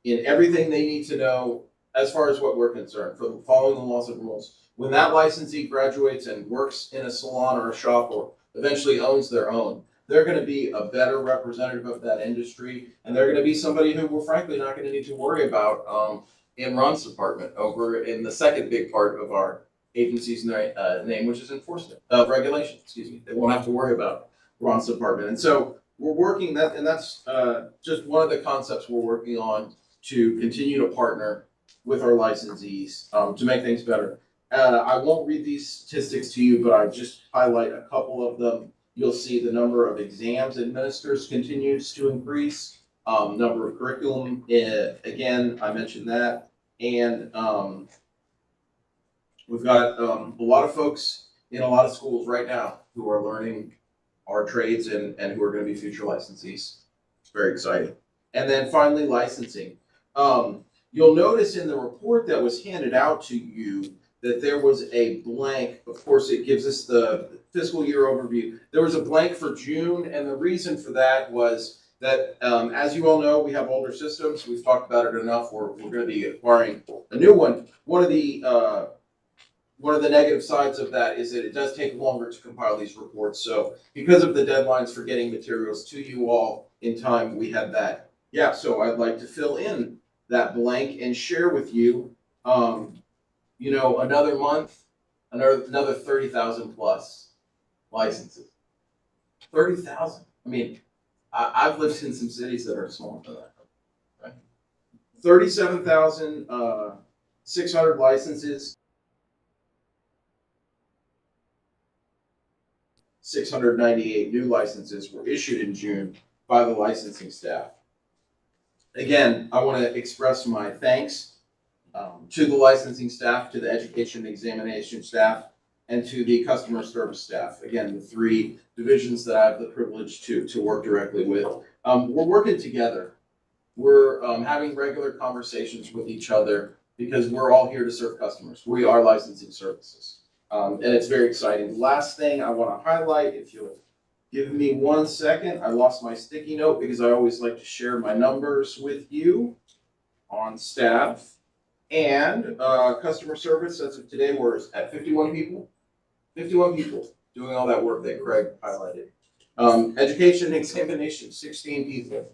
in everything they need to know, as far as what we're concerned, for following the laws and rules, when that licensee graduates and works in a salon or a shop or eventually owns their own, they're going to be a better representative of that industry, and they're going to be somebody who we're frankly not going to need to worry about in Ron's department over in the second big part of our agency's name, which is enforcement of regulation. Excuse me. They won't have to worry about Ron's department, and so we're working that, and that's just one of the concepts we're working on to continue to partner with our licensees to make things better. I won't read these statistics to you, but I just highlight a couple of them. You'll see the number of exams administered continues to increase. Number of curriculum, again, I mentioned that. And we've got a lot of folks in a lot of schools right now who are learning our trades and who are going to be future licensees. It's very exciting. And then finally, licensing. You'll notice in the report that was handed out to you that there was a blank. Of course, it gives us the fiscal year overview. There was a blank for June, and the reason for that was that, as you all know, we have older systems. We've talked about it enough. We're going to be acquiring a new one. One of the negative sides of that is that it does take longer to compile these reports. So because of the deadlines for getting materials to you all in time, we had that. Yeah, so I'd like to fill in that blank and share with you, another month, another 30,000 plus licenses. 30,000. I mean, I've lived in some cities that are smaller than that. Right? 37,600 licenses. 698 new licenses were issued in June by the licensing staff. Again, I want to express my thanks to the licensing staff, to the education and examination staff, and to the customer service staff. Again, the three divisions that I have the privilege to work directly with. We're working together. We're having regular conversations with each other because we're all here to serve customers. We are licensing services. And it's very exciting. Last thing I want to highlight, if you'll give me 1 second, I lost my sticky note because I always like to share my numbers with you on staff. And customer service, as of today, we're at 51 people. 51 people doing all that work that Craig highlighted. Education and examination, 16 people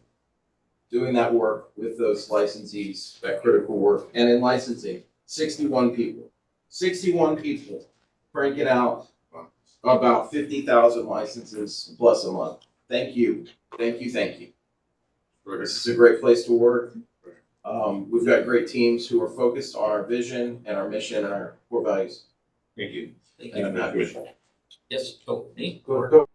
doing that work with those licensees, that critical work. And in licensing, 61 people. 61 people cranking out about 50,000 licenses plus a month. Thank you. Thank you. Thank you. This is a great place to work. We've got great teams who are focused on our vision and our mission and our core values. Thank you. Thank And I'm happy. Yes, me? Go.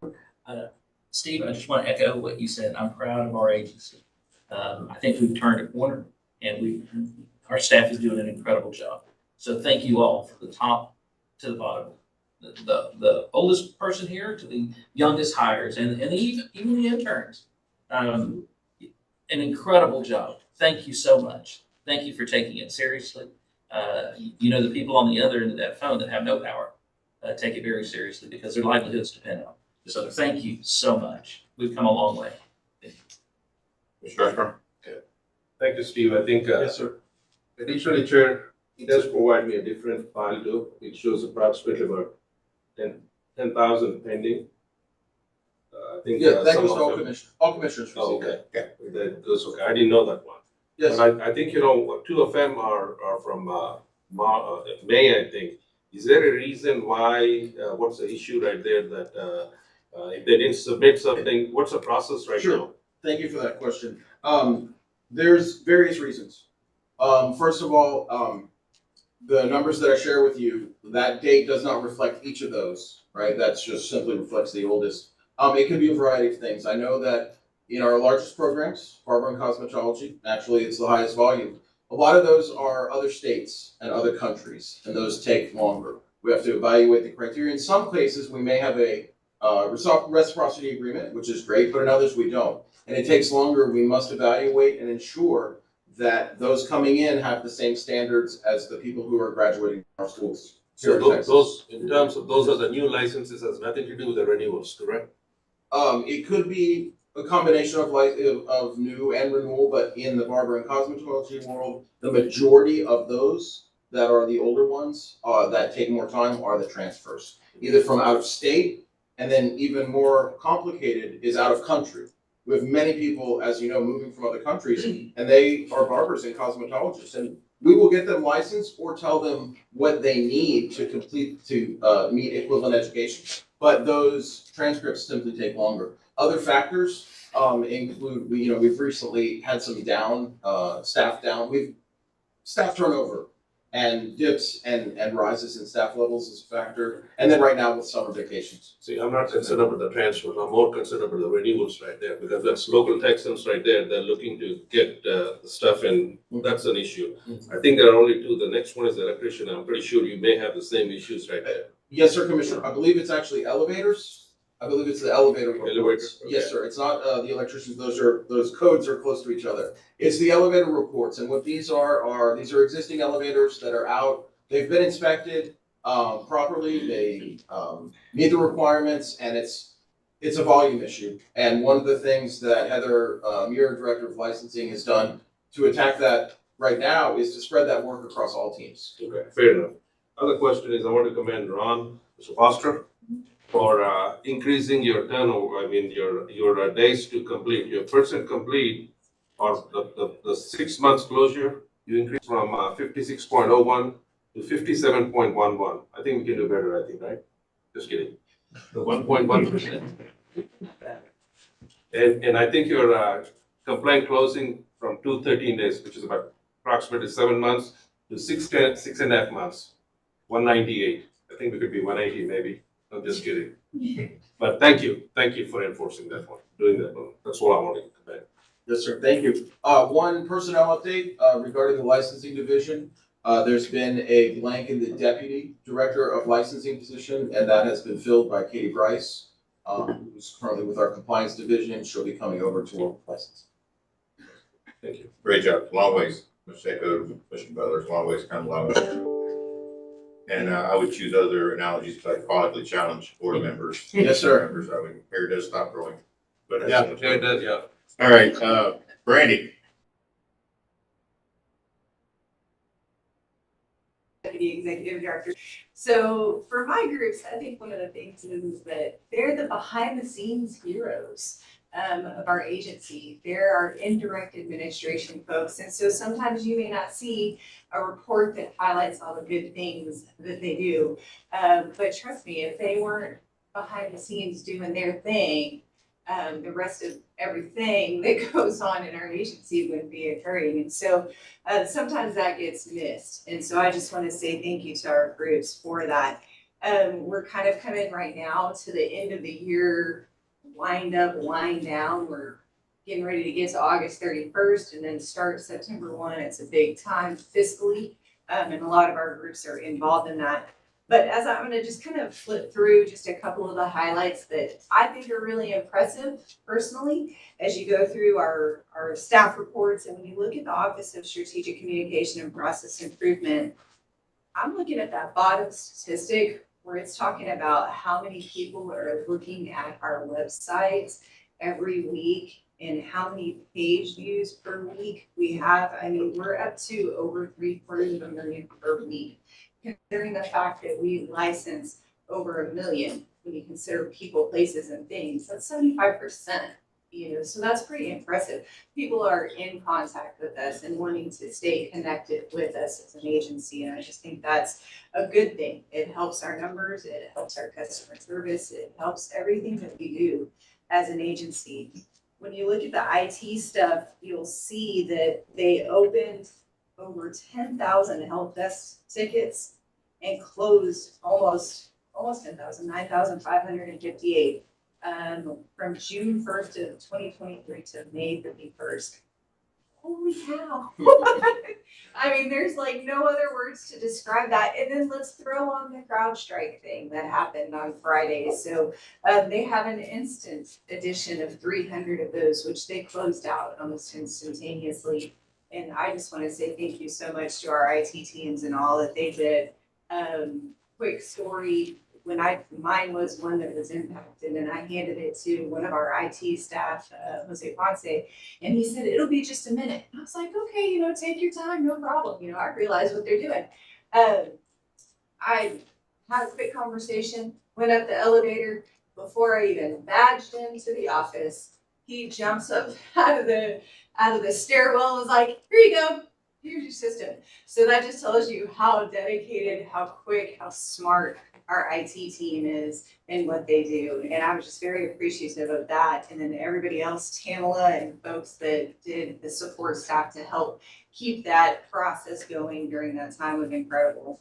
Steve, I just want to echo what you said. I'm proud of our agency. I think we've turned a corner, and our staff is doing an incredible job. So thank you all, from the top to the bottom, the oldest person here to the youngest hires, and even the interns. An incredible job. Thank you so much. Thank you for taking it seriously. The people on the other end of that phone that have no power take it very seriously because their livelihoods depend on it. So thank you so much. We've come a long way. Mr. Ashburn? Thank you, Steve. I think, Yes, sir. additionally, Chair, he does provide me a different file too. It shows approximately about 10,000 pending. I think. Yeah, that some goes of to all them- commissioners. All commissioners Oh, receive okay. that. That goes, okay. I didn't know that one. Yes. But I think, two of them are from, May, I think. Is there a reason why, what's the issue right there that, if they didn't submit something, what's the process right Sure. now? Thank you for that question. There's various reasons. First of all, the numbers that I share with you, that date does not reflect each of those, right? That's just simply reflects the oldest. It could be a variety of things. I know that in our largest programs, barber and cosmetology, actually it's the highest volume. A lot of those are other states and other countries, and those take longer. We have to evaluate the criteria. In some cases, we may have a reciprocity agreement, which is great, but in others we don't. And it takes longer. We must evaluate and ensure that those coming in have the same standards as the people who are graduating from our schools. So here in Texas. those, in terms of, those are the new licenses, has nothing to do with the renewals, correct? It could be a combination of new and renewal, but in the barber and cosmetology world, the majority of those that are the older ones, that take more time are the transfers, either from out of state, and then even more complicated is out of country. We have many people, as you know, moving from other countries, and they are barbers and cosmetologists, and we will get them licensed or tell them what they need to meet equivalent education. But those transcripts simply take longer. Other factors include, we've recently had some staff turnover and dips and rises in staff levels is a factor. And then right now with summer vacations. See, I'm not concerned about the transfers, I'm more concerned about the renewals right there, because that's local Texans right there, they're looking to get the stuff in, that's an issue. I think there are only two, the next one is the electrician, I'm pretty sure you may have the same issues right there. Yes, sir, Commissioner. I believe it's actually elevators. I believe it's the elevator reports. Elevator, okay. Yes, sir. It's not the electricians. Those codes are close to each other. It's the elevator reports, and what these are existing elevators that are out. They've been inspected properly. They meet the requirements, and it's a volume issue. And one of the things that Heather Muir, Director of Licensing, has done to attack that right now is to spread that work across all teams. Okay, fair enough. Other question is, I want to commend Ron, Mr. Foster, for increasing your turnover, your days to complete, your percent complete, or the 6 months closure, you increased from 56.01 to 57.11. I think we can do better, I think, right? Just kidding. The 1.1%. And I think your complaint closing from 213 days, which is about approximately 7 months, to 6.5 months, 198. I think we could be 180 maybe. I'm just kidding. But thank you for enforcing that one, doing that one. That's all I wanted to commend. Yes, sir. Thank you. One personnel update regarding the licensing division. There's been a blank in the deputy director of licensing position, and that has been filled by Katie Bryce, who's currently with our compliance division. She'll be coming over to our license. Thank you. Great job. Long ways. Mr. Butler, long ways come, long ways. And I would choose other analogies like chronically challenged board members. Yes, sir. Members, I mean, hair does stop growing. But Yeah, it does, yeah. All right, Brandy. Deputy Executive Director. So for my groups, I think one of the things is that they're the behind the scenes heroes of our agency. They're our indirect administration folks. And so sometimes you may not see a report that highlights all the good things that they do. But trust me, if they weren't behind the scenes doing their thing, the rest of everything that goes on in our agency wouldn't be occurring. And so sometimes that gets missed. And so I just want to say thank you to our groups for that. We're kind of coming right now to the end of the year, wind up, wind down. We're getting ready to get to August 31st and then start September 1. It's a big time fiscally, and a lot of our groups are involved in that. But as I'm going to just kind of flip through just a couple of the highlights that I think are really impressive personally, as you go through our staff reports, and when you look at the Office of Strategic Communication and Process Improvement, I'm looking at that bottom statistic where it's talking about how many people are looking at our websites every week and how many page views per week we have, I mean, we're up to over 750,000 per week. Considering the fact that we license over 1 million, when you consider people, places, and things, that's 75%. So that's pretty impressive. People are in contact with us and wanting to stay connected with us as an agency, and I just think that's a good thing. It helps our numbers, it helps our customer service, it helps everything that we do as an agency. When you look at the IT stuff, you'll see that they opened over 10,000 help desk tickets and closed almost 10,000, 9,558. From June 1st of 2023 to May 31st. Holy cow. I mean, there's like no other words to describe that. And then let's throw on the CrowdStrike thing that happened on Friday. So they have an instant edition of 300 of those, which they closed out almost instantaneously. And I just want to say thank you so much to our IT teams and all that they did. Quick story. Mine was one that was impacted, and I handed it to one of our IT staff, Jose Ponce, and he said, it'll be just a minute. And I was like, okay, take your time, no problem. I realize what they're doing. I had a quick conversation, went up the elevator. Before I even badged into the office, he jumps up out of the stairwell and was like, here you go. Here's your system. So that just tells you how dedicated, how quick, how smart our IT team is and what they do. And I was just very appreciative of that. And then everybody else, Tamala and folks that did the support staff to help keep that process going during that time was incredible.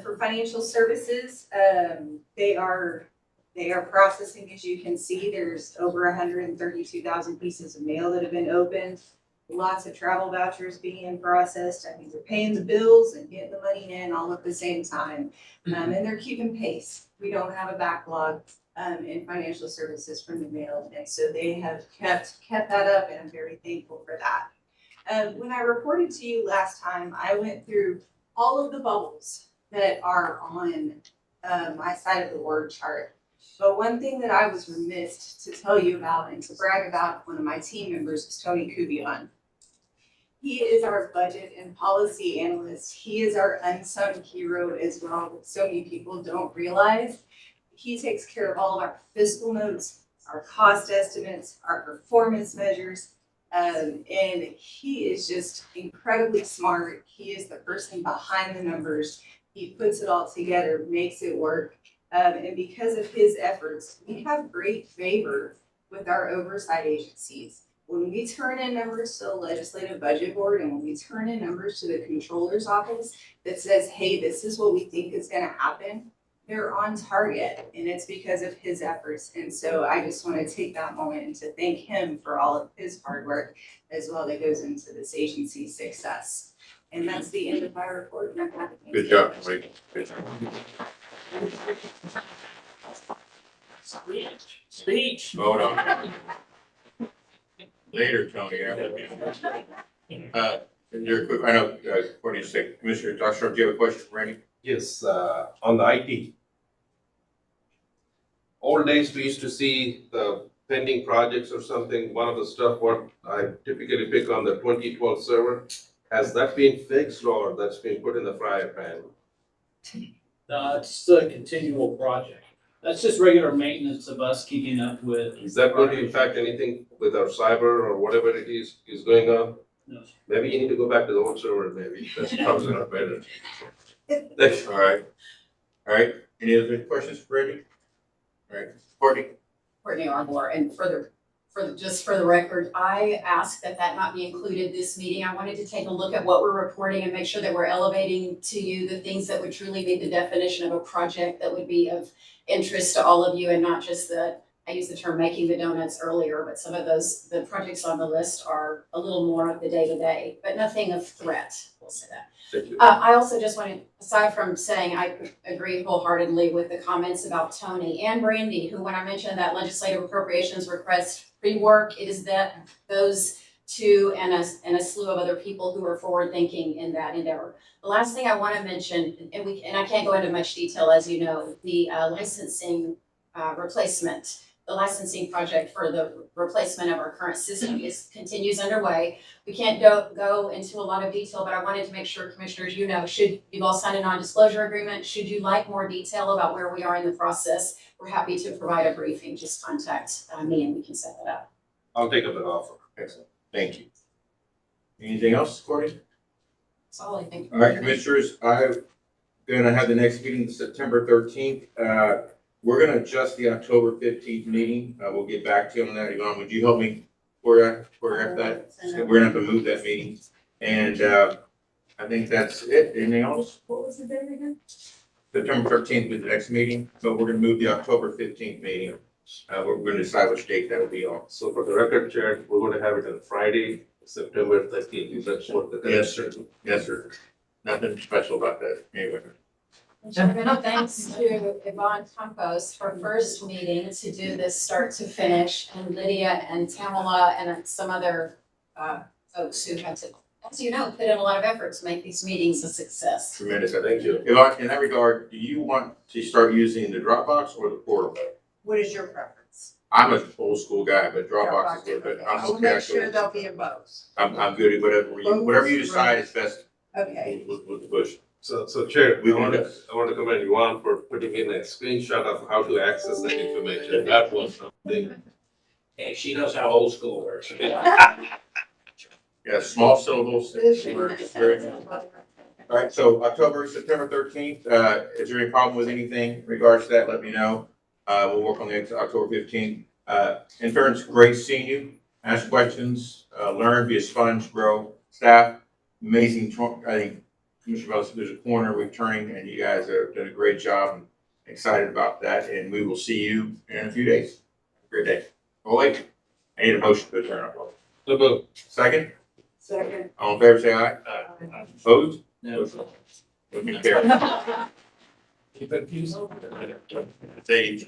For financial services, they are processing, as you can see, there's over 132,000 pieces of mail that have been opened. Lots of travel vouchers being processed. I mean, they're paying the bills and getting the money in all at the same time. And they're keeping pace. We don't have a backlog in financial services from the mail. And so they have kept that up, and I'm very thankful for that. When I reported to you last time, I went through all of the bubbles that are on my side of the word chart. But one thing that I was remiss to tell you about and to brag about one of my team members is Tony Kubion. He is our budget and policy analyst. He is our unsung hero as well, that so many people don't realize. He takes care of all of our fiscal notes, our cost estimates, our performance measures, and he is just incredibly smart. He is the person behind the numbers. He puts it all together, makes it work. And because of his efforts, we have great favor with our oversight agencies. When we turn in numbers to the Legislative Budget Board and when we turn in numbers to the Controller's Office that says, hey, this is what we think is going to happen, they're on target, and it's because of his efforts. And so I just want to take that moment and to thank him for all of his hard work as well that goes into this agency's success. And that's the end of my report. Good job, Mike. Good job. Speech. Hold on. Later, Tony. You're quick. I know, what do you say? Commissioner Joshua, do you have a question for Randy? Yes, on the IT. Old days, we used to see the pending projects or something. One of the stuff what I typically pick on the 2012 server. Has that been fixed or that's been put in the fryer pan? It's a continual project. That's just regular maintenance of us keeping up with. Is that going to impact anything with our cyber or whatever it is going on? No. Maybe you need to go back to the old server, maybe. That's probably not better. All right. All right. Any other questions for Randy? All right. Courtney Arbor, and just for the record, I asked that not be included this meeting. I wanted to take a look at what we're reporting and make sure that we're elevating to you the things that would truly be the definition of a project that would be of interest to all of you, and not just I used the term making the donuts earlier, but some of the projects on the list are a little more of the day-to-day, but nothing of threat, we'll say that. I also just wanted, aside from saying I agree wholeheartedly with the comments about Tony and Brandy, who when I mentioned that legislative appropriations request pre-work, it is that those two and a slew of other people who are forward-thinking in that endeavor. The last thing I want to mention, and I can't go into much detail, as you know, the licensing replacement the licensing project for the replacement of our current system continues underway. We can't go into a lot of detail, but I wanted to make sure, commissioners, you know, you've all signed a non-disclosure agreement. Should you like more detail about where we are in the process, we're happy to provide a briefing. Just contact me and we can set that up. I'll take up that offer. Excellent. Thank you. Anything else, Courtney? That's all I think. All right, commissioners, I'm gonna have the next meeting September 13th. We're gonna adjust the October 15th meeting. We'll get back to you on that. Yvonne, would you help me choreograph that? We're gonna have to move that meeting. And, I think that's it. Anything else? What was the date again? September 13th is the next meeting, but we're gonna move the October 15th meeting. We're gonna decide which date that will be on. So for the record, Chair, we're going to have it on Friday, September 13th. That's what the. Yes, sir. Yes, sir. Nothing special about that, anyway. Chairman, thanks to Yvonne Campos for first meeting to do this start to finish, and Lydia and Tamala and some other folks who had to, as you know, put in a lot of effort to make these meetings a success. Tremendous, thank you. Yvonne, in that regard, do you want to start using the Dropbox or the portal? What is your preference? I'm an old school guy, but Dropbox is good, but I I'm will okay. make actually. sure they'll be in both. I'm good at whatever you decide is best Okay. with the push. So Chair, We I can want do to commend you on for putting in a screenshot of how to access that information. That was something. Hey, she knows how old school works. Yeah, small syllables. All right, so September 13th, is there any problem with anything in regards to that? Let me know. We'll work on the October 15th. Interns, great seeing you. Ask questions, learn, be a sponge, grow. Staff, amazing. I think Commissioner Wells, there's a corner we're turning, and you guys have done a great job. I'm excited about that, and we will see you in a few days. Great day. Oh, wait, I need a motion to adjourn. So moved. Second? Second. All in favor, say aye. Opposed? No. Motion carried. You confused? Say